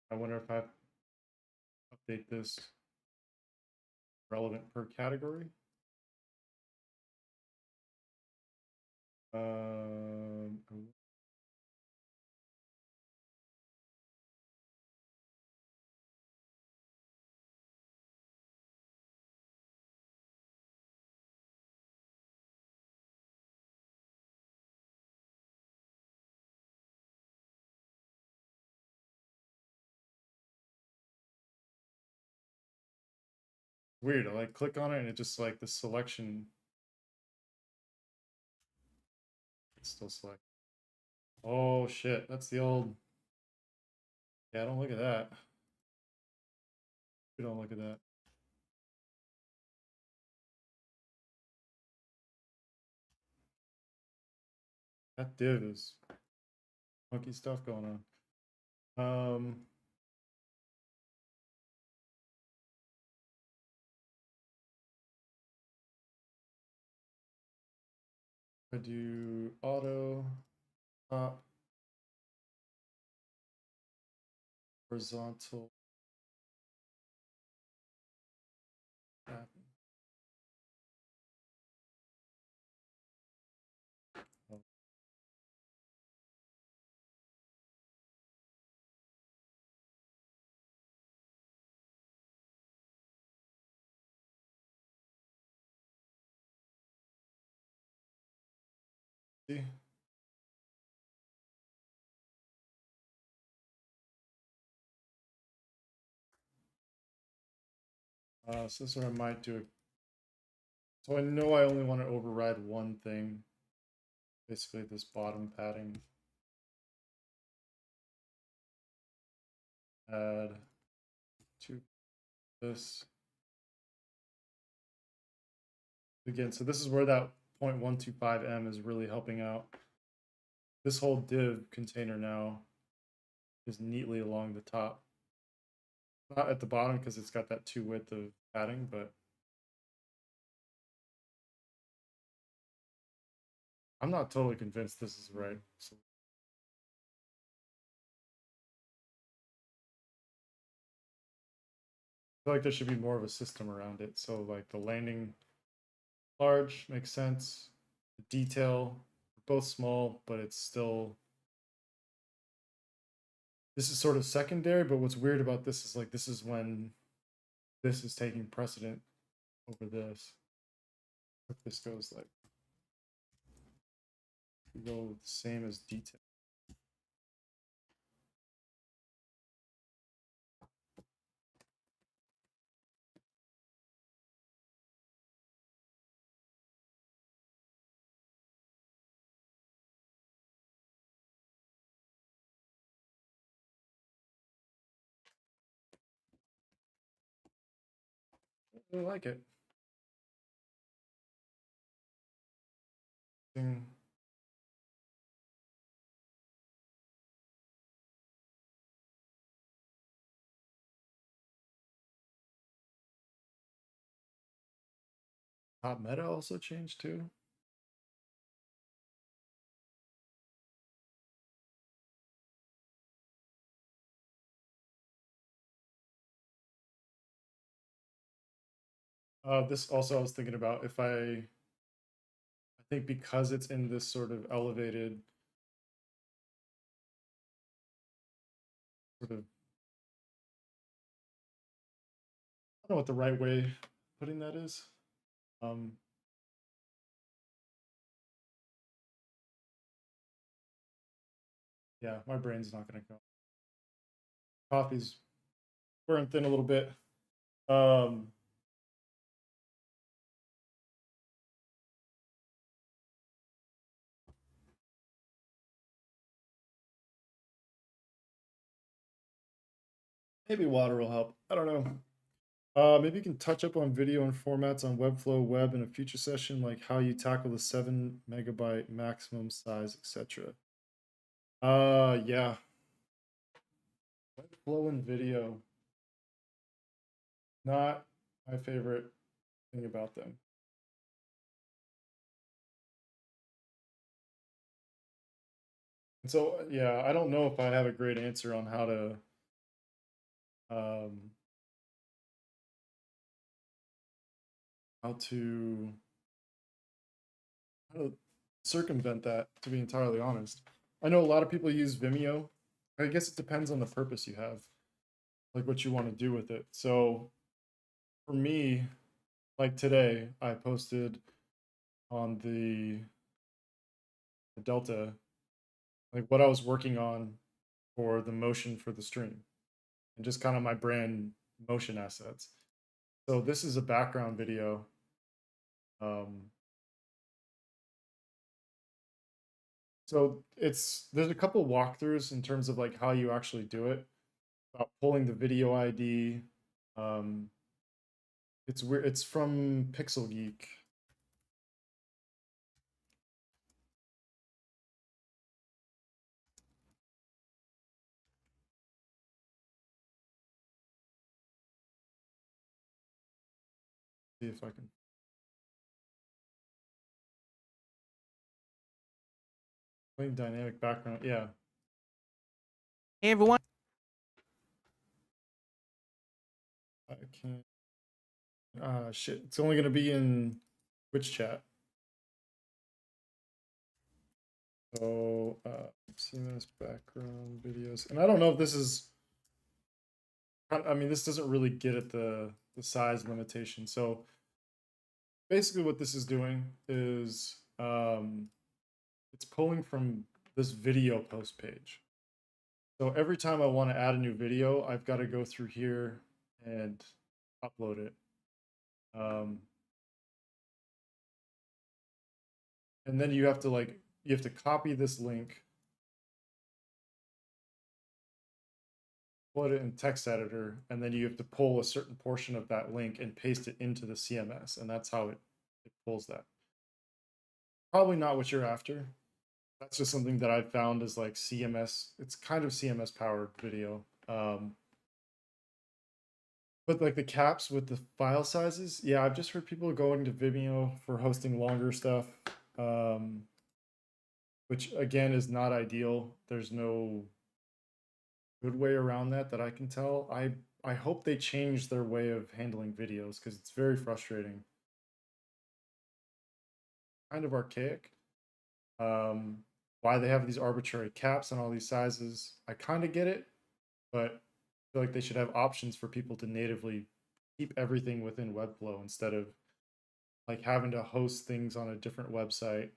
I wonder if I update this relevant per category. Um, Weird. I like click on it and it just like the selection. It's still select. Oh shit, that's the old. Yeah, don't look at that. We don't look at that. That div is funky stuff going on. I do auto top horizontal. Oh, see? So this is what I might do. So I know I only want to override one thing. Basically this bottom padding. Add to this. Again, so this is where that 0.125M is really helping out. This whole div container now is neatly along the top. Not at the bottom because it's got that 2 width of padding, but I'm not totally convinced this is right. So I feel like there should be more of a system around it. So like the landing large makes sense. The detail, both small, but it's still, this is sort of secondary, but what's weird about this is like this is when this is taking precedent over this. If this goes like, we go the same as detail. I really like it. top meta also changed too? This also I was thinking about if I think because it's in this sort of elevated sort of, I don't know what the right way of putting that is. Um, yeah, my brain's not gonna go. Coffee's wearing thin a little bit. Um, maybe water will help. I don't know. Maybe you can touch up on video and formats on Webflow web in a future session, like how you tackle the 7 MB maximum size, etc. Yeah. Webflow and video, not my favorite thing about them. And so, yeah, I don't know if I have a great answer on um, how to how to circumvent that. To be entirely honest, I know a lot of people use Vimeo. I guess it depends on the purpose you have, like what you want to do with it. So for me, like today, I posted on the Delta like what I was working on for the motion for the stream and just kind of my brand motion assets. So this is a background video. Um, so there's a couple walkthroughs in terms of like how you actually do it, about pulling the video ID. Um, it's weird. It's from Pixel Geek. See if I can playing dynamic background. Yeah. Hey everyone. I can't. Shit. It's only gonna be in Twitch chat. So, CMS background videos, and I don't know if this is. I mean, this doesn't really get at the size limitation. So basically, what this is doing is it's pulling from this video post page. So every time I want to add a new video, I've got to go through here and upload it. And then you have to copy this link, put it in text editor, and then you have to pull a certain portion of that link and paste it into the CMS, and that's how it pulls that. Probably not what you're after. That's just something that I found is like CMS. It's kind of CMS powered video. But like the caps with the file sizes, yeah, I've just heard people going to Vimeo for hosting longer stuff, um, which again is not ideal. There's no good way around that I can tell. I hope they change their way of handling videos because it's very frustrating. Kind of archaic. Why they have these arbitrary caps on all these sizes, I kind of get it, but I feel like they should have options for people to natively keep everything within Webflow instead of like having to host things on a different website,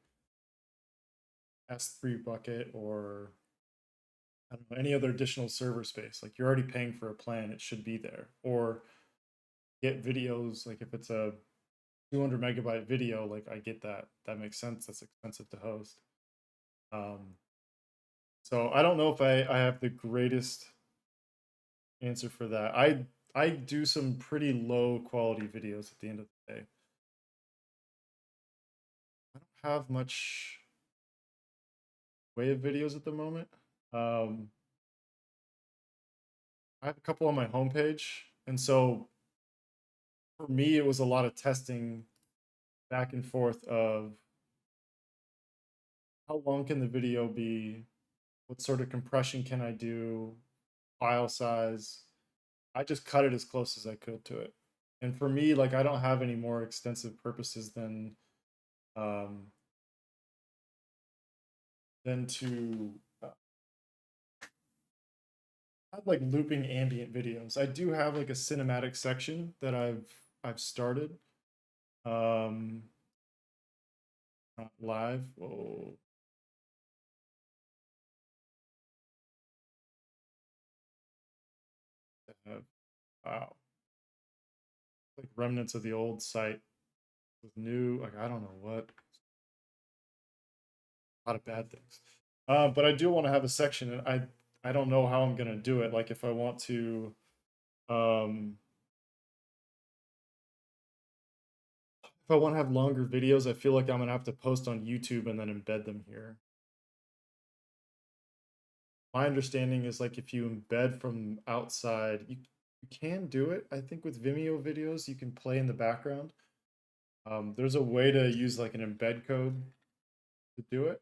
S3 bucket, or I don't know, any other additional server space. Like you're already paying for a plan, it should be there. Or get videos, like if it's a 200 MB video, like I get that. That makes sense. That's expensive to host. So I don't know if I have the greatest answer for that. I do some pretty low quality videos at the end of the day. I don't have much way of videos at the moment. Um, I have a couple on my homepage, and so for me, it was a lot of testing back and forth of how long can the video be, what sort of compression can I do, file size. I just cut it as close as I could to it. And for me, like I don't have any more extensive purposes um, than to have like looping ambient videos. I do have like a cinematic section that I've started. Um, Not live. Whoa. Wow. Like remnants of the old site with new, like I don't know what, a lot of bad things. But I do want to have a section, and I don't know how I'm gonna do it. Like if I want to, um, if I want to have longer videos, I feel like I'm gonna have to post on YouTube and then embed them here. My understanding is like if you embed from outside, you can do it. I think with Vimeo videos, you can play in the background. There's a way to use like an embed code to do it.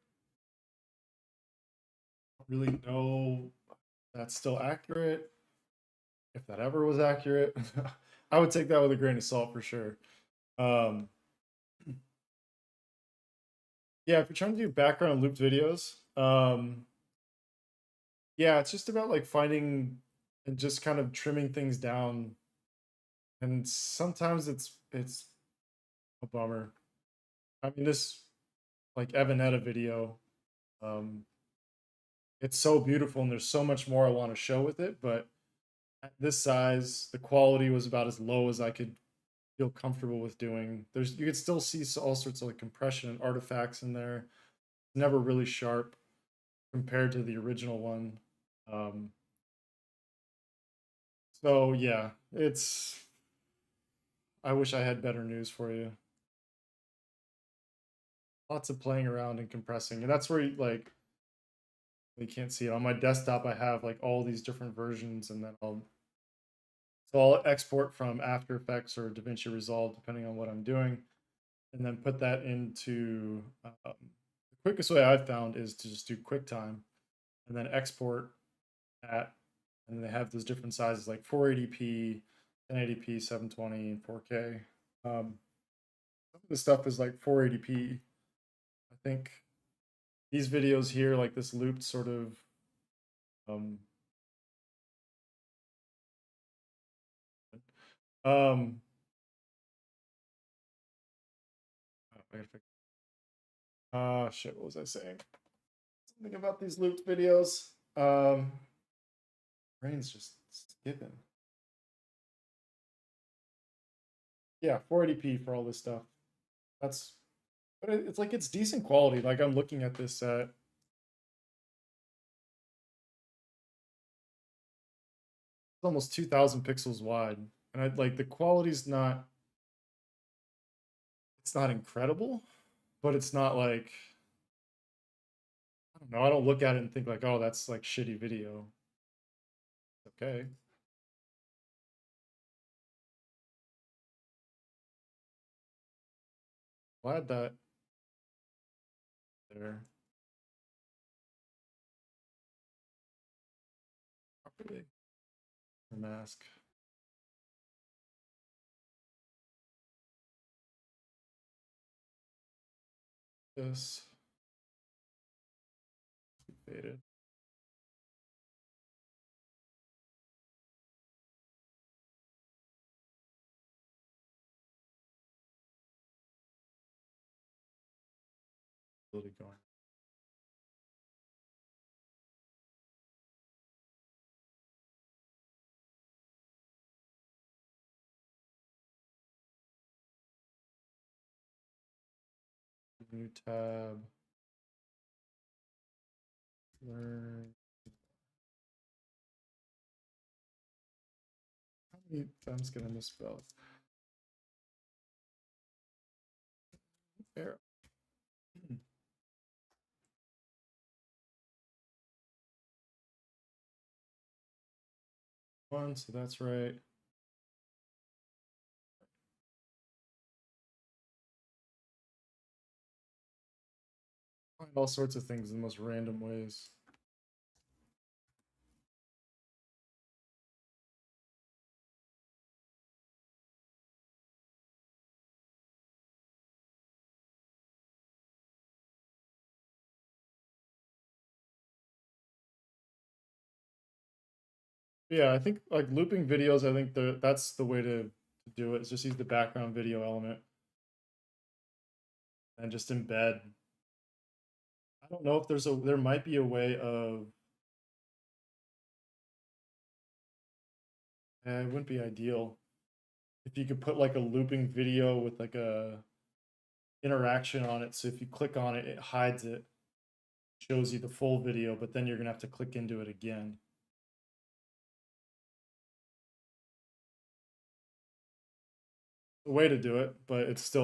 I don't really know if that's still accurate. If that ever was accurate, I would take that with a grain of salt for sure. Um, yeah, if you're trying to do background looped videos, yeah, it's just about like finding and just kind of trimming things down. And sometimes it's a bummer. I mean, this like Evanetta video, um, it's so beautiful and there's so much more I want to show with it, but at this size, the quality was about as low as I could feel comfortable with doing. You could still see all sorts of like compression and artifacts in there. Never really sharp compared to the original one. Um, so yeah, it's. I wish I had better news for you. Lots of playing around and compressing, and that's where you can't see it on my desktop. I have like all these different versions, and then I'll export from After Effects or DaVinci Resolve depending on what I'm doing, and then put that into. The quickest way I've found is to just do QuickTime, and then export at, and they have those different sizes like 480p, 1080p, 720, and 4K. Some of the stuff is like 480p. I think these videos here, like this looped sort of um, um, oh, I gotta fix. Shit, what was I saying? Something about these looped videos. Brain's just skipping. Yeah, 480p for all this stuff. That's, but it's like it's decent quality. Like I'm looking at this at it's almost 2,000 pixels wide, and I like the quality's not. It's not incredible, but it's not like I don't know. I don't look at it and think like, oh, that's like shitty video. Okay, glad that they're properly mask this faded. Really going. New tab. Learn. How many times can I misspell? Error. One, so that's right. all sorts of things in the most random ways. Yeah, I think like looping videos, I think that's the way to do it. Is just use the background video element and just embed. I don't know if there might be a way of it wouldn't be ideal if you could put like a looping video with like a interaction on it. So if you click on it, it hides it, shows you the full video, but then you're gonna have to click into it again. The way to do it, but it's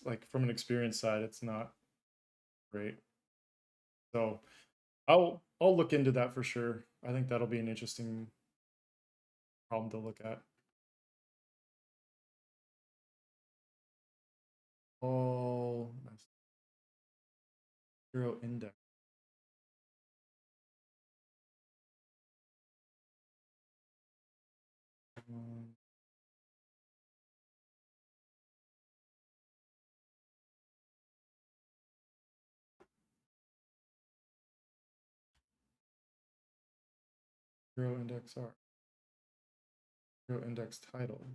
like from an experience side, it's not great. So I'll look into that for sure. I think that'll be an interesting problem to look at. Oh, that's zero index. Um, Zero index R. Zero index title.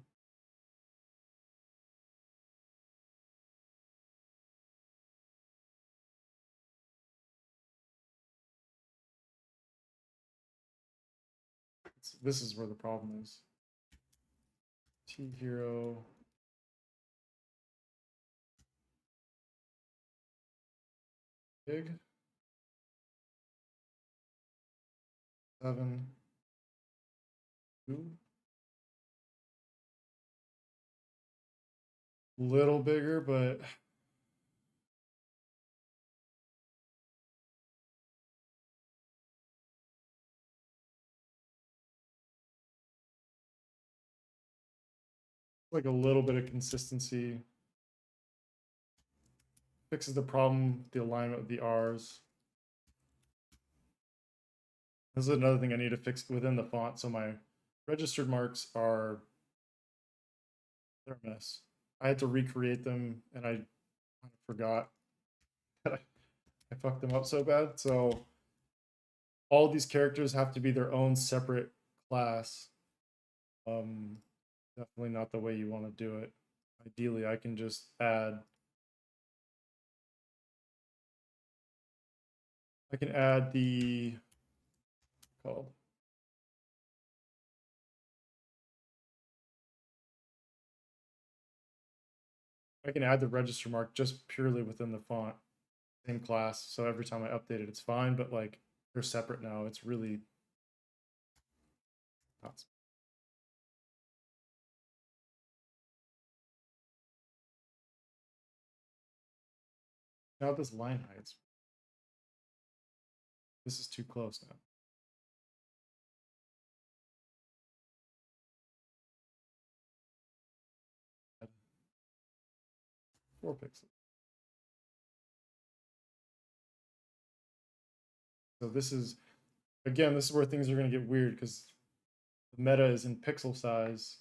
This is where the problem is. T hero. Big. 7. 2. Little bigger, but like a little bit of consistency. Fixes the problem, the alignment of the R's. This is another thing I need to fix within the font. So my registered marks they're a mess. I had to recreate them and I kind of forgot that I fucked them up so bad. So all these characters have to be their own separate class. Definitely not the way you want to do it. Ideally, I can just add. I can add the called. I can add the register mark just purely within the font, same class. So every time I update it, it's fine. But like they're separate now. It's really not. Now this line heights. This is too close now. Add 4 pixels. So this is again, this is where things are going to get weird because the meta is in pixel size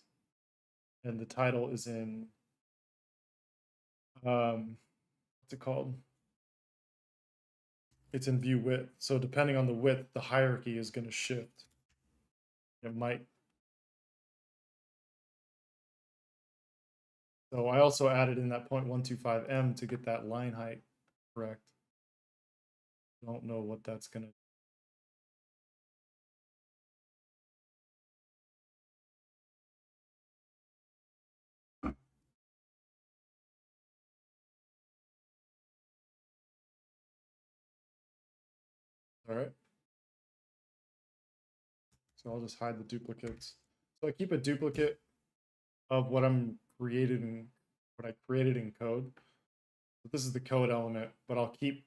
and the title is in what's it called? It's in view width. So depending on the width, the hierarchy is going to shift. It might. So I also added in that 0.125M to get that line height correct. Don't know what that's going to. All right. So I'll just hide the duplicates. So I keep a duplicate of what what I created in code. But this is the code element, but I'll keep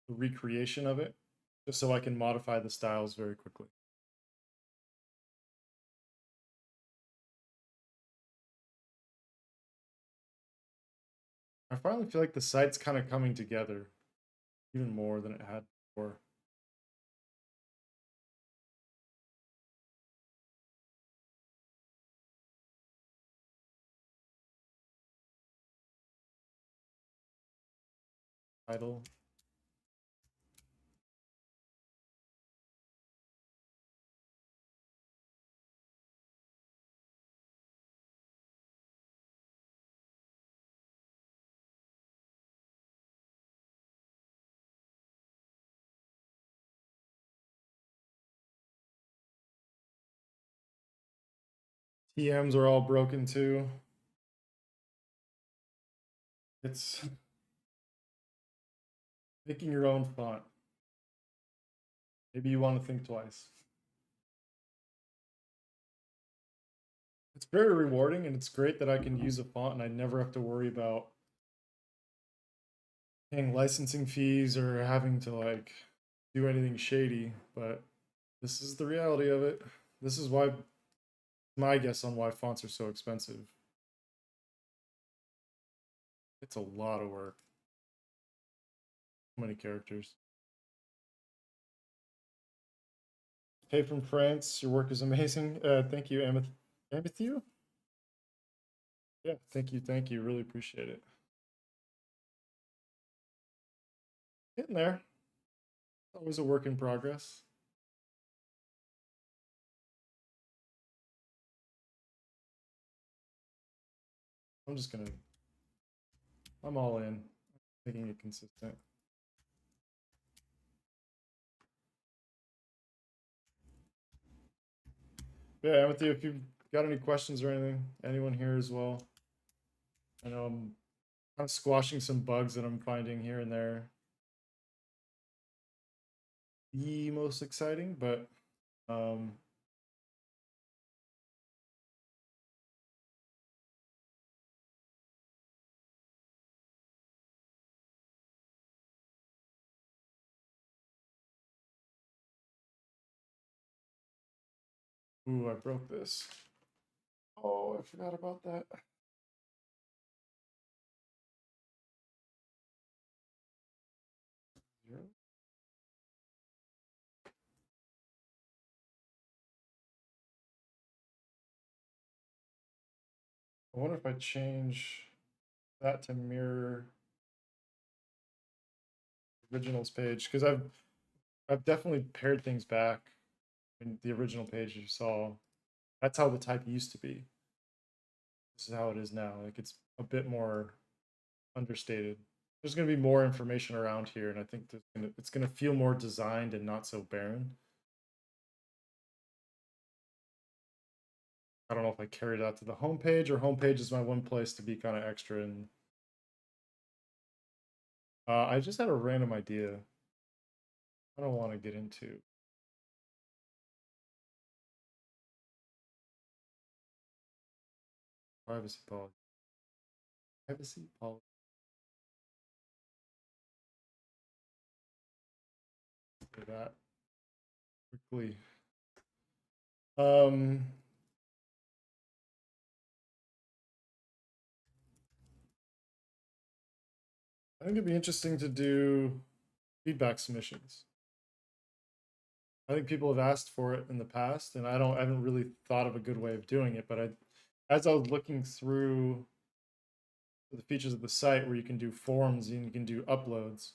the recreation of it just so I can modify the styles very quickly. I finally feel like the site's kind of coming together. even more than it had before. Title. TMs are all broken too. It's making your own font. Maybe you want to think twice. It's very rewarding, and it's great that I can use a font and I never have to worry about paying licensing fees or having to like do anything shady. But this is the reality of it. This is why my guess on why fonts are so expensive. It's a lot of work. So many characters. Hey from France, your work is amazing. Thank you, Amethyst. Yeah, thank you. Really appreciate it. Getting there. Always a work in progress. I'm all in, making it consistent. Yeah, Amethyst, if you've got any questions or anything, anyone here as well. I know I'm kind of squashing some bugs that I'm finding here and there. The most exciting, but ooh, I broke this. Oh, I forgot about that. Zero. I wonder if I change that to mirror originals page, because I've definitely pared things back in the original page you saw. That's how the type used to be. This is how it is now. Like it's a bit more understated. There's going to be more information around here, and I think it's going to feel more designed and not so barren. I don't know if I carried that to the homepage, or homepage is my one place to be kind of extra. And I just had a random idea. I don't want to get into privacy policy. Privacy policy. For that quickly. Um, I think it'd be interesting to do feedback submissions. I think people have asked for it in the past, and I haven't really thought of a good way of doing it. But as I was looking through the features of the site where you can do forms and you can do uploads,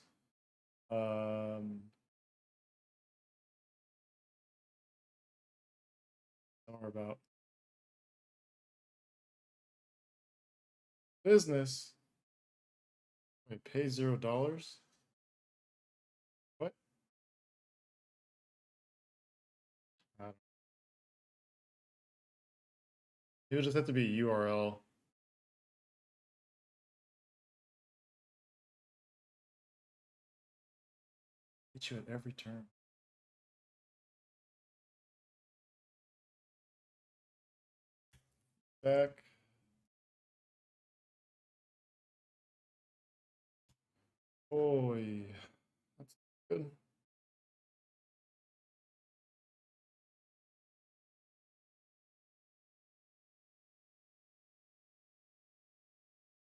more about business. Wait, pay $0? What? It would just have to be a URL. Hit you at every turn. Back. Boy, that's good.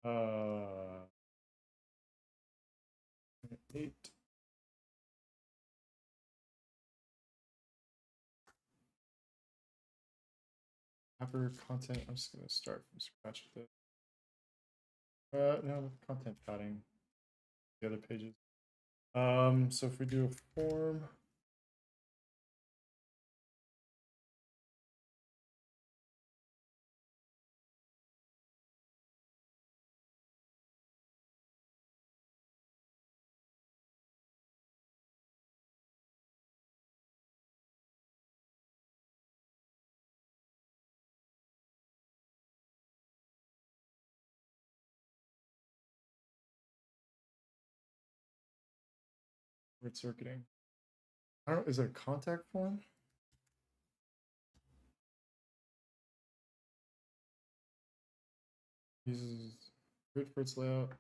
Uh, 8. Wrapper content. I'm just gonna start from scratch with it. No, content padding. The other pages. So if we do a form. Word circuiting. I don't. Is it a contact form? Uses grid for its layout.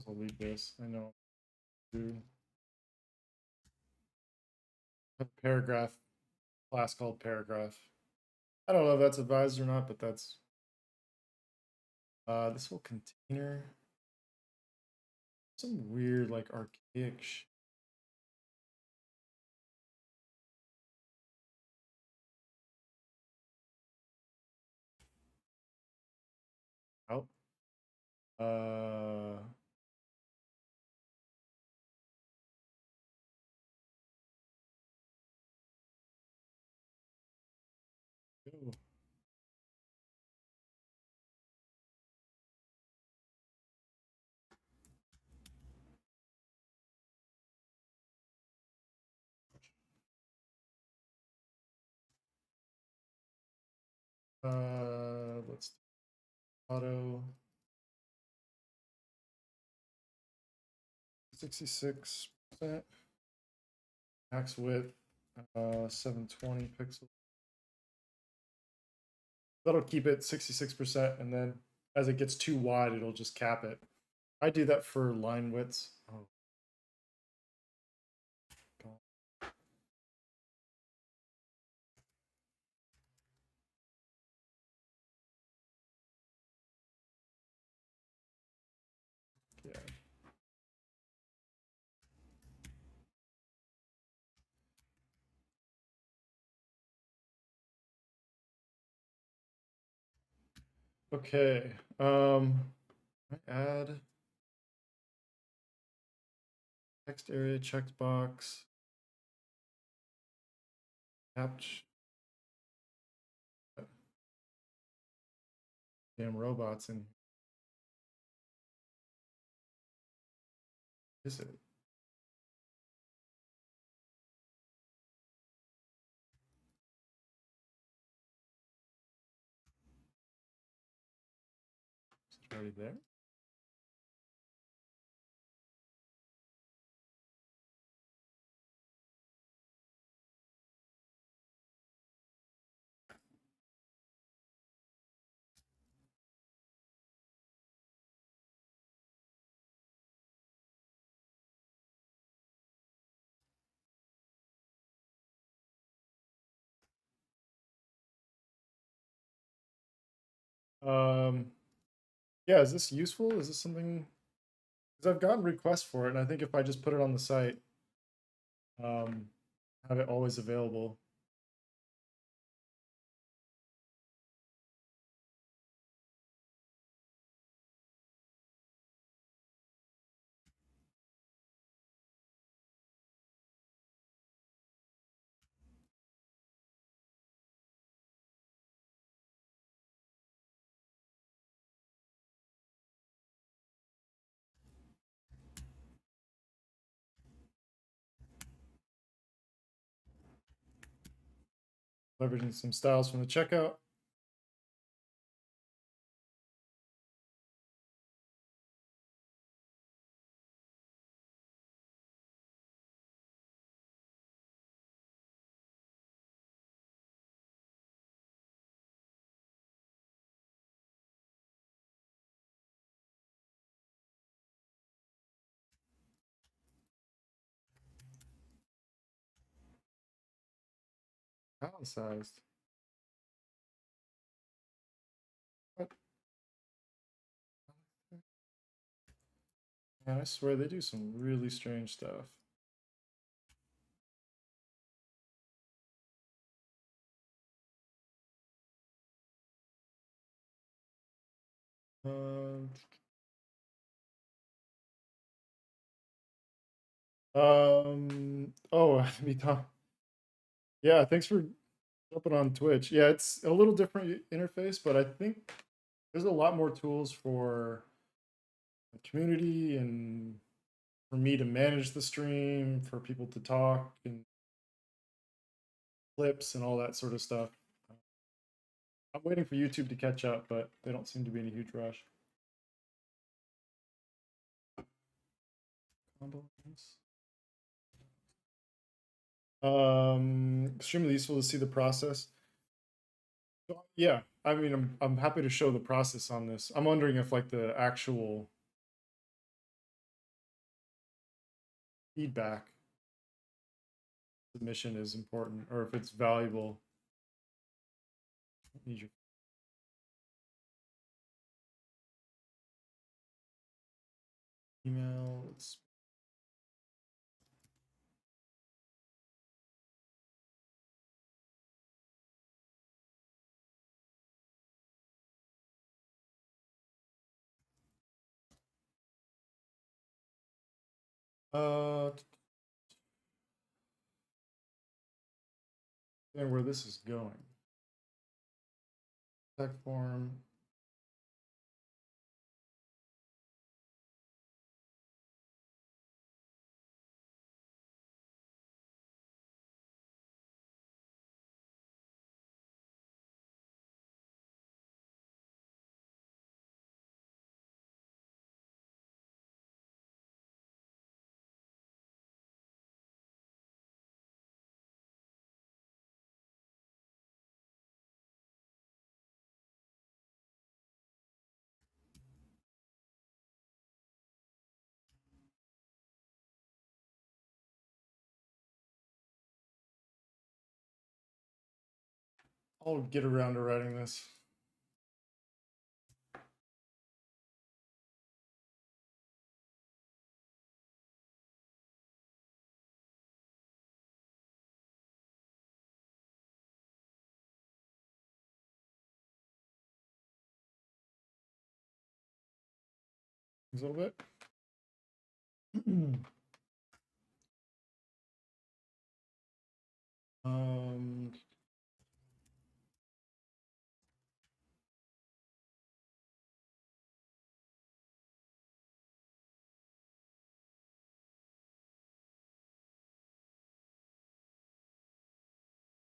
I'll leave this. I know. Do a paragraph class called paragraph. I don't know if that's advised or not, but that's this whole container. Some weird like archaic shit. Out. Uh Ooh. Let's do auto 66%. Max width 720 pixels. That'll keep it 66%, and then as it gets too wide, it'll just cap it. I do that for line widths. Oh. God. Yeah. Okay. I add text area checked box. Captcha. Damn robots in. Is it? Is it already there? Yeah, is this useful? Is this something? Because I've gotten requests for it, and I think if I just put it on the site, um, have it always available. Leveraging some styles from the checkout. italicized. What? Man, I swear they do some really strange stuff. Um, oh, yeah, thanks for jumping on Twitch. Yeah, it's a little different interface, but I think there's a lot more tools for the community and for me to manage the stream, for people to talk and clips and all that sort of stuff. I'm waiting for YouTube to catch up, but they don't seem to be in a huge rush. Extremely useful to see the process. Yeah, I mean, I'm happy to show the process on this. I'm wondering if like the actual feedback submission is important or if it's valuable. Need your email. Let's and where this is going. Tech form. I'll get around to writing this. A little bit. um,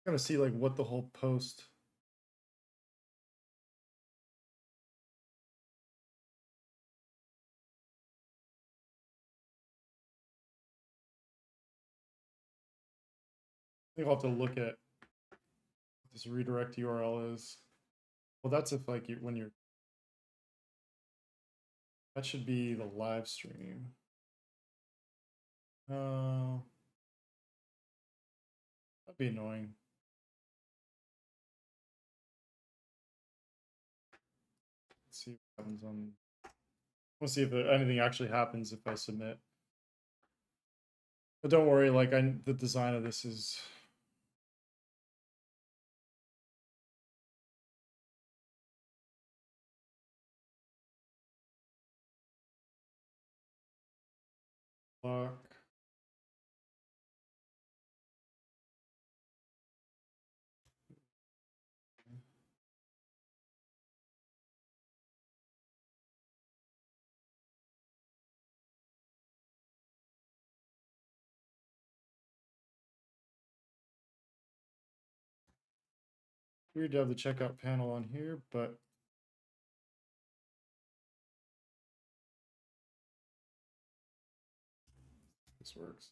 Gonna see like what the whole post. I think I'll have to look at what this redirect URL is. Well, that's if like when you're. That should be the live stream. That'd be annoying. Let's see what happens on. We'll see if anything actually happens if I submit. But don't worry, like the design of this is. Block. Weird to have the checkout panel on here, but this works.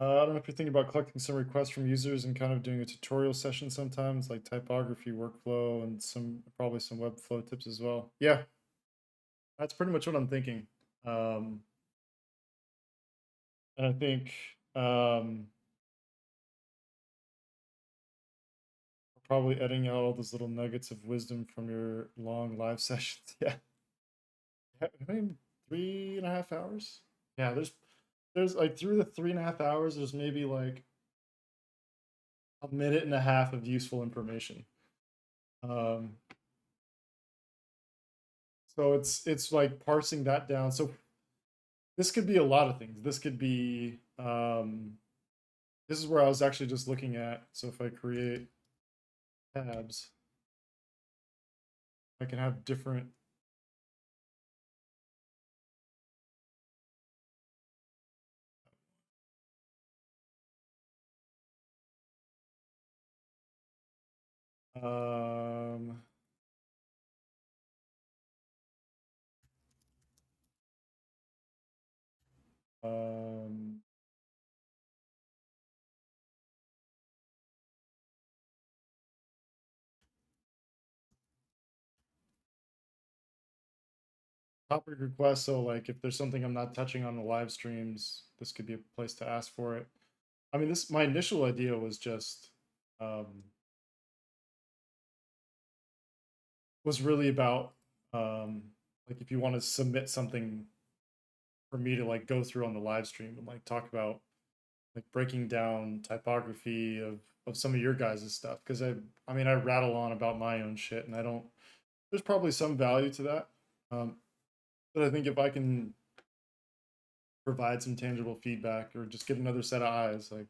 I don't know if you're thinking about collecting some requests from users and kind of doing a tutorial session sometimes, like typography, workflow, and probably some Webflow tips as well. Yeah, that's pretty much what I'm thinking. Um, and I think probably editing out all those little nuggets of wisdom from your long live sessions. Yeah. I mean, 3.5 hours. Yeah, there's like through the 3.5 hours, there's maybe like a minute and a half of useful information. Um, so it's like parsing that down. So this could be a lot of things. This could be this is where I was actually just looking at. So if I create tabs, I can have different um um topic requests. So like if there's something I'm not touching on the live streams, this could be a place to ask for it. I mean, this my initial idea was just um was really about like if you want to submit something for me to like go through on the live stream and like talk about like breaking down typography of some of your guys' stuff, because I mean I rattle on about my own shit and I don't, there's probably some value to that, but I think if I can provide some tangible feedback or just get another set of eyes, like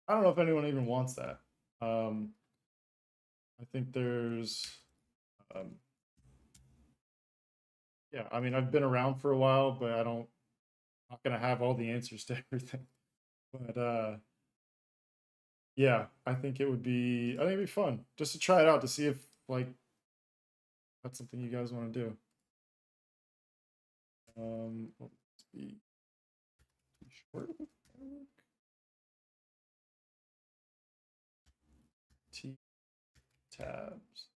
I don't know if anyone even wants that. um I think there's um yeah, I mean I've been around for a while, but I don't, not gonna have all the answers to everything. But yeah, I think it'd be fun just to try it out to see if like that's something you guys want to do. Let's be short. T tabs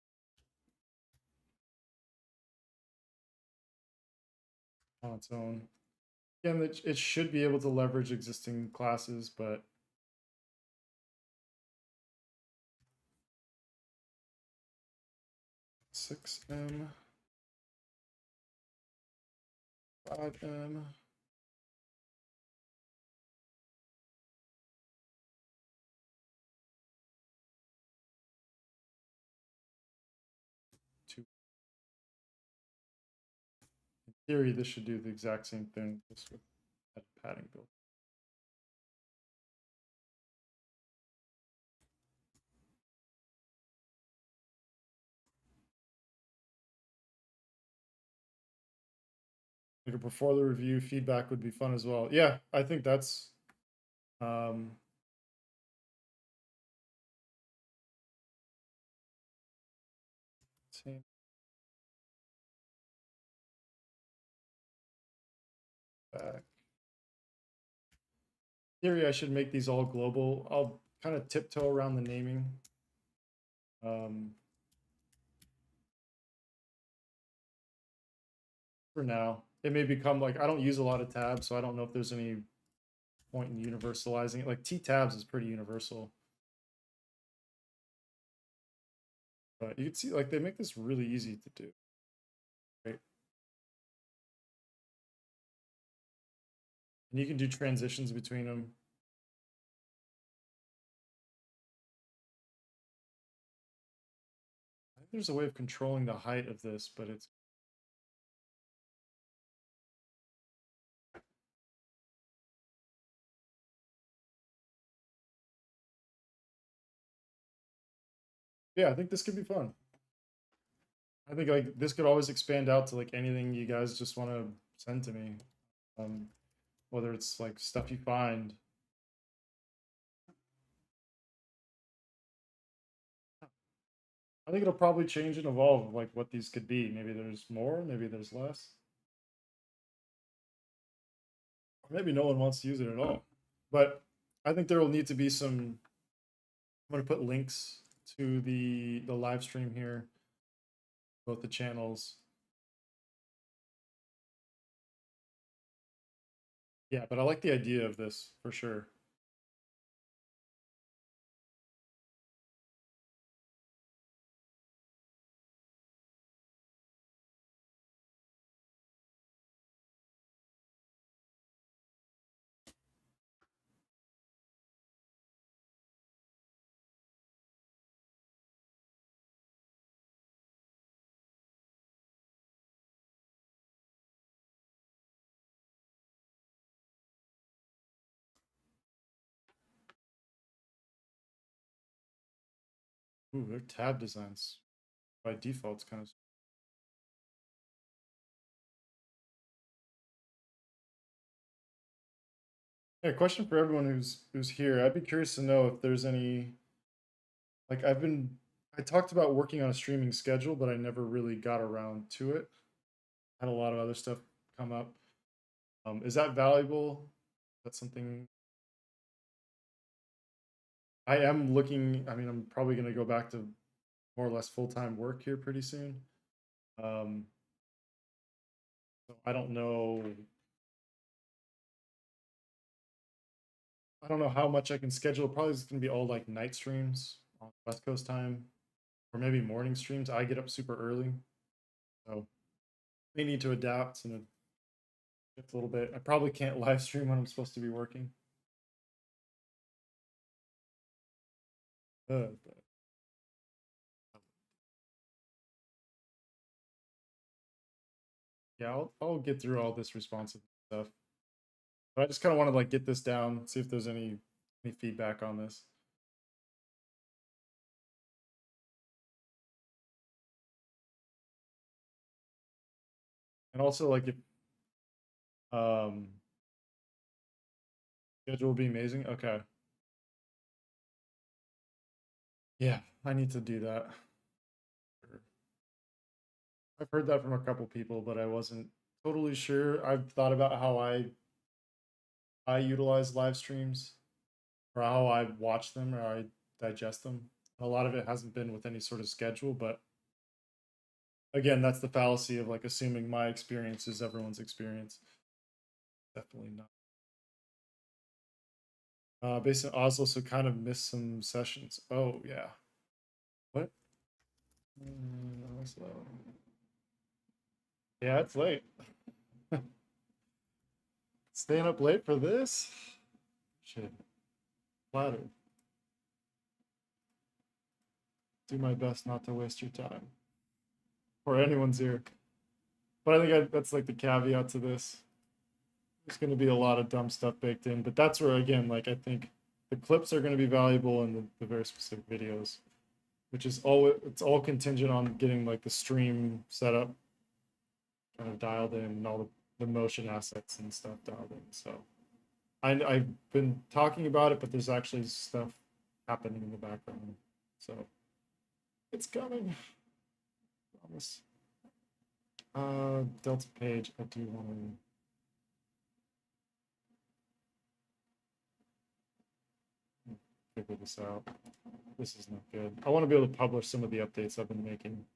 on its own. Again, it should be able to leverage existing classes, but 6M, 5M. Two. In theory, this should do the exact same thing, just with padding build. Like before the review, feedback would be fun as well. Yeah, I think that's um, same back. Theory, I should make these all global. I'll kind of tiptoe around the naming. For now, it may become like I don't use a lot of tabs, so I don't know if there's any point in universalizing it. Like T tabs is pretty universal, but you can see like they make this really easy to do. Right? And you can do transitions between them. I think there's a way of controlling the height of this, but it's yeah, I think this could be fun. I think like this could always expand out to like anything you guys just want to send to me, um, whether it's like stuff you find. I think it'll probably change and evolve like what these could be. Maybe there's more, maybe there's less. Maybe no one wants to use it at all. But I think there will need to be some. I'm going to put links to the live stream here, both the channels. Yeah, but I like the idea of this for sure. Ooh, their tab designs by default is kind of. Yeah, question for everyone who's here. I'd be curious to know if there's any like I talked about working on a streaming schedule, but I never really got around to it. Had a lot of other stuff come up. Is that valuable? That's something I am looking. I mean, I'm probably going to go back to more or less full-time work here pretty soon. Um, so I don't know. I don't know how much I can schedule. Probably it's going to be all like night streams on West Coast time, or maybe morning streams. I get up super early, so may need to adapt and shift a little bit. I probably can't live stream when I'm supposed to be working. But yeah, I'll get through all this responsive stuff. But I just kind of want to like get this down, see if there's any feedback on this. And also like if schedule will be amazing. Okay. Yeah, I need to do that. I've heard that from a couple people, but I wasn't totally sure. I've thought about how I utilize live streams or how I watch them or I digest them. A lot of it hasn't been with any sort of schedule, but again, that's the fallacy of like assuming my experience is everyone's experience. Definitely not. Based on Oslo, so kind of missed some sessions. Oh yeah. What? Oslo. Yeah, it's late. Staying up late for this? Shit. Flattered. Do my best not to waste your time or anyone's here. But I think that's like the caveat to this. There's going to be a lot of dumb stuff baked in, but that's where again, like I think the clips are going to be valuable in the very specific videos, which is all it's all contingent on getting like the stream set up, kind of dialed in, and all the motion assets and stuff dialed in. So I've been talking about it, but there's actually stuff happening in the background. So it's coming. I promise. Delta page, I do want to. Figure this out. This is not good. I want to be able to publish some of the updates I've been making.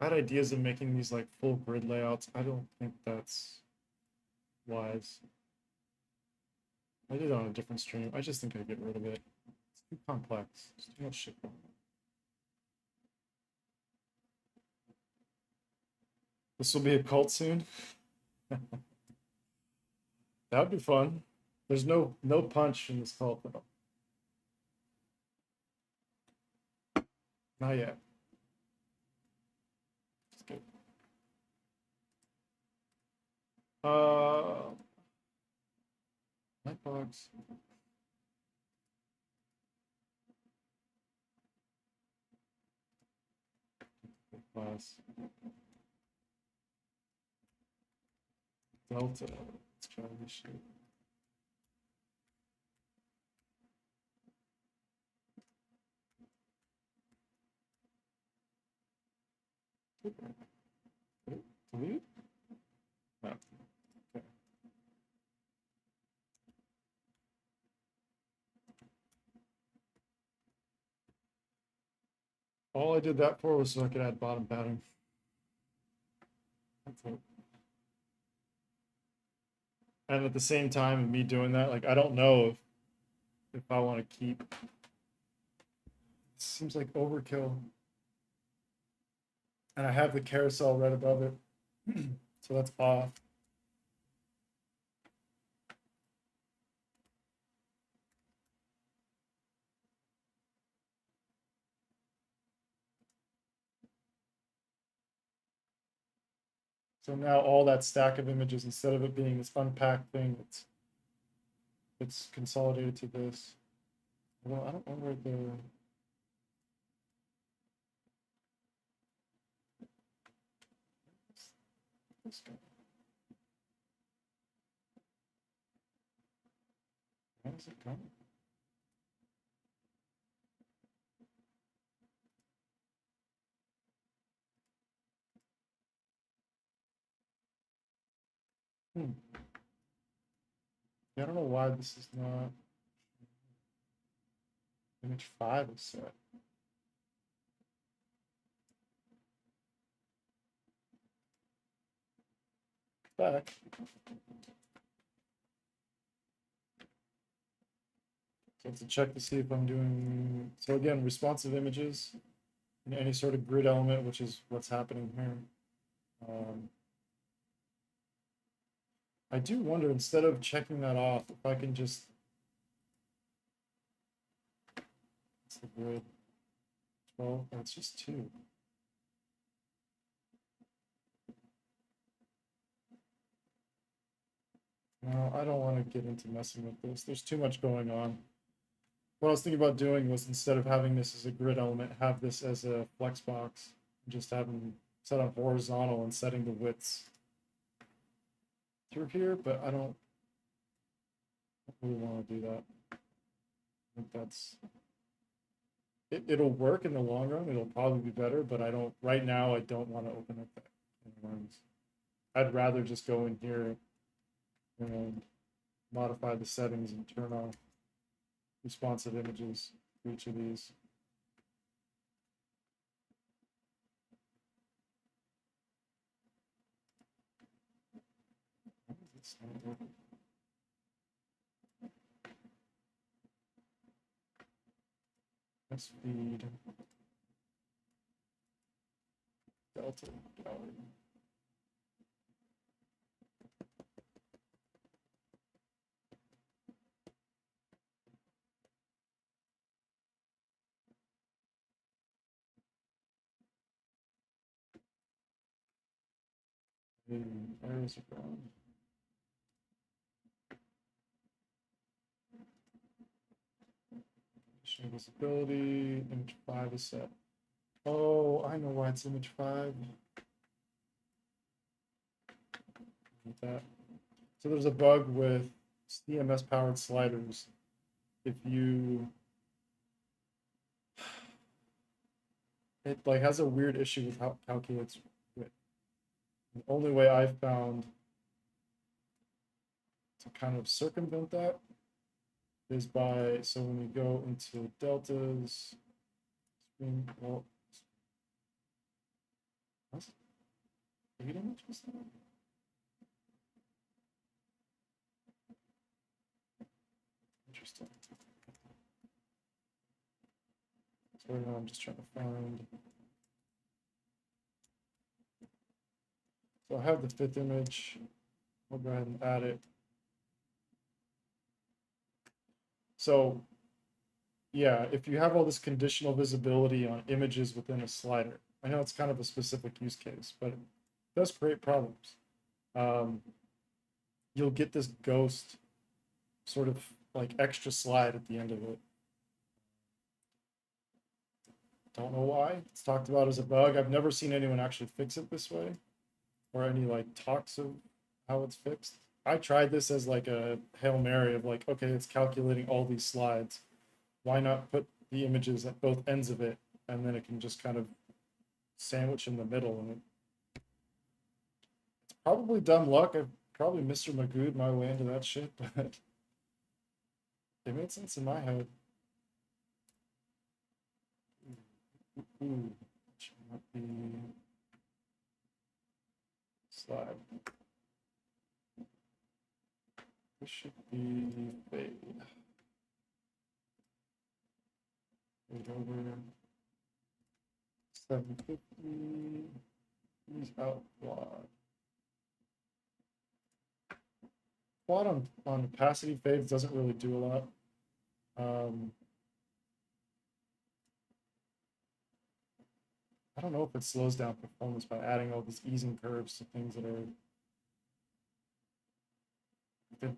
I had ideas of making these like full grid layouts. I don't think that's wise. I did it on a different stream. I just think I'd get rid of it. It's too complex. It's too much shit. This will be a cult soon. That would be fun. There's no punch in this cult though. Not yet. It's good. Lightbox. Class. Delta. Let's try this shit. Delete? No. Okay. All I did that for was so I could add bottom padding. That's it. And at the same time, me doing that, like I don't know if I want to keep. It seems like overkill. And I have the carousel right above it, so that's off. So now all that stack of images, instead of it being this unpacked thing, it's consolidated to this. Well, I don't know where this guy. Where is it coming? Hmm. Yeah, I don't know why this is not image 5 is set. Back. So to check to see if I'm doing, so again, responsive images in any sort of grid element, which is what's happening here. I do wonder, instead of checking that off, if I can just, what's the grid? 12, oh, it's just 2. No, I don't want to get into messing with this. There's too much going on. What I was thinking about doing was, instead of having this as a grid element, have this as a flex box. Just have them set on horizontal and setting the widths through here, but I don't really want to do that. I think that's, it'll work in the long run. It'll probably be better, but I don't, right now, I don't want to open up that can of worms. I'd rather just go in here and modify the settings and turn off responsive images for each of these. Let's feed delta gallery. Where is it going? Show visibility, image 5 is set. Oh, I know why it's image 5. Like that. So there's a bug with CMS powered sliders. If you, it like has a weird issue with how it calculates width. The only way I've found to kind of circumvent that is by, so when we go into deltas, screen, well, what's read image was that? Interesting. So right now I'm just trying to find. So I have the 5th image. I'll go ahead and add it. So yeah, if you have all this conditional visibility on images within a slider, I know it's kind of a specific use case, but it does create problems. You'll get this ghost sort of like extra slide at the end of it. Don't know why. It's talked about as a bug. I've never seen anyone actually fix it this way, or any like talks of how it's fixed. I tried this as like a Hail Mary of like, okay, it's calculating all these slides. Why not put the images at both ends of it, and then it can just kind of sandwich in the middle, and it's probably dumb luck. I probably Mr. Magoo'd my way into that shit, but it made sense in my head. Ooh, should not be slide. This should be fade. Fade over 750. He's out quad. Quad on opacity fades doesn't really do a lot. I don't know if it slows down performance by adding all these easing curves to things that are.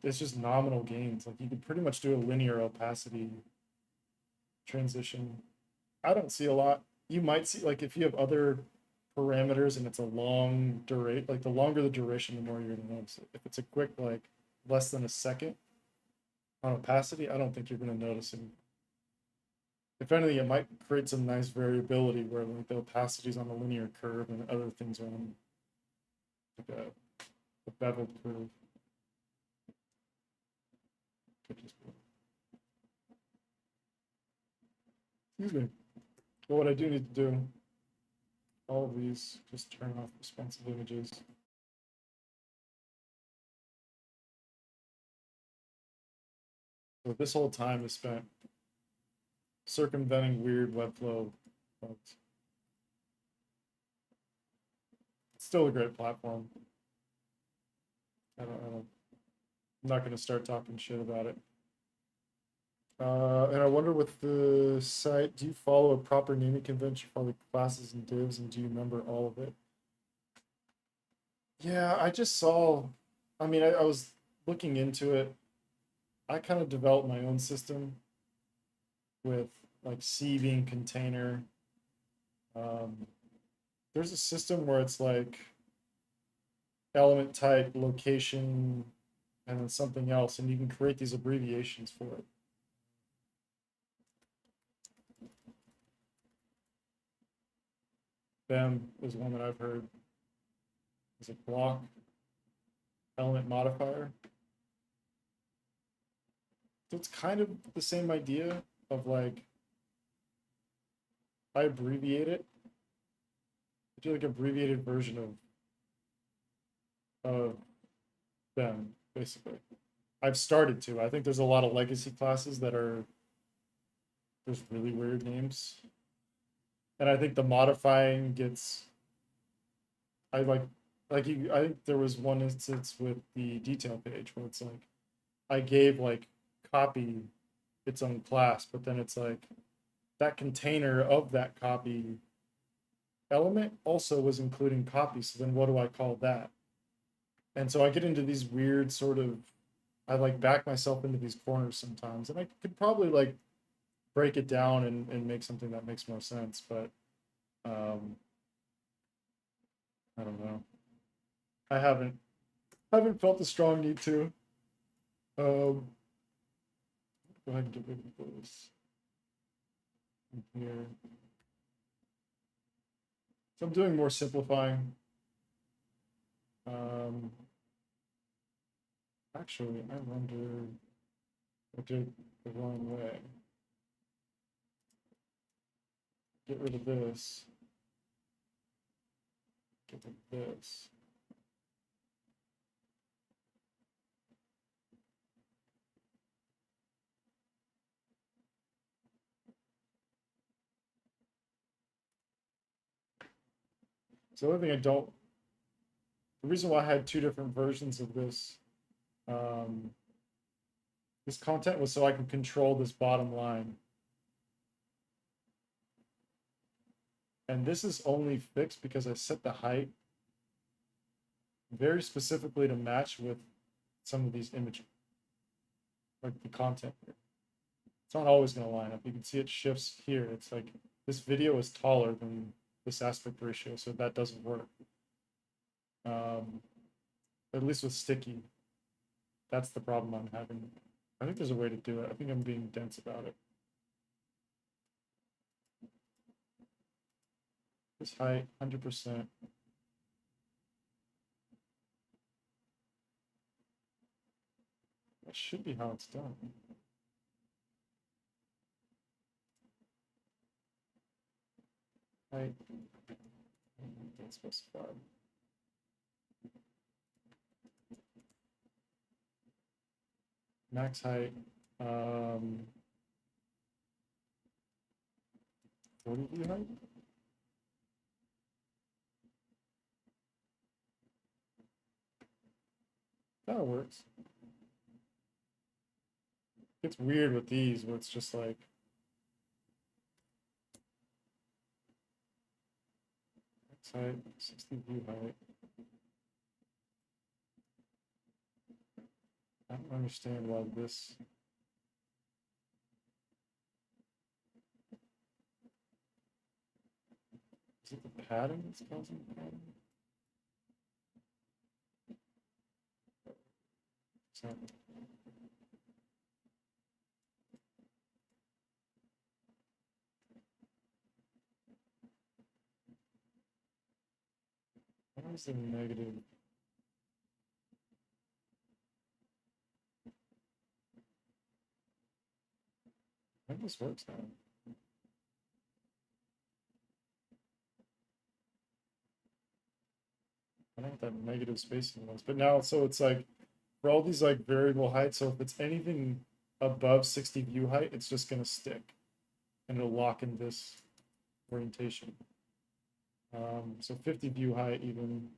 It's just nominal gains. Like you could pretty much do a linear opacity transition. I don't see a lot. You might see, like, if you have other parameters and it's a long duration, like the longer the duration, the more you're gonna notice it. If it's a quick, like less than a second on opacity, I don't think you're gonna notice it. If anything, it might create some nice variability where like the opacity is on a linear curve and other things are on like a beveled curve. Excuse me. But what I do need to do, all of these, just turn off responsive images. So this whole time is spent circumventing weird Webflow bugs. It's still a great platform. I'm not going to start talking shit about it. And I wonder with the site, do you follow a proper naming convention for all the classes and divs, and do you remember all of it? Yeah, I just saw, I mean, I was looking into it. I kind of developed my own system with like C being container. There's a system where it's like element type, location, and then something else, and you can create these abbreviations for it. BEM is one that I've heard. Is it block element modifier? So it's kind of the same idea of like, I abbreviate it. I do like abbreviated version of BEM, basically. I've started to. I think there's a lot of legacy classes that are, there's really weird names. And I think the modifying gets, I you, I think there was one instance with the detail page where it's like, I gave like copy its own class, but then it's like that container of that copy element also was including copy. So then what do I call that? And so I get into these weird sort of, I like back myself into these corners sometimes, and I could probably like break it down and make something that makes more sense, but I don't know. I haven't felt the strong need to. Go ahead and get rid of this here. So I'm doing more simplifying. Actually, I wonder I did the wrong way. Get rid of this. Get rid of this. So the other thing the reason why I had two different versions of this, this content was so I can control this bottom line. And this is only fixed because I set the height very specifically to match with some of these images, like the content here. It's not always going to line up. You can see it shifts here. It's like this video is taller than this aspect ratio, so that doesn't work. At least with sticky, that's the problem I'm having. I think there's a way to do it. I think I'm being dense about it. This height, 100%. That should be how it's done. Height. That's specified. Max height. 40 view height. That works. It's weird with these where it's just like max height, 60 view height. I don't understand why this. Is it the padding that's causing the padding? So, what is the negative? I think this works now. I don't know what that negative spacing was, but now, so it's like for all these like variable heights, so if it's anything above 60 view height, it's just gonna stick and it'll lock in this orientation. So 50 view height, even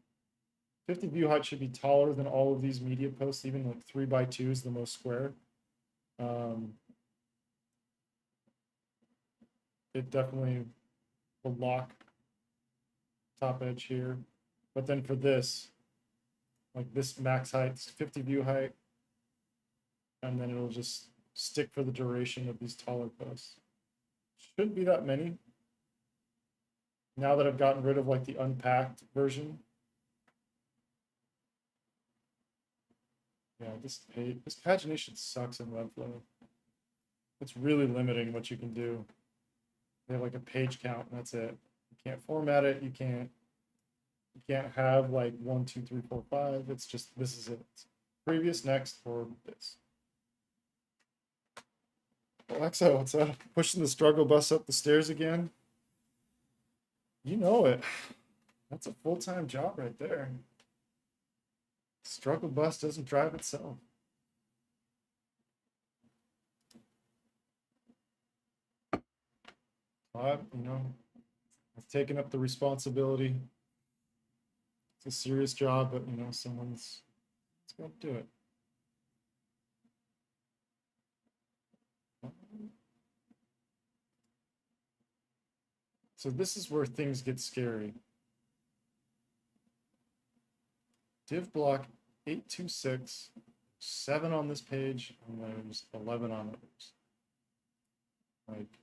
50 view height should be taller than all of these media posts, even like 3x2 is the most square. It definitely will lock top edge here. But then for this, like this max height, 50 view height, and then it'll just stick for the duration of these taller posts. Shouldn't be that many. Now that I've gotten rid of like the unpacked version. Yeah, this pagination sucks in Webflow. It's really limiting what you can do. They have like a page count and that's it. You can't format it, you can't have like 1, 2, 3, 4, 5. It's just this is it. Previous, next, or this. Alexa, what's up? Pushing the struggle bus up the stairs again. You know it. That's a full-time job right there. Struggle bus doesn't drive itself. But, you know, I've taken up the responsibility. It's a serious job, but you know, someone's got to do it. So this is where things get scary. Div block 826, 7 on this page, and there's 11 on others. Like,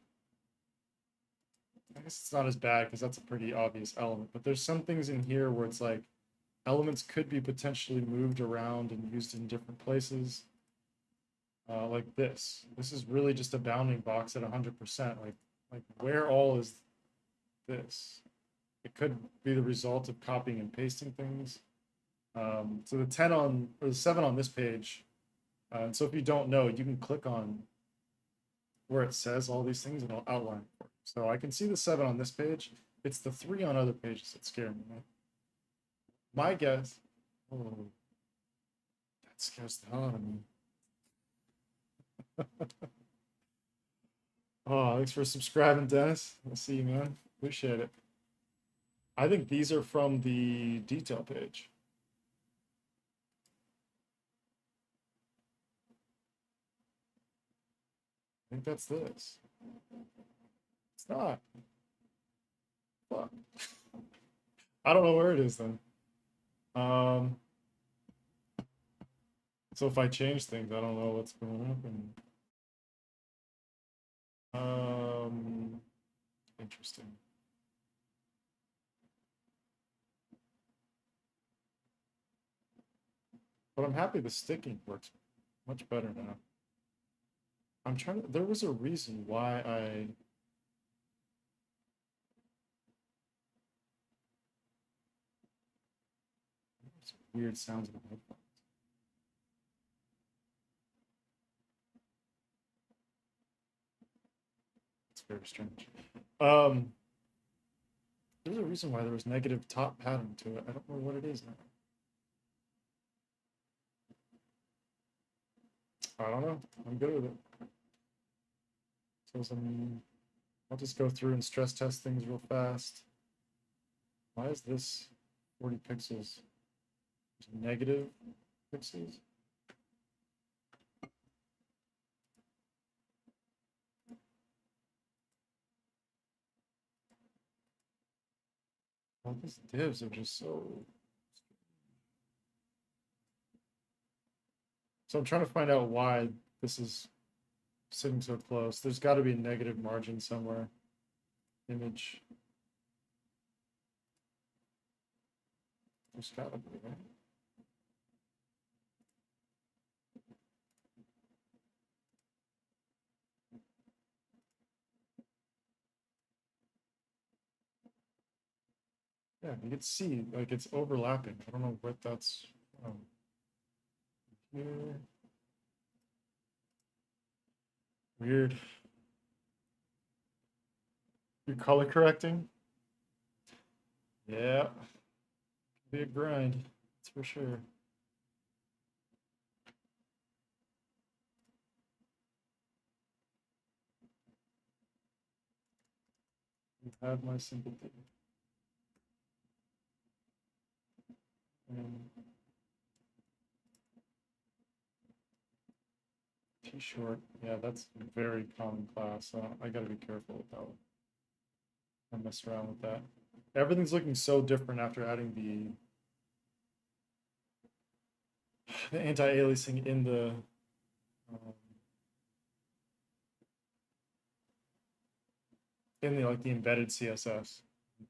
I guess it's not as bad because that's a pretty obvious element, but there's some things in here where it's like elements could be potentially moved around and used in different places. Like this. This is really just a bounding box at 100%. Like where all is this? It could be the result of copying and pasting things. So the 10 on, or the 7 on this page, and so if you don't know, you can click on where it says all these things and it'll outline it for you. So I can see the 7 on this page. It's the 3 on other pages that scare me. Right? My guess, oh, that scares the hell out of me. Oh, thanks for subscribing, Dennis. I'll see you, man. Appreciate it. I think these are from the detail page. I think that's this. It's not. Fuck. I don't know where it is then. So if I change things, I don't know what's going to happen. Interesting. But I'm happy the sticking works much better now. I'm trying to, there was a reason why I weird sounds in my headphones. It's very strange. There's a reason why there was negative top pattern to it. I don't know what it is now. I don't know. I'm good with it. So I'll just go through and stress test things real fast. Why is this 40 pixels? Negative pixels? All these divs are just so... So I'm trying to find out why this is sitting so close. There's got to be a negative margin somewhere. Image. There's got to be, right? Yeah, you can see, like, it's overlapping. I don't know what that's from. Here. Weird. You're color correcting? Yeah. Be a grind, that's for sure. You've had my sympathy. T-short, yeah, that's a very common class. So I gotta be careful with that one. I mess around with that. Everything's looking so different after adding the anti-aliasing in the like the embedded CSS.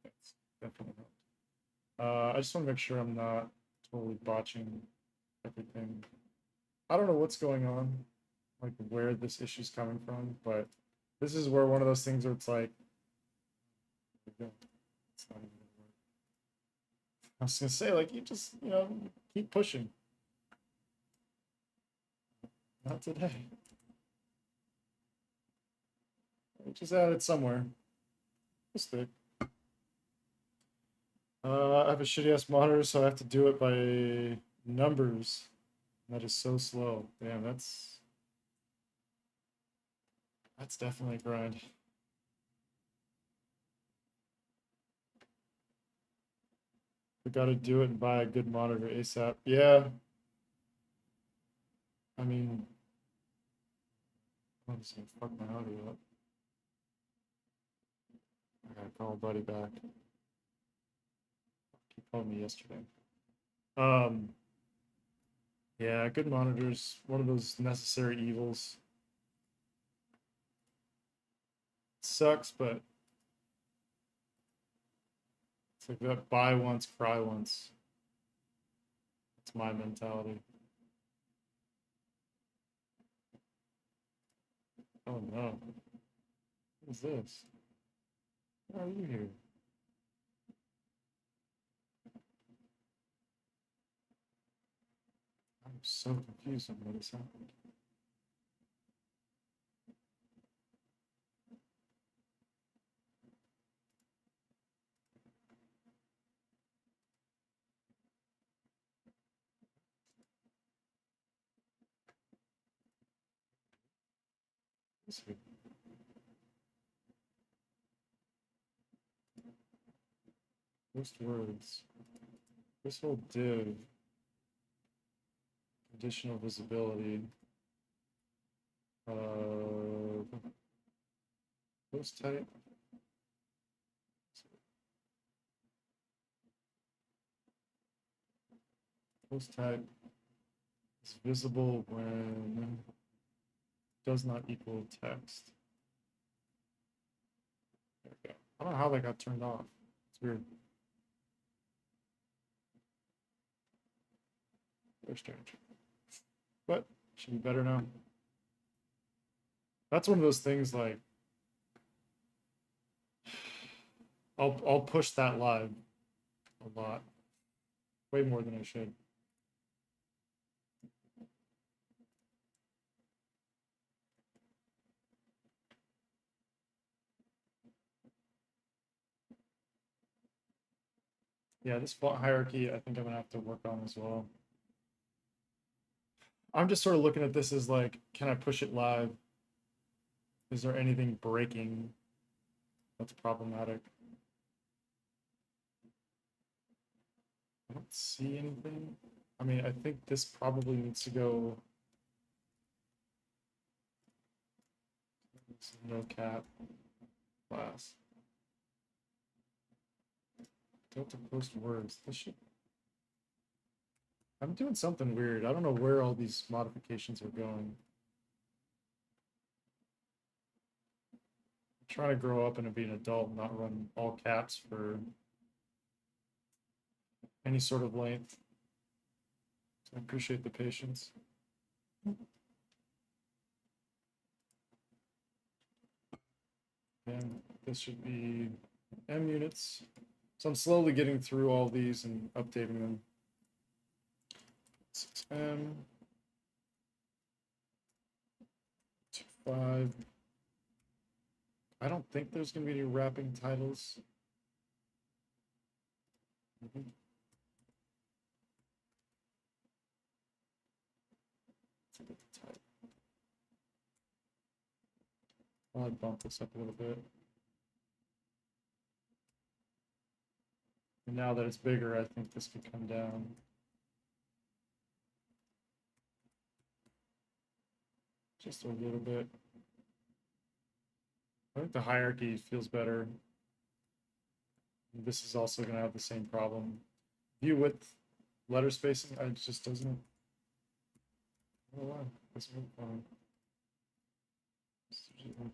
That's definitely helped. I just want to make sure I'm not totally botching everything. I don't know what's going on, like where this issue's coming from, but this is where one of those things where it's like, it's not even gonna work. I was gonna say, like, you just, keep pushing. Not today. I just add it somewhere. We'll stick. I have a shitty ass monitor, so I have to do it by numbers. That is so slow. Damn, that's definitely a grind. We gotta do it and buy a good monitor ASAP. Yeah. I mean, I'm just gonna fuck my audio up. I gotta call a buddy back. He called me yesterday. Yeah, good monitors, one of those necessary evils. Sucks, but it's like that buy once, cry once. That's my mentality. Oh no. What is this? Why are you here? I'm so confused on what has happened. Let's see. Post words. This whole div, additional visibility. Post type. Post type is visible when does not equal text. There we go. I don't know how that got turned off. It's weird. Very strange. But should be better now. That's one of those things like I'll push that live a lot. Way more than I should. Yeah, this font hierarchy, I think I'm gonna have to work on as well. I'm just sort of looking at this as like, can I push it live? Is there anything breaking that's problematic? I don't see anything. I mean, I think this probably needs to go no cap class. Delta post words. This should. I'm doing something weird. I don't know where all these modifications are going. I'm trying to grow up and be an adult and not run all caps for any sort of length. So I appreciate the patience. And this should be M units. So I'm slowly getting through all these and updating them. 6M. 5. I don't think there's going to be any wrapping titles. Let's look at the type. I'll bump this up a little bit. And now that it's bigger, I think this could come down. Just a little bit. I think the hierarchy feels better. This is also going to have the same problem. View width, letter spacing, it just doesn't. Oh wow, this is fun.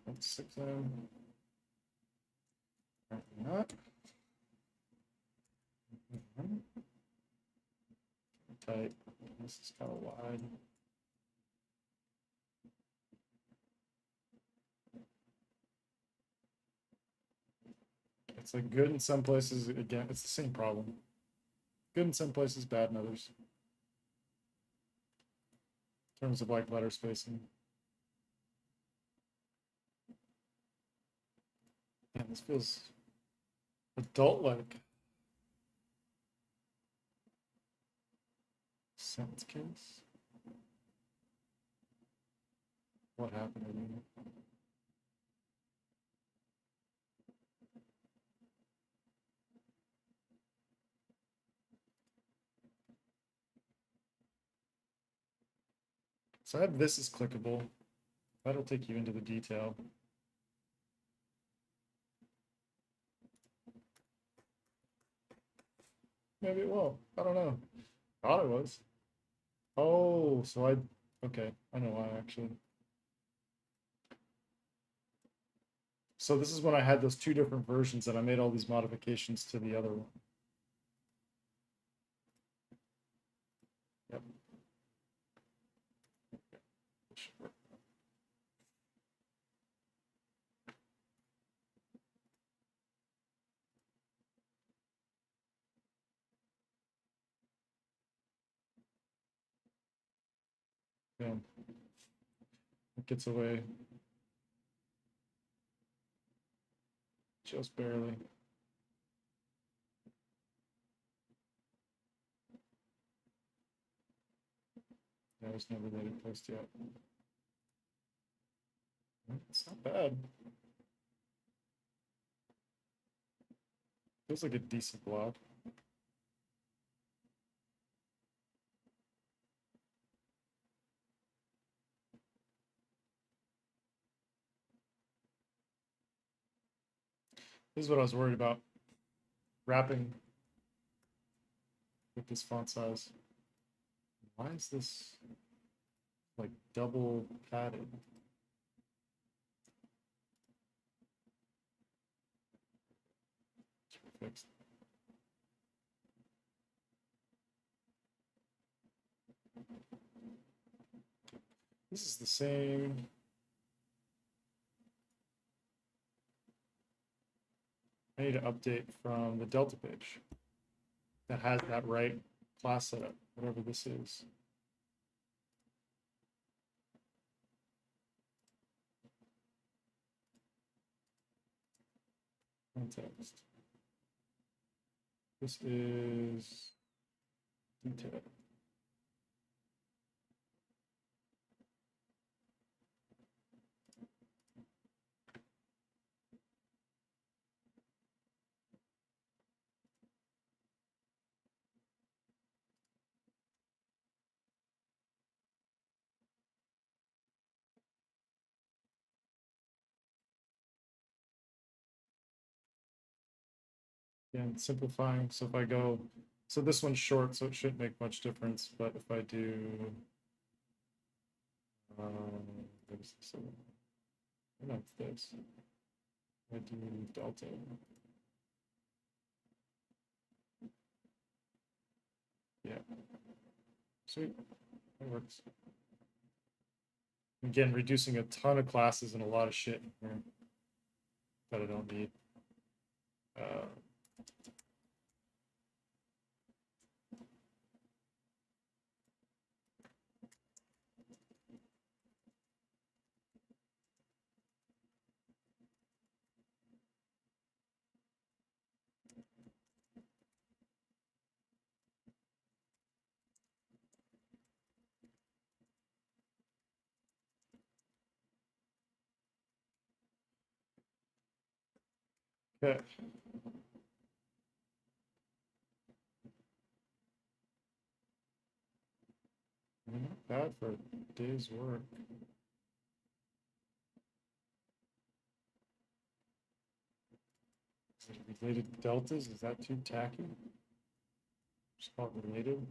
1.6M. Not. Type. This is kind of wide. It's like good in some places. Again, it's the same problem. Good in some places, bad in others. In terms of like letter spacing. Yeah, this feels adult-like. Sentence case. What happened to me? So I have this is clickable. That'll take you into the detail. Maybe it will. I don't know. Thought it was. Oh, so okay. I know why actually. So this is when I had those two different versions and I made all these modifications to the other one. Yep. Yeah. It gets away. Just barely. Yeah, there's no related post yet. It's not bad. Feels like a decent block. This is what I was worried about. Wrapping with this font size. Why is this like double padded? Fixed. This is the same. I need to update from the Delta page that has that right class setup, whatever this is. Context. This is detail. Again, simplifying. So if I go, so this one's short, so it shouldn't make much difference. But if I do, what is this? No, it's this. I do delta. Yeah. Sweet. That works. Again, reducing a ton of classes and a lot of shit in here that I don't need. Okay. Not bad for a day's work. Is it related deltas? Is that too tacky? Just call it related.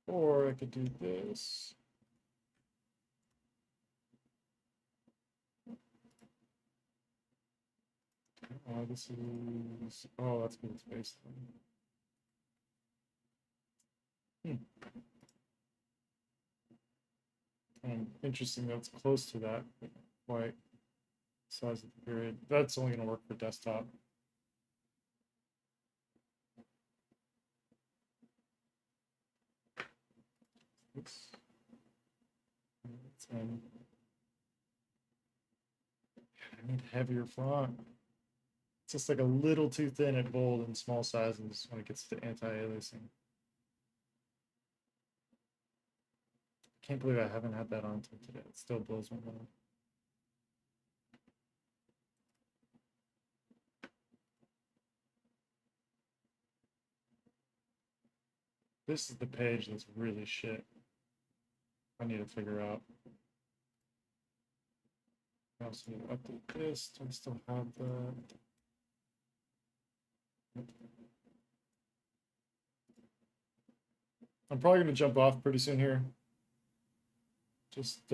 Or I could do this. This is, oh, that's good space. Interesting that it's close to that, but not quite size of the grid. That's only going to work for desktop. Oops. I need heavier font. It's just like a little too thin and bold in small sizes when it gets to anti-aliasing. Can't believe I haven't had that on until today. It still blows my mind. This is the page that's really shit. I need to figure out. I also need to update this. Do I still have the? I'm probably gonna jump off pretty soon here. Just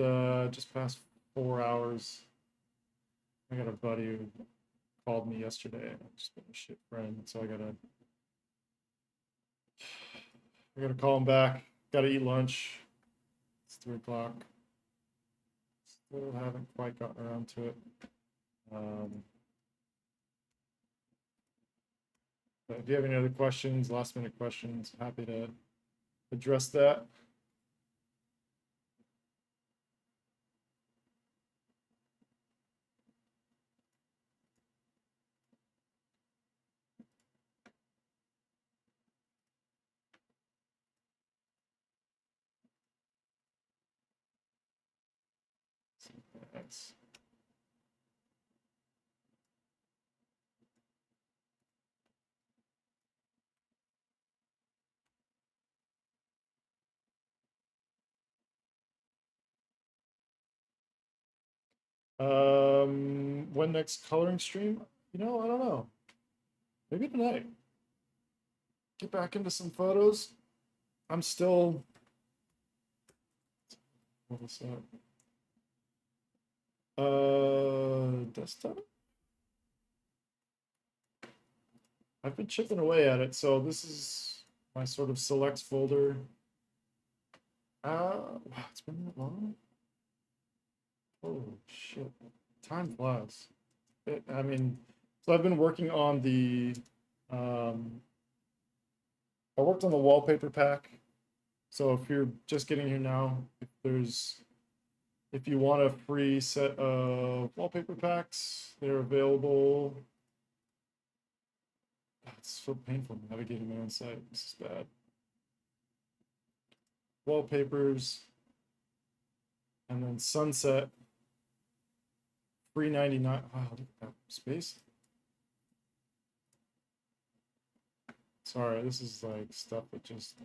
past 4 hours. I got a buddy who called me yesterday. I've just been a shit friend, so I gotta call him back. Gotta eat lunch. It's 3 o'clock. Still haven't quite gotten around to it. But if you have any other questions, last minute questions, happy to address that. Thanks. When next coloring stream? You know, I don't know. Maybe tonight. Get back into some photos. I'm still. What was that? Desktop? I've been chipping away at it. So this is my sort of selects folder. Wow, it's been that long? Oh shit. Time flies. I mean, so I've been working on the I worked on the wallpaper pack. So if you're just getting here now, if there's If you want a free set of wallpaper packs, they're available. It's so painful navigating my own site. This is bad. Wallpapers, and then sunset, free 99. Wow, look at that space. Sorry, this is like stuff that just.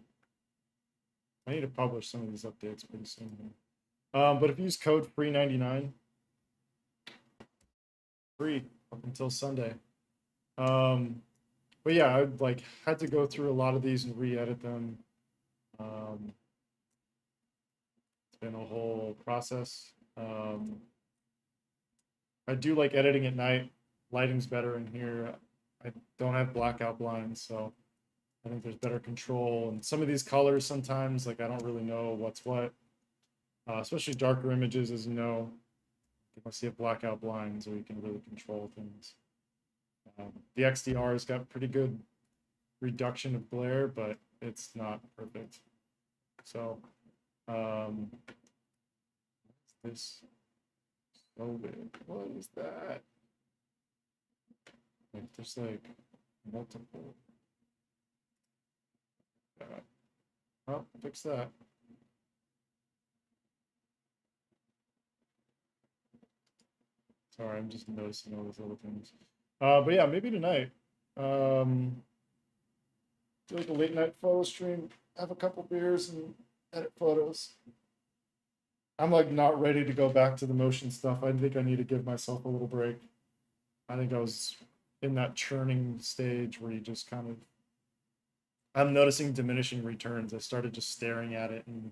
I need to publish some of these updates pretty soon. But if you use code free 99, free up until Sunday. But yeah, I like had to go through a lot of these and re-edit them. It's been a whole process. I do like editing at night. Lighting's better in here. I don't have blackout blinds, so I think there's better control. And some of these colors sometimes, like I don't really know what's what. Especially darker images, as you know. Unless you have blackout blinds, or you can really control things. The XDR has got pretty good reduction of glare, but it's not perfect. So, this so big. What is that? Like, there's like multiple. Oh, fix that. Sorry, I'm just noticing all those little things. But yeah, maybe tonight. Do like a late night photo stream, have a couple beers and edit photos. I'm like not ready to go back to the motion stuff. I think I need to give myself a little break. I think I was in that churning stage where you just kind of. I'm noticing diminishing returns. I started just staring at it and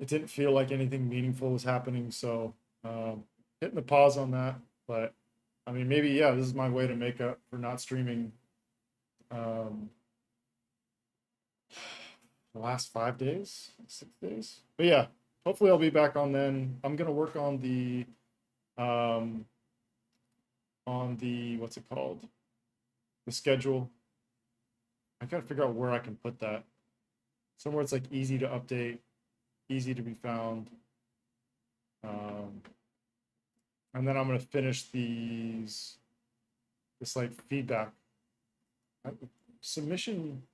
it didn't feel like anything meaningful was happening. So hitting the pause on that. But I mean, maybe, yeah, this is my way to make up for not streaming the last 5 days, 6 days. But yeah, hopefully I'll be back on then. I'm gonna work on the what's it called? The schedule. I gotta figure out where I can put that. Somewhere it's like easy to update, easy to be found. And then I'm gonna finish this like feedback submission.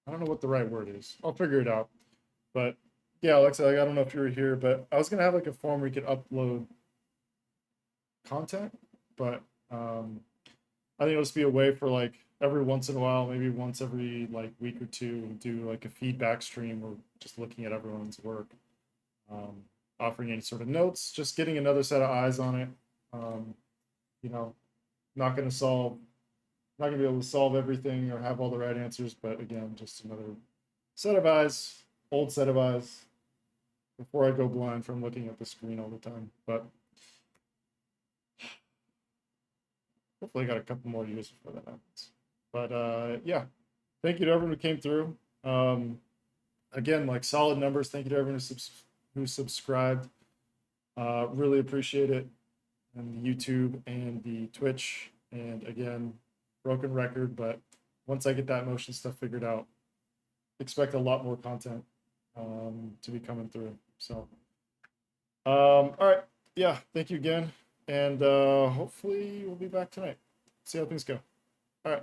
I don't know what the right word is. I'll figure it out. But yeah, Alexa, like, I don't know if you were here, but I was gonna have like a form where you could upload content, but I think it'll just be a way for like every once in a while, maybe once every like week or two, do like a feedback stream or just looking at everyone's work, offering any sort of notes, just getting another set of eyes on it. You know, not going to solve, not going to be able to solve everything or have all the right answers, but again, just another set of eyes, old set of eyes, before I go blind from looking at the screen all the time. But hopefully I got a couple more years before that happens. But yeah, thank you to everyone who came through. Again, like solid numbers. Thank you to everyone who subscribed. Really appreciate it. And the YouTube and the Twitch. And again, broken record, but once I get that motion stuff figured out, expect a lot more content to be coming through. So, all right. Yeah, thank you again. And hopefully we'll be back tonight. See how things go. All right.